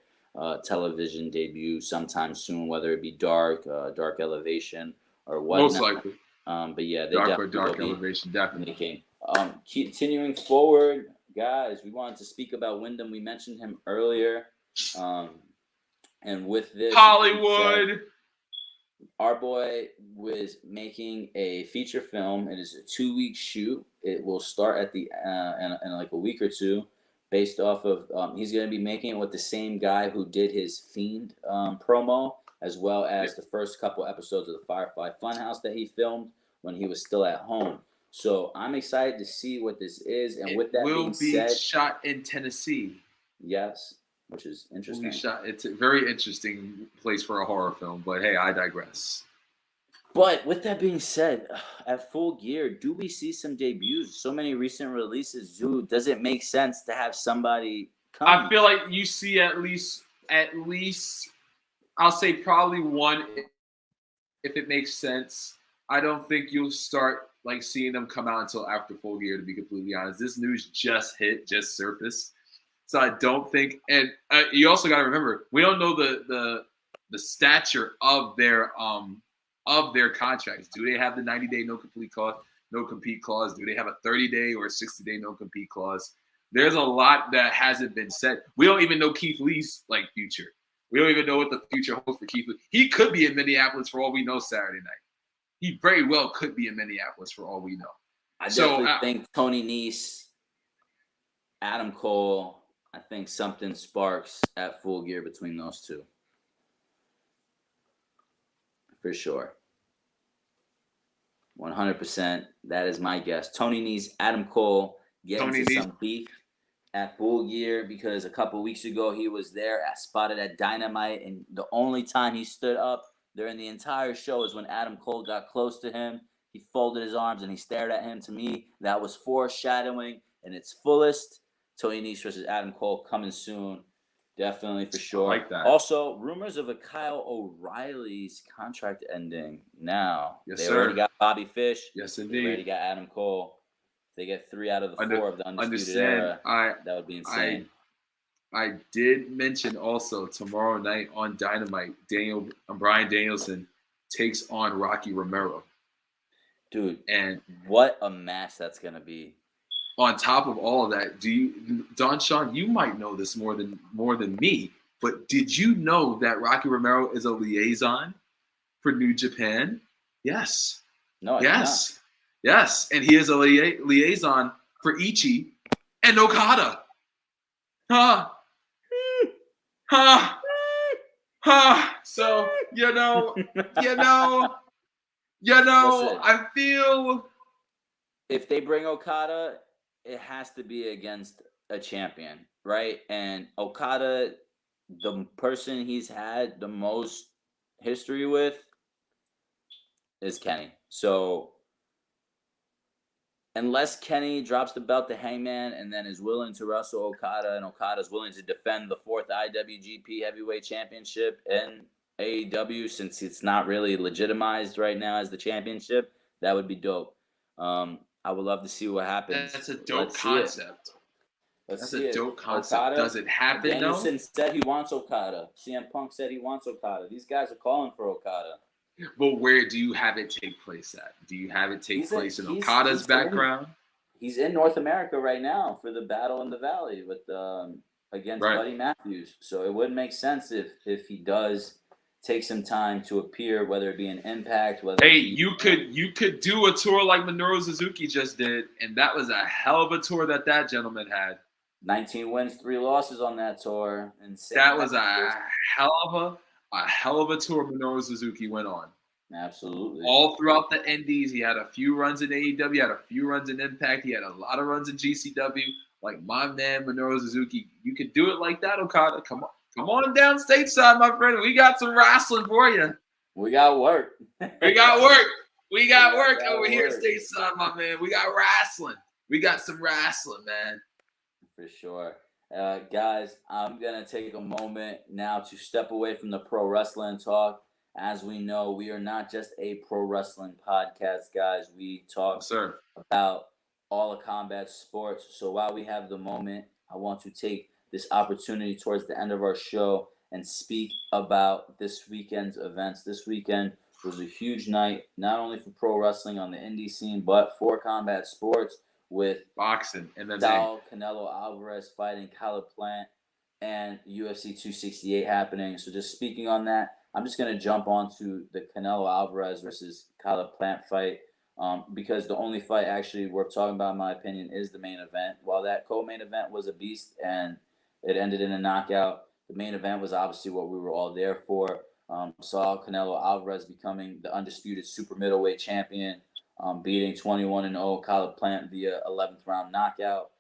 television debut sometime soon, whether it be Dark Elevation, or whatnot. Most likely. But yeah, they Dark Elevation, definitely. Continuing forward, guys, we wanted to speak about Wyndham. We mentioned him earlier. And with this, Hollywood, our boy was making a feature film. It is a 2-week shoot. It will start at the in like a week or two, based off of he's going to be making it with the same guy who did his Fiend promo, as well as the first couple episodes of the Firefly Funhouse that he filmed when he was still at home. So I'm excited to see what this is. And with that being said, will be shot in Tennessee. Yes, which is interesting. It's a very interesting place for a horror film, but hey, I digress. But with that being said, at Full Gear, do we see some debuts? So many recent releases. Does it make sense to have somebody come? I feel like you see at least I'll say probably one, if it makes sense. I don't think you'll start like seeing them come out until after Full Gear, to be completely honest. This news just surfaced. So I don't think, and you also got to remember, we don't know the stature of their contracts. Do they have the 90-day no compete clause? Do they have a 30-day or a 60-day no compete clause? There's a lot that hasn't been said. We don't even know Keith Lee's future. We don't even know what the future holds for Keith Lee. He could be in Minneapolis for all we know Saturday night. He very well could be in Minneapolis for all we know. I definitely think Tony Nese, Adam Cole, I think something sparks at Full Gear between those two. For sure. 100%. That is my guess. Tony Nese, Adam Cole get into some beef at Full Gear, because a couple weeks ago he was there spotted at Dynamite, and the only time he stood up during the entire show is when Adam Cole got close to him. He folded his arms and he stared at him. To me, that was foreshadowing in its fullest. Tony Nese versus Adam Cole coming soon. Definitely, for sure. I like that. Also, rumors of a Kyle O'Reilly's contract ending now. Yes, they sir. already got Bobby Fish. Yes, indeed. They already got Adam Cole. If they get 3 out of the 4 of the Undisputed Era, that would be insane. I did mention also tomorrow night on Dynamite, Bryan Danielson takes on Rocky Romero. Dude, and what a match that's gonna be. On top of all of that, Don Sean, you might know this more than me, but did you know that Rocky Romero is a liaison for New Japan? Yes. No, yes. Yes, and he is a liaison for Ichi and Okada. So, Listen, I feel if they bring Okada, it has to be against a champion, right? And Okada, the person he's had the most history with is Kenny. So unless Kenny drops the belt to Hangman and then is willing to wrestle Okada, and Okada's willing to defend the 4th IWGP Heavyweight Championship in AEW, since it's not really legitimized right now as the championship, that would be dope. I would love to see what happens. That's a dope concept. That's a dope concept. Okada, does it happen, Danielson said he wants Okada. CM Punk said he wants Okada. These guys are calling for Okada. But where do you have it take place at? Do you have it take place in Okada's background? He's in North America right now for the Battle in the Valley with against Buddy Matthews. So it wouldn't make sense if he does take some time to appear, whether it be an Impact, you could do a tour like Minoru Suzuki just did, and that was a hell of a tour that gentleman had. 19 wins, 3 losses on that tour. And that was a hell of a tour Minoru Suzuki went on. Absolutely. All throughout the Indies, he had a few runs in AEW, he had a few runs in Impact, he had a lot of runs in GCW. Like my man Minoru Suzuki, you could do it like that, Okada. Come on down stateside, my friend. We got some wrestling for you. We got work. We got work over here stateside, my man. We got wrestling. We got some wrestling, man. For sure. Guys, I'm going to take a moment now to step away from the pro wrestling talk. As we know, we are not just a pro wrestling podcast, guys. We talk Sir. about all the combat sports. So while we have the moment, I want to take this opportunity towards the end of our show and speak about this weekend's events. This weekend was a huge night, not only for pro wrestling on the indie scene, but for combat sports with Boxing, MMA. Saul Canelo Alvarez fighting Caleb Plant and UFC 268 happening. So just speaking on that, I'm just going to jump onto the Canelo Alvarez versus Caleb Plant fight because the only fight actually worth talking about, in my opinion, is the main event. While that co-main event was a beast and it ended in a knockout, the main event was obviously what we were all there for. Saw Canelo Alvarez becoming the undisputed super middleweight champion, beating 21-0 Caleb Plant via 11th round knockout.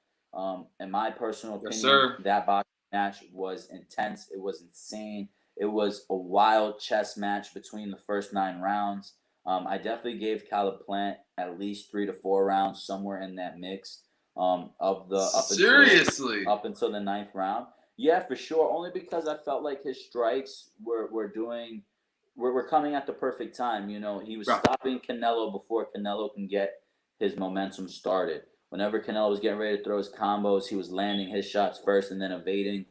In my personal opinion, that boxing match was intense. It was insane. It was a wild chess match between the first 9 rounds. I definitely gave Caleb Plant at least 3 to 4 rounds, somewhere in that mix of the up until the 9th round. Yeah, for sure. Only because I felt like his strikes were coming at the perfect time. You know, he was stopping Canelo before Canelo can get his momentum started. Whenever Canelo was getting ready to throw his combos, he was landing his shots first and then evading.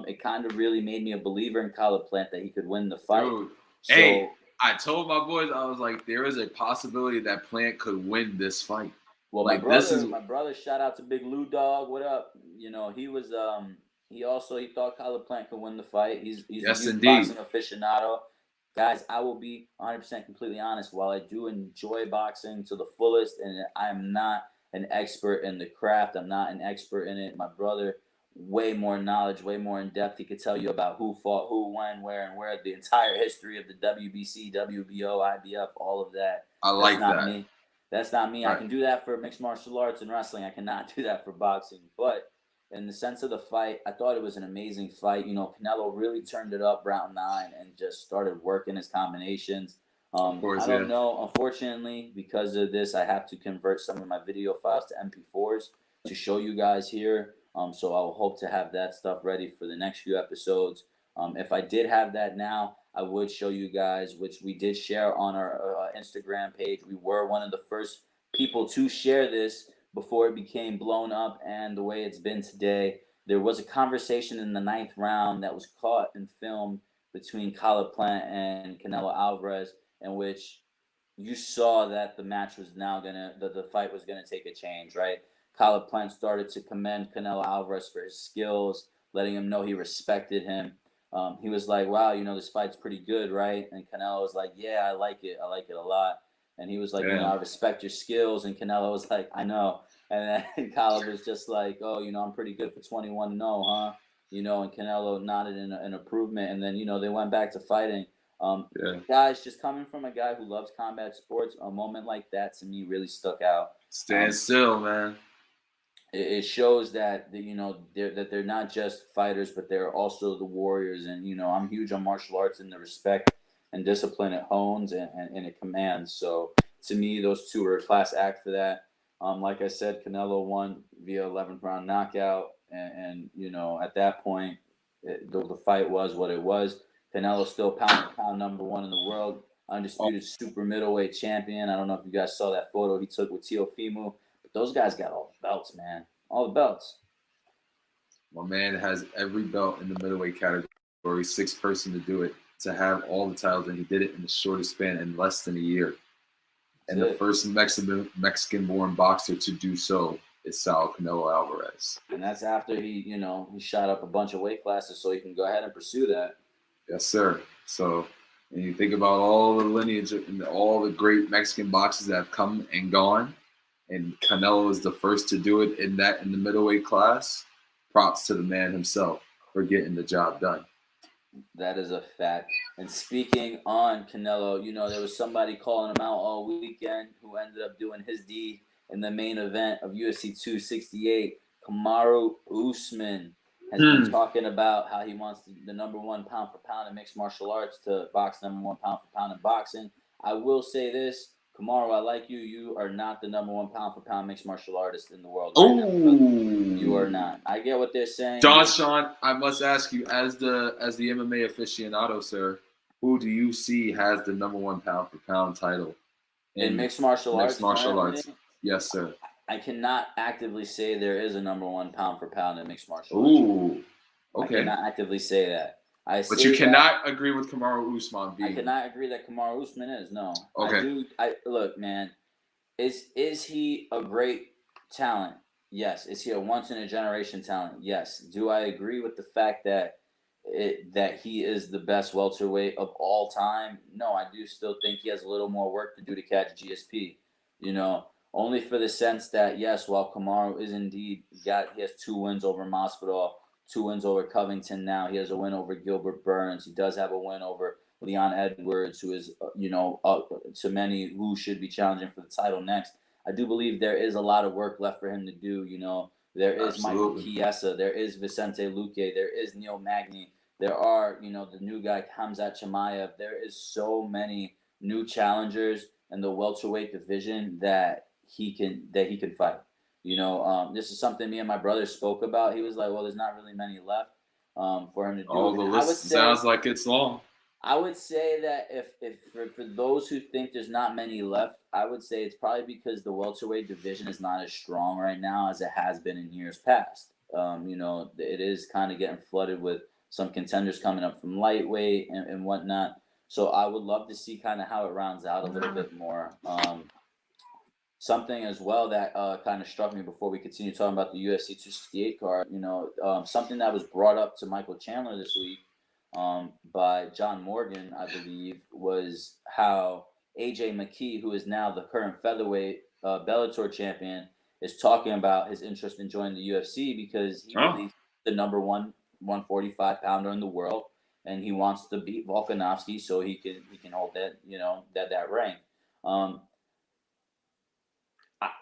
It kind of really made me a believer in Caleb Plant that he could win the fight. Dude, hey, I told my boys, I was like, there is a possibility that Plant could win this fight. Well, like my brother, shout out to Big Lou Dog. What up? You know, he was he thought Caleb Plant could win the fight. He's a huge boxing aficionado. Guys, I will be 100% completely honest. While I do enjoy boxing to the fullest, and I am not an expert in the craft, I'm not an expert in it. My brother, way more knowledge, way more in depth. He could tell you about who fought who, when, where, and where, the entire history of the WBC, WBO, IBF, all of that. That's not me. That's not me. Right. I can do that for mixed martial arts and wrestling. I cannot do that for boxing. But in the sense of the fight, I thought it was an amazing fight. You know, Canelo really turned it up round 9 and just started working his combinations. I don't know. Unfortunately, because of this, I have to convert some of my video files to MP4s to show you guys here. So I'll hope to have that stuff ready for the next few episodes. If I did have that now, I would show you guys, which we did share on our Instagram page. We were one of the first people to share this before it became blown up and the way it's been today. There was a conversation in the 9th round that was caught and filmed between Caleb Plant and Canelo Alvarez, in which you saw that the match was now the fight was gonna take a change, right? Caleb Plant started to commend Canelo Alvarez for his skills, letting him know he respected him. He was like, wow, you know, this fight's pretty good, right? And Canelo was like, yeah, I like it. I like it a lot. And he was like, you know, I respect your skills. And Canelo was like, I know. And then Caleb was just like, oh, you know, I'm pretty good for 21-0, huh? You know, and Canelo nodded in improvement. And then, you know, they went back to fighting. Guys, just coming from a guy who loves combat sports, a moment like that to me really stuck out. Stand still, man. It shows that you know they're not just fighters, but they're also the warriors. And you know, I'm huge on martial arts and the respect and discipline it hones and it commands. So to me, those two are a class act for that. Like I said, Canelo won via 11th round knockout, and you know at that point, the fight was what it was. Canelo still pound #1 in the world, undisputed super middleweight champion. I don't know if you guys saw that photo he took with Teofimo. Those guys got all the belts, man. All the belts. My man has every belt in the middleweight category. 6th person to do it, to have all the titles, and he did it in the shortest span in less than a year. And the first Mexican-born boxer to do so is Saul Canelo Alvarez. And that's after he shot up a bunch of weight classes so he can go ahead and pursue that. Yes, sir. So, and you think about all the lineage and all the great Mexican boxers that have come and gone, and Canelo is the first to do it in the middleweight class. Props to the man himself for getting the job done. That is a fact. And speaking on Canelo, you know, there was somebody calling him out all weekend who ended up doing his deed in the main event of UFC 268. Kamaru Usman has been talking about how he wants the #1 pound for pound in mixed martial arts to box #1 pound for pound in boxing. I will say this. Kamaru, I like you. You are not the number one pound for pound mixed martial artist in the world right now, brother. You are not. I get what they're saying. Don Sean, I must ask you, as the MMA aficionado, sir, who do you see has the number one pound for pound title in mixed martial arts? Mixed martial arts. Yes, sir. I cannot actively say there is a number one pound for pound in mixed martial arts. Ooh, okay. I cannot actively say that. But you cannot agree with Kamaru Usman being. I cannot agree that Kamaru Usman is no. Okay. Look, man. Is he a great talent? Yes. Is he a once in a generation talent? Yes. Do I agree with the fact that he is the best welterweight of all time? No, I do still think he has a little more work to do to catch GSP. You know, only for the sense that yes, while Kamaru is indeed he has 2 wins over Masvidal, 2 wins over Covington. Now he has a win over Gilbert Burns. He does have a win over Leon Edwards, who is, to many who should be challenging for the title next. I do believe there is a lot of work left for him to do. You know, there is Michael Chiesa, there is Vicente Luque, there is Neil Magny, there are, the new guy Khamzat Chimaev. There is so many new challengers in the welterweight division that he can fight. This is something me and my brother spoke about. He was like, "Well, there's not really many left for him to do." Oh, the list sounds like it's long. I would say that if for those who think there's not many left, I would say it's probably because the welterweight division is not as strong right now as it has been in years past. It is kind of getting flooded with some contenders coming up from lightweight and whatnot. So I would love to see kind of how it rounds out a little bit more. Something as well that kind of struck me before we continue talking about the UFC 268 card, something that was brought up to Michael Chandler this week by John Morgan, I believe, was how AJ McKee, who is now the current featherweight Bellator champion, is talking about his interest in joining the UFC because he believes the number one 145 pounder in the world, and he wants to beat Volkanovski so he can hold that that rank.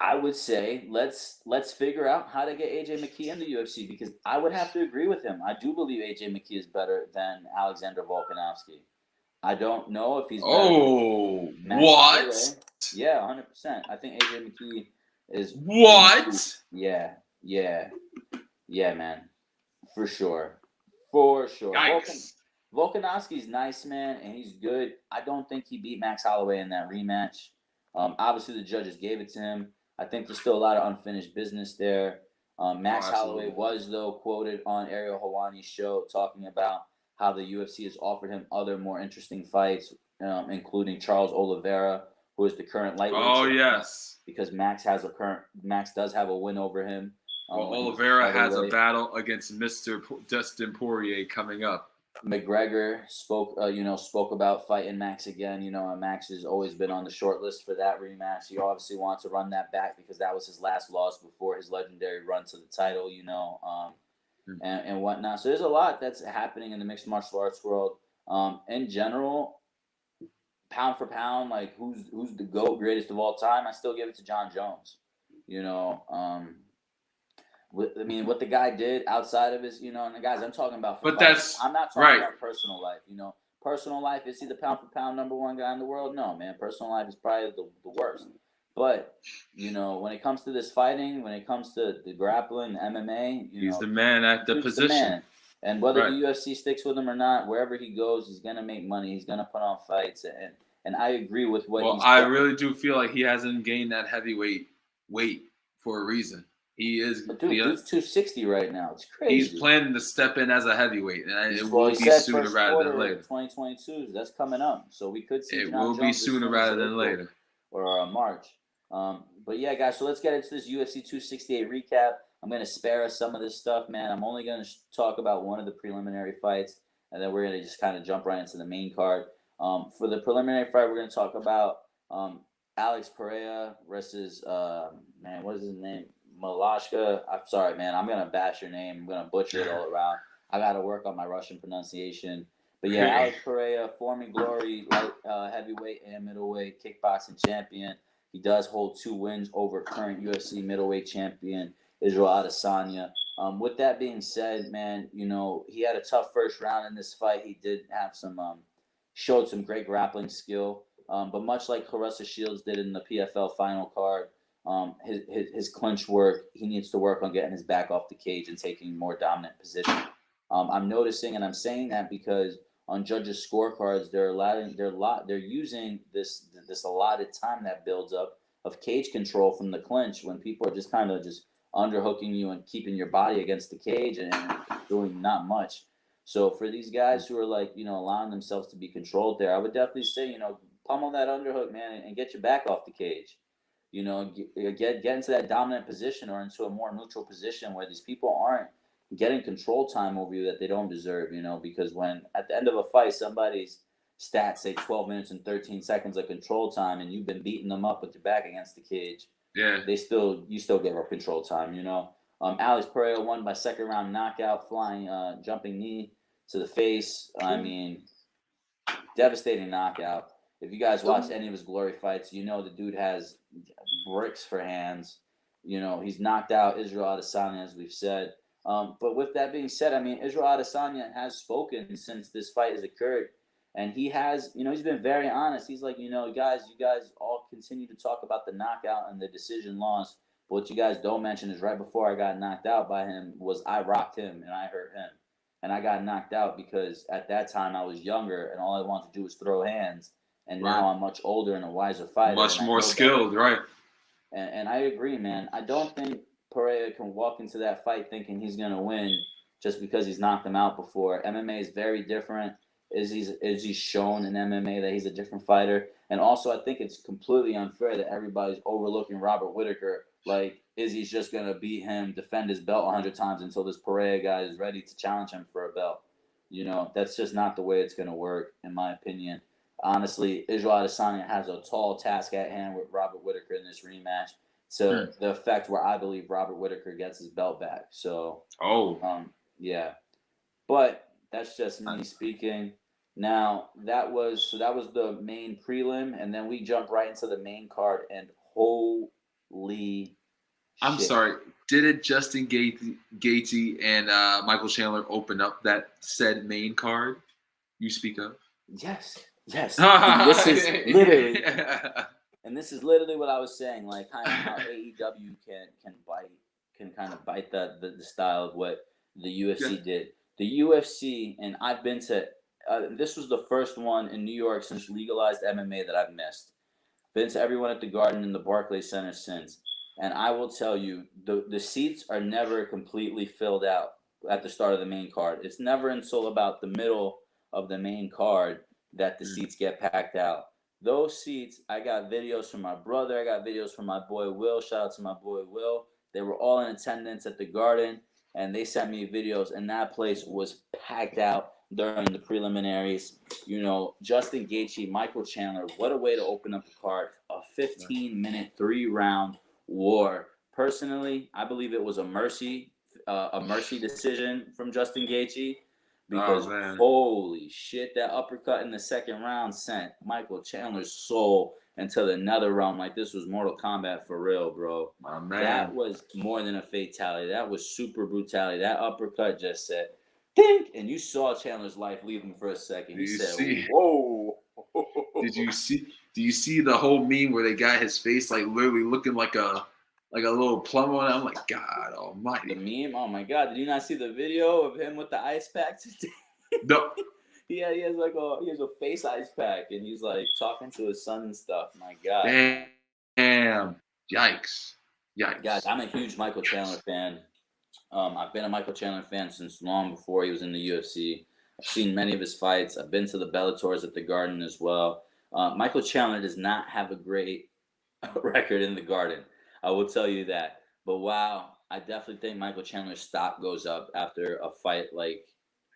I would say let's figure out how to get AJ McKee in the UFC because I would have to agree with him. I do believe AJ McKee is better than Alexander Volkanovski. I don't know if he's better than what? Holloway. Yeah, 100%. I think AJ McKee is what? Yeah, man, for sure. Volkanovski's nice, man, and he's good. I don't think he beat Max Holloway in that rematch. Obviously, the judges gave it to him. I think there's still a lot of unfinished business there. Max Holloway was, though, quoted on Ariel Helwani's show talking about how the UFC has offered him other more interesting fights, including Charles Oliveira, who is the current lightweight champion. Yes. Because Max does have a win over him. Oliveira has a battle against Mr. Dustin Poirier coming up. McGregor spoke about fighting Max again. And Max has always been on the short list for that rematch. He obviously wants to run that back because that was his last loss before his legendary run to the title, and whatnot. So there's a lot that's happening in the mixed martial arts world. In general, pound for pound, like who's the GOAT, greatest of all time, I still give it to John Jones. What the guy did outside of his, and the guys I'm talking about. I'm not talking about personal life. Personal life, is he the pound for pound number one guy in the world? No, man. Personal life is probably the worst. But when it comes to this fighting, when it comes to the grappling, the MMA, he's the man at the position. The man. And whether the UFC sticks with him or not, wherever he goes, he's gonna make money. He's gonna put on fights, and I agree with what. Well, I really do feel like he hasn't gained that heavyweight weight for a reason. He is. But dude, dude's 260 right now. It's crazy. He's planning to step in as a heavyweight, and it will be sooner rather than later. 2022, that's coming up, so we could see. It will be sooner rather than later, or March. But yeah, guys. So let's get into this UFC 268 recap. I'm gonna spare us some of this stuff, man. I'm only gonna talk about one of the preliminary fights, and then we're gonna just kind of jump right into the main card. For the preliminary fight, we're gonna talk about Alex Pereira versus what is his name? Malashka. I'm sorry, man. I'm going to bash your name. I'm going to butcher it all around. I got to work on my Russian pronunciation. But yeah, Alex Pereira, former Glory light heavyweight and middleweight kickboxing champion. He does hold 2 wins over current UFC middleweight champion Israel Adesanya. With that being said, man, he had a tough first round in this fight. He did have showed some great grappling skill. But much like Claressa Shields did in the PFL final card, his clinch work, he needs to work on getting his back off the cage and taking more dominant position. I'm noticing, and I'm saying that because on judges' scorecards, they're using this allotted time that builds up of cage control from the clinch when people are just kind of just underhooking you and keeping your body against the cage and doing not much. So for these guys who are like, allowing themselves to be controlled there, I would definitely say, pummel that underhook, man, and get your back off the cage. Get into that dominant position or into a more neutral position where these people aren't getting control time over you that they don't deserve, because when at the end of a fight, somebody's stats say 12 minutes and 13 seconds of control time and you've been beating them up with your back against the cage, you still give up control time, Alex Pereira won by second round knockout, flying jumping knee to the face. I mean, devastating knockout. If you guys watch any of his glory fights, the dude has bricks for hands. He's knocked out Israel Adesanya, as we've said. But with that being said, I mean, Israel Adesanya has spoken since this fight has occurred. And he has, he's been very honest. He's like, you guys all continue to talk about the knockout and the decision loss. But what you guys don't mention is right before I got knocked out by him was I rocked him and I hurt him. And I got knocked out because at that time I was younger and all I wanted to do was throw hands. And now I'm much older and a wiser fighter. Much more skilled, right? And I agree, man. I don't think Pereira can walk into that fight thinking he's going to win just because he's knocked him out before. MMA is very different. Izzy's shown in MMA that he's a different fighter. And also, I think it's completely unfair that everybody's overlooking Robert Whittaker. Like, Izzy's just going to beat him, defend his belt 100 times until this Pereira guy is ready to challenge him for a belt. That's just not the way it's going to work, in my opinion. Honestly, Israel Adesanya has a tall task at hand with Robert Whittaker in this rematch to the effect where I believe Robert Whittaker gets his belt back. So, yeah. But that's just me speaking. Now, that was the main prelim, and then we jump right into the main card, and holy I'm shit. sorry. Didn't Justin Gaethje and Michael Chandler open up that said main card you speak of? Yes. And this is literally, and this is literally what I was saying, like how AEW can kind of bite the style of what the UFC did. The UFC, and I've been to, this was the first one in New York since legalized MMA that I've missed. Been to everyone at the Garden and the Barclays Center since. And I will tell you, the seats are never completely filled out at the start of the main card. It's never until about the middle of the main card that the seats get packed out. Those seats, I got videos from my brother. I got videos from my boy Will. Shout out to my boy Will. They were all in attendance at the Garden, and they sent me videos, and that place was packed out during the preliminaries. Justin Gaethje, Michael Chandler, what a way to open up the card. A 15-minute, 3-round war. Personally, I believe it was a mercy decision from Justin Gaethje. Because holy shit, that uppercut in the second round sent Michael Chandler's soul into the nether realm like this was Mortal Kombat for real, bro. My man. That was more than a fatality. That was super brutality. That uppercut just said, dink! And you saw Chandler's life leave him for a second. He said, whoa. Do you see the whole meme where they got his face like literally looking like a little plumber? I'm like, God almighty. The meme? Oh my God. Did you not see the video of him with the ice pack today? No. He has a face ice pack and he's like talking to his son and stuff. My God. Damn. Yikes. Guys, I'm a huge Michael Chandler fan. I've been a Michael Chandler fan since long before he was in the UFC. I've seen many of his fights. I've been to the Bellators at the Garden as well. Michael Chandler does not have a great record in the Garden. I will tell you that. But wow, I definitely think Michael Chandler's stock goes up after a fight like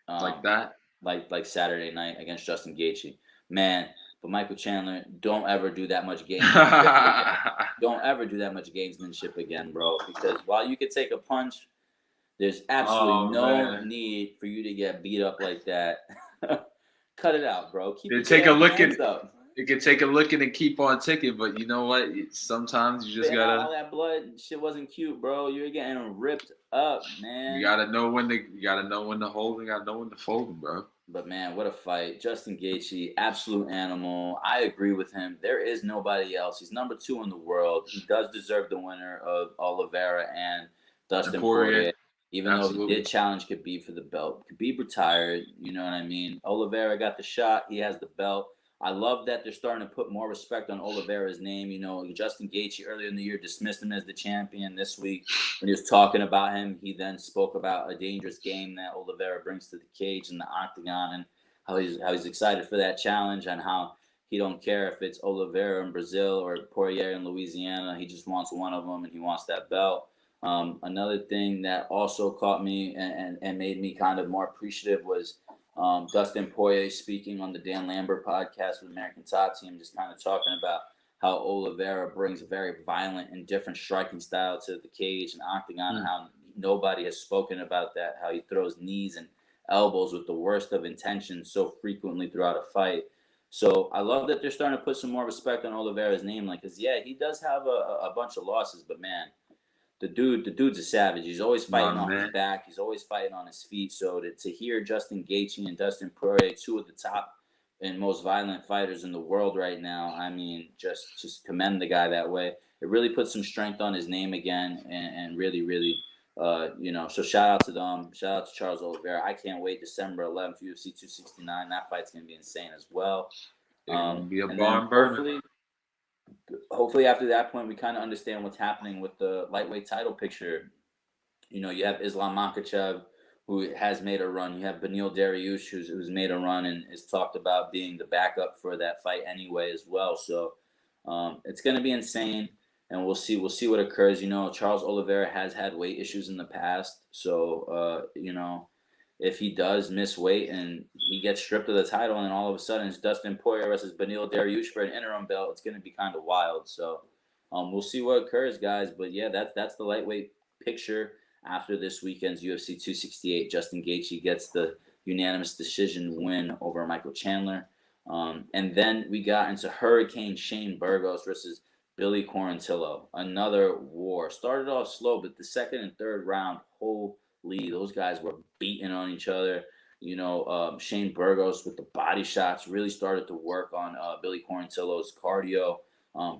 that, like Saturday night against Justin Gaethje. Man, but Michael Chandler, don't ever do that much Don't ever do that much gamesmanship again, bro. Because while you could take a punch, there's absolutely no need for you to get beat up like that. Cut it out, bro. It can take a licking and keep on ticking, but you know what? Sometimes you just gotta. All that blood shit wasn't cute, bro. You're getting ripped up, man. You gotta know when to hold and gotta know when to fold, bro. But man, what a fight. Justin Gaethje, absolute animal. I agree with him. There is nobody else. He's number 2 in the world. He does deserve the winner of Oliveira and And Dustin Poirier, Poirier, even though he absolutely. did challenge Khabib for the belt. Khabib retired, you know what I mean? Oliveira got the shot. He has the belt. I love that they're starting to put more respect on Oliveira's name. You know, Justin Gaethje earlier in the year dismissed him as the champion. This week, when he was talking about him, he then spoke about a dangerous game that Oliveira brings to the cage and the octagon, and how he's excited for that challenge, and how he don't care if it's Oliveira in Brazil or Poirier in Louisiana. He just wants one of them, and he wants that belt. Another thing that also caught me and made me kind of more appreciative was Dustin Poirier speaking on the Dan Lambert podcast with American Top Team, just kind of talking about how Oliveira brings a very violent and different striking style to the cage and octagon, and how nobody has spoken about that, how he throws knees and elbows with the worst of intentions so frequently throughout a fight. So I love that they're starting to put some more respect on Oliveira's name, like, cause yeah, he does have a bunch of losses, but man, the dude's a savage. He's always fighting on his back. He's always fighting on his feet. So to hear Justin Gaethje and Dustin Poirier, 2 of the top and most violent fighters in the world right now, I mean, just commend the guy that way. It really puts some strength on his name again, and really, so shout out to them. Shout out to Charles Oliveira. I can't wait. December 11th, UFC 269. That fight's gonna be insane as well. It's gonna be a And barn then burner. hopefully after that point we kind of understand what's happening with the lightweight title picture. You know, you have Islam Makhachev, who has made a run. You have Beneil Dariush, who's made a run and is talked about being the backup for that fight anyway as well. So it's going to be insane, and we'll see. We'll see what occurs. You know, Charles Oliveira has had weight issues in the past, so if he does miss weight and he gets stripped of the title, and then all of a sudden it's Dustin Poirier versus Beneil Dariush for an interim belt, it's going to be kind of wild. So we'll see what occurs, guys. But yeah, that's the lightweight picture after this weekend's UFC 268. Justin Gaethje gets the unanimous decision win over Michael Chandler. And then we got into Hurricane Shane Burgos versus Billy Quarantillo. Another war. Started off slow, but the second and third round, holy, those guys were beating on each other. You know, Shane Burgos with the body shots really started to work on Billy Quarantillo's cardio.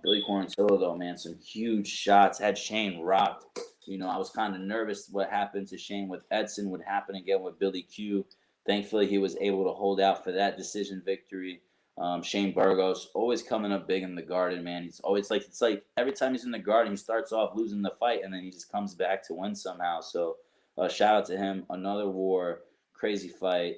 Billy Quarantillo, though, man, some huge shots. Had Shane rocked. You know, I was kind of nervous what happened to Shane with Edson would happen again with Billy Q. Thankfully, he was able to hold out for that decision victory. Shane Burgos always coming up big in the Garden, man. He's always it's like every time he's in the Garden, he starts off losing the fight and then he just comes back to win somehow. So shout out to him. Another war, crazy fight.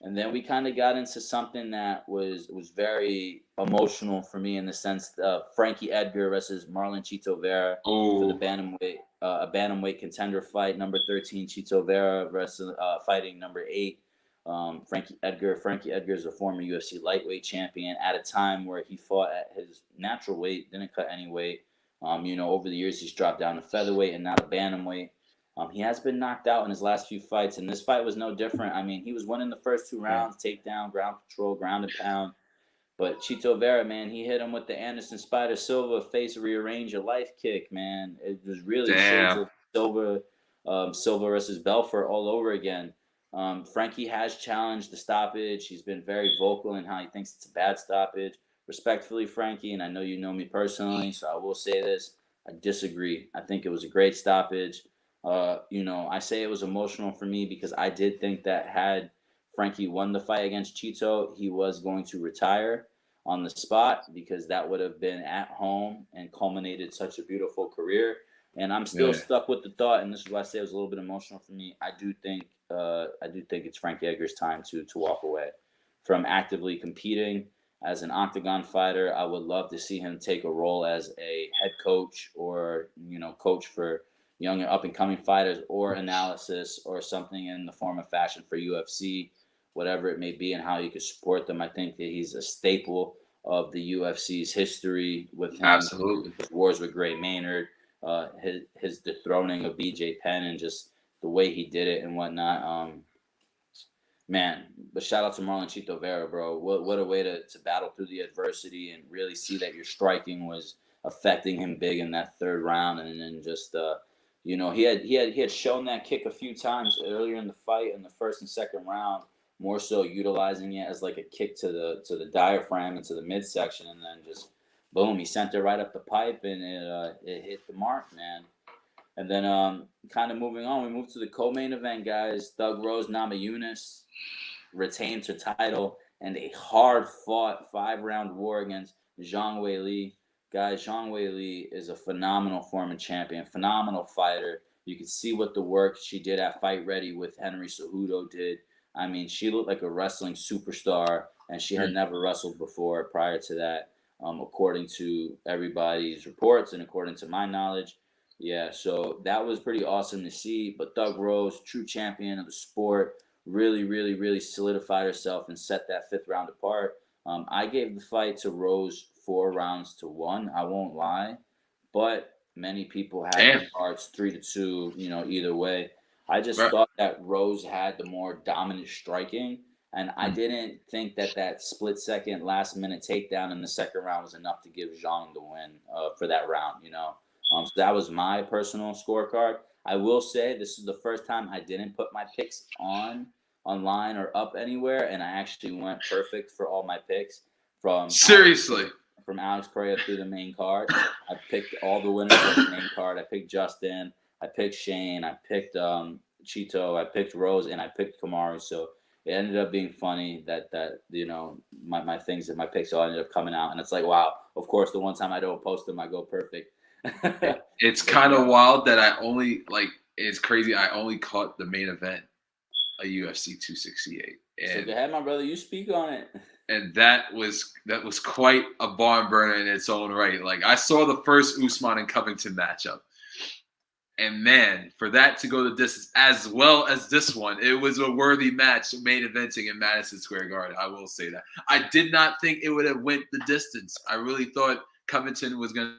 And then we kind of got into something that was very emotional for me in the sense of Frankie Edgar versus Marlon Chito Vera for the bantamweight, a bantamweight contender fight. Number 13 Chito Vera versus fighting number 8 Frankie Edgar. Frankie Edgar is a former UFC lightweight champion at a time where he fought at his natural weight, didn't cut any weight. Over the years he's dropped down to featherweight and now to bantamweight. He has been knocked out in his last few fights, and this fight was no different. I mean, he was winning the first 2 rounds, takedown, ground control, ground and pound. But Chito Vera, man, he hit him with the Anderson Spider Silva face rearrange your life kick, man. It was really shades of Silva versus Belfort all over again. Frankie has challenged the stoppage. He's been very vocal in how he thinks it's a bad stoppage. Respectfully, Frankie, and I know you know me personally, so I will say this. I disagree. I think it was a great stoppage. I say it was emotional for me because I did think that had Frankie won the fight against Chito, he was going to retire on the spot because that would have been at home and culminated such a beautiful career. And I'm still stuck with the thought, and this is why I say it was a little bit emotional for me. I do think it's Frankie Edgar's time to walk away from actively competing as an octagon fighter. I would love to see him take a role as a head coach or coach for young and up-and-coming fighters, or analysis or something in the form of fashion for UFC, whatever it may be, and how you could support them. I think that he's a staple of the UFC's history with him. Absolutely. His wars with Gray Maynard, his dethroning of BJ Penn, and just the way he did it and whatnot. Man, but shout out to Marlon Chito Vera, bro. What a way to battle through the adversity and really see that your striking was affecting him big in that third round, and then just he had shown that kick a few times earlier in the fight in the first and second round more so utilizing it as like a kick to the diaphragm and to the midsection, and then just boom, he sent it right up the pipe, and it hit the mark, man. And then kind of moving on, we moved to the co-main event, guys. Thug Rose Namajunas retained her title and a hard-fought 5-round war against Zhang Weili. Guys, Zhang Weili is a phenomenal former champion, phenomenal fighter. You can see what the work she did at Fight Ready with Henry Cejudo did. I mean, she looked like a wrestling superstar, and she had never wrestled before prior to that, according to everybody's reports and according to my knowledge. Yeah, so that was pretty awesome to see. But Thug Rose, true champion of the sport, really, really, really solidified herself and set that 5th round apart. I gave the fight to Rose 4 rounds to 1. I won't lie, but many people had the cards 3-2. You know, either way. I just thought that Rose had the more dominant striking, and I didn't think that split-second, last-minute takedown in the 2nd round was enough to give Zhang the win for that round. You know, so that was my personal scorecard. I will say this is the first time I didn't put my picks online or up anywhere, and I actually went perfect for all my picks from Alex Pereira through the main card. I picked all the winners of the main card. I picked Justin, I picked Shane, I picked Chito, I picked Rose, and I picked Kamaru. So it ended up being funny that you know, my things and my picks all ended up coming out, and it's like, wow, of course the one time I don't post them I go perfect. It's kind of wild that it's crazy. I only caught the main event of UFC 268. So go ahead, my brother. You speak on it. And that was quite a barn burner in its own right. Like, I saw the first Usman and Covington matchup, and man, for that to go the distance as well as this one, it was a worthy match, main eventing in Madison Square Garden. I will say that. I did not think it would have went the distance. I really thought Covington was going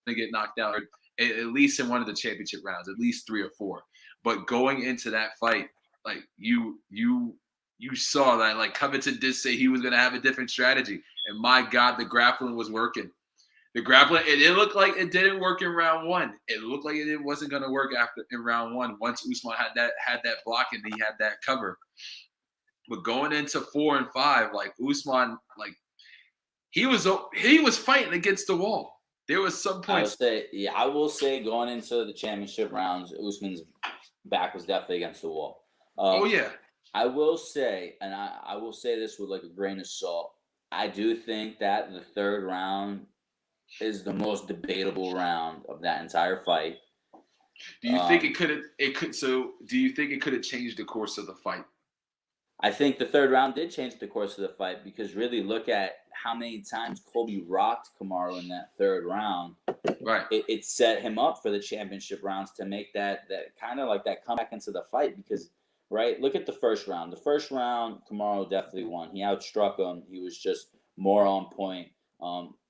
to get knocked out, at least in one of the championship rounds, at least 3 or 4. But going into that fight, like you saw that, like, Covington did say he was going to have a different strategy, and my God, the grappling was working. The grappling, it looked like it didn't work in round 1. It looked like it wasn't going to work in round 1. Once Usman had that block and he had that cover, but going into 4 and 5, like, Usman, like, he was fighting against the wall. There was some points. I will say going into the championship rounds, Usman's back was definitely against the wall. Oh yeah. I will say, and I will say this with like a grain of salt, I do think that the 3rd round is the most debatable round of that entire fight. Do you think do you think it could have changed the course of the fight? I think the 3rd round did change the course of the fight, because really look at how many times Colby rocked Kamaru in that 3rd round. Right. It set him up for the championship rounds to make that kind of like that comeback into the fight, because, right, look at the 1st round. The 1st round, Kamaru definitely won. He outstruck him. He was just more on point.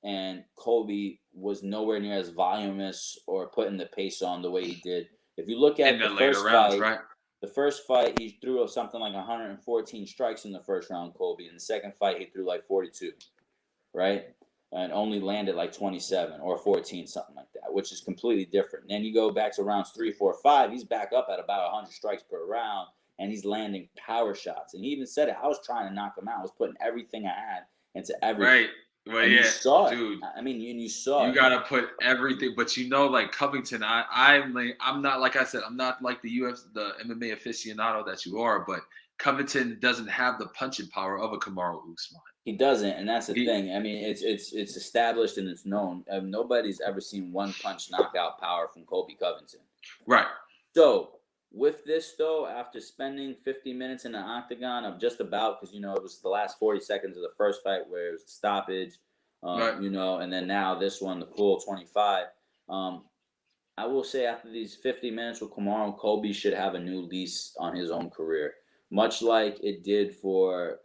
And Colby was nowhere near as voluminous or putting the pace on the way he did. If you look at the first fight, right? The first fight, he threw something like 114 strikes in the 1st round, Colby. In the 2nd fight, he threw like 42, right? And only landed like 27 or 14, something like that, which is completely different. And then you go back to rounds 3, 4, 5, he's back up at about 100 strikes per round, and he's landing power shots. And he even said it, I was trying to knock him out. I was putting everything I had into everything. Right. Well, and yeah, you saw dude. It. I mean, you saw it. You gotta put everything, but you know, like Covington, I'm not, like I said, I'm not like the MMA aficionado that you are, but Covington doesn't have the punching power of a Kamaru Usman. He doesn't, and that's the thing. I mean, it's established and it's known. Nobody's ever seen one punch knockout power from Colby Covington. Right. So with this, though, after spending 50 minutes in the octagon of just about, because, you know, it was the last 40 seconds of the first fight where it was stoppage, right. You know, and then now this one, the full 25. I will say after these 50 minutes with Kamaru, Colby should have a new lease on his own career, much like it did for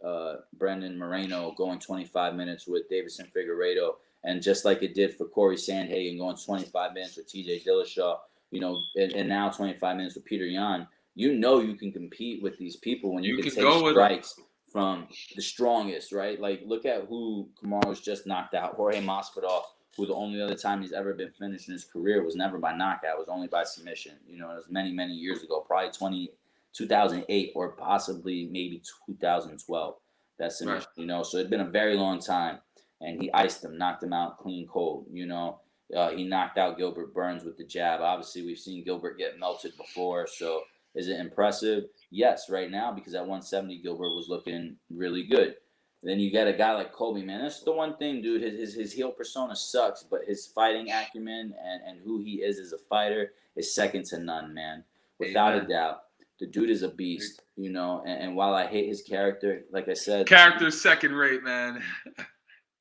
Brendan Moreno going 25 minutes with Davison Figueiredo, and just like it did for Corey Sandhagen going 25 minutes with TJ Dillashaw. You know, and now 25 minutes with Peter Yan. You know you can compete with these people when you can take strikes from the strongest, right? Like, look at who Kamaru's just knocked out. Jorge Masvidal, who the only other time he's ever been finished in his career was never by knockout. It was only by submission. You know, it was many, many years ago, probably 2008 or possibly maybe 2012. That submission, so it'd been a very long time. And he iced him, knocked him out clean cold. He knocked out Gilbert Burns with the jab. Obviously, we've seen Gilbert get melted before. So is it impressive? Yes, right now, because at 170, Gilbert was looking really good. Then you get a guy like Colby, man. That's the one thing, dude. His heel persona sucks, but his fighting acumen and who he is as a fighter is second to none, man. Without a doubt. The dude is a beast, and while I hate his character, like I said. Character's second rate, man.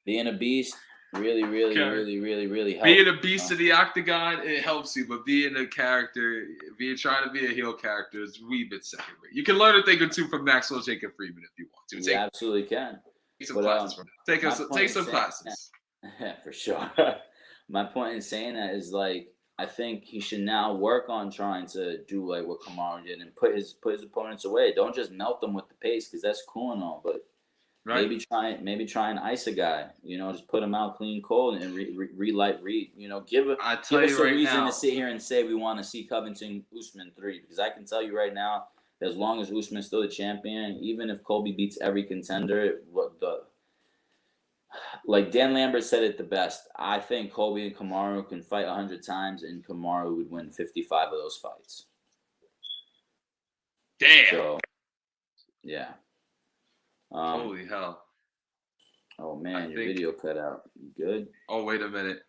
Being a beast really, really, really, really, really helps. Being a beast of the octagon, it helps you, but being a character, trying to be a heel character is wee bit second rate. You can learn a thing or two from Maxwell Jacob Freeman if you want to. You absolutely can. Take some classes from him. Take some classes. Yeah, for sure. My point in saying that is, like, I think he should now work on trying to do like what Kamaru did and put his opponents away. Don't just melt them with the pace, because that's cool and all, but maybe try and ice a guy. Just put him out clean cold and relight. Give us a reason to sit here and say we want to see Covington Usman 3, because I can tell you right now, that as long as Usman's still the champion, even if Colby beats every contender, like Dan Lambert said it the best. I think Colby and Kamaru can fight 100 times, and Kamaru would win 55 of those fights. Damn. So, yeah. Holy hell. Oh, man, your video cut out. You good? Oh, wait a minute.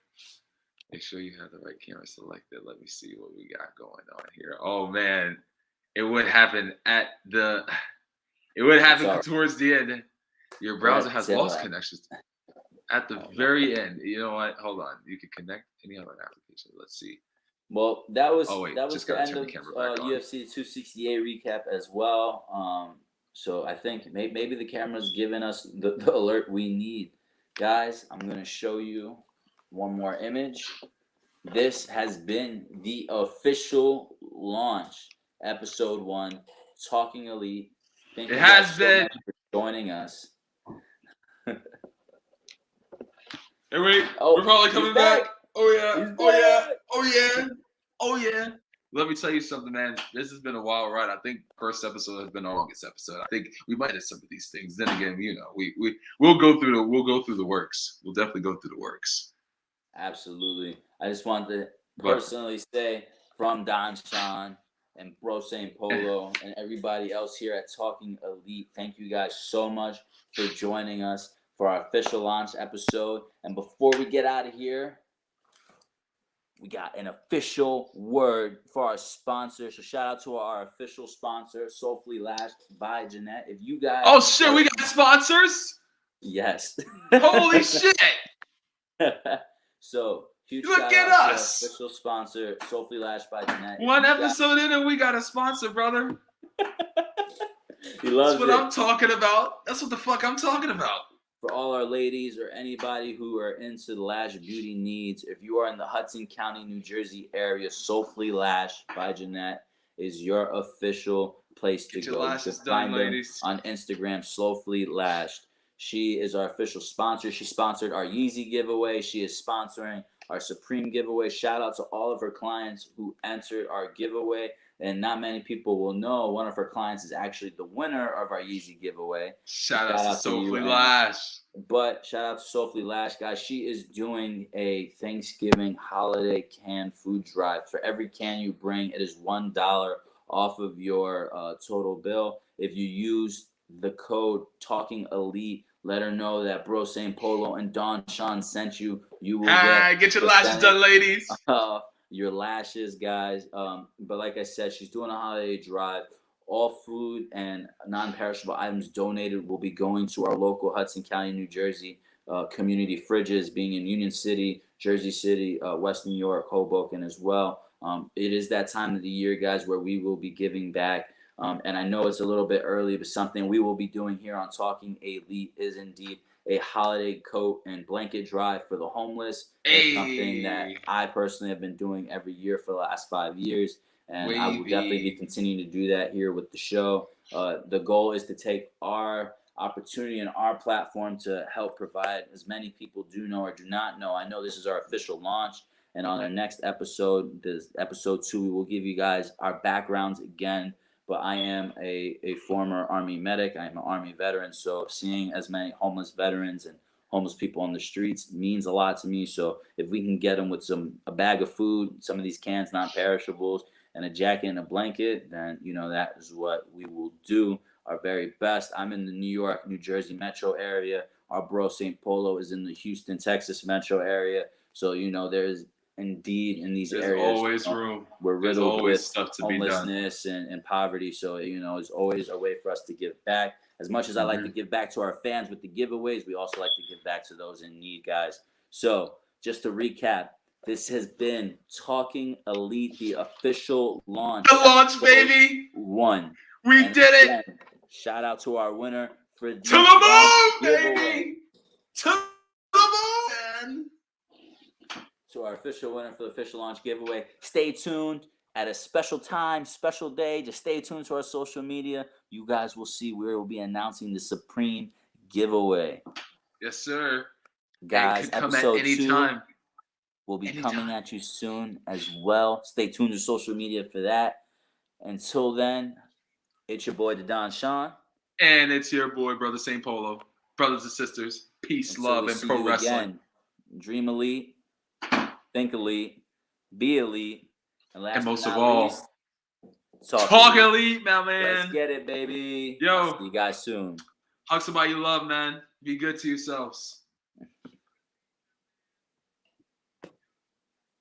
Make sure you have the right camera selected. Let me see what we got going on here. Oh, man. It would happen towards the end. Your browser has lost connections. At the very end, you know what? Hold on. You can connect any other application. Let's see. Well, that was just the gotta end turn of the camera back on. UFC 268 recap as well. So I think maybe the camera's giving us the alert we need. Guys, I'm going to show you one more image. This has been the official launch, episode 1, Talking Elite. Thank you guys so much for joining us. Hey, wait, we're probably coming back. Oh yeah. Let me tell you something, man. This has been a wild ride. I think first episode has been our longest episode. I think we might have some of these things. Then again, we'll go through the works. We'll definitely go through the works. Absolutely. I just wanted to personally say from Don Sean and Bro St. Polo and everybody else here at Talking Elite, thank you guys so much for joining us for our official launch episode. And before we get out of here, we got an official word for our sponsor. So shout out to our official sponsor, Soulfully Lashed by Jeanette. If you guys... Oh, shit, we got sponsors? Yes. Holy shit. So, huge look shout at out us. To our official sponsor, Soulfully Lashed by Jeanette. One episode in and we got a sponsor, brother. He loves That's what I'm talking about. That's what the fuck I'm talking about. For all our ladies or anybody who are into the lash beauty needs, if you are in the Hudson County, New Jersey area, Soulfully Lashed by Jeanette is your official place to go. Your lashes done, done, ladies. On Instagram, Soulfully Lashed. She is our official sponsor. She sponsored our Yeezy giveaway. She is sponsoring our Supreme giveaway. Shout out to all of her clients who entered our giveaway. And not many people will know one of her clients is actually the winner of our Yeezy giveaway. Shout out to Soulfully Lashed. But shout out to Soulfully Lashed, guys. She is doing a Thanksgiving holiday canned food drive. For every can you bring, it is $1 off of your total bill. If you use the code Talking Elite, let her know that Bro St. Polo and Don Sean sent you. You will get your lashes done, ladies. Your lashes, guys. But like I said, she's doing a holiday drive. All food and non-perishable items donated will be going to our local Hudson County, New Jersey community fridges, being in Union City, Jersey City, West New York, Hoboken as well. It is that time of the year, guys, where we will be giving back. And I know it's a little bit early, but something we will be doing here on Talking Elite is indeed a holiday coat and blanket drive for the homeless. It's something that I personally have been doing every year for the last 5 years. And I will definitely be continuing to do that here with the show. The goal is to take our opportunity and our platform to help provide, as many people do know or do not know. I know this is our official launch. And on our next episode, this episode 2, we will give you guys our backgrounds again. but I am a former Army medic. I am an Army veteran. So seeing as many homeless veterans and homeless people on the streets means a lot to me. So if we can get them with a bag of food, some of these cans, non-perishables, and a jacket and a blanket, then, that is what we will do our very best. I'm in the New York, New Jersey metro area. Our bro St. Polo is in the Houston, Texas metro area. So, there's indeed in these There's areas, always room. we're There's riddled always with stuff to be done. homelessness and poverty. So, it's always a way for us to give back. As much as I like to give back to our fans with the giveaways, we also like to give back to those in need, guys. So, just to recap, this has been Talking Elite, the official launch. The launch, baby! 1. We did it! Shout out to our winner for the to the moon, giveaway. baby! To the moon, man! To our official winner for the official launch giveaway. Stay tuned at a special time, special day. Just stay tuned to our social media. You guys will see where we'll be announcing the supreme giveaway. Yes, sir. Guys, episode 2 will be Anytime. coming at you soon as well. Stay tuned to social media for that. Until then, it's your boy, the Don Sean. And it's your boy, Brother St. Polo. Brothers and sisters, peace, love, and pro wrestling. Again, dream elite, think elite, be elite, and last and most but of not all, least, talk elite, my man. Let's get it, baby. Yo. See you guys soon. Hug somebody you love, man. Be good to yourselves.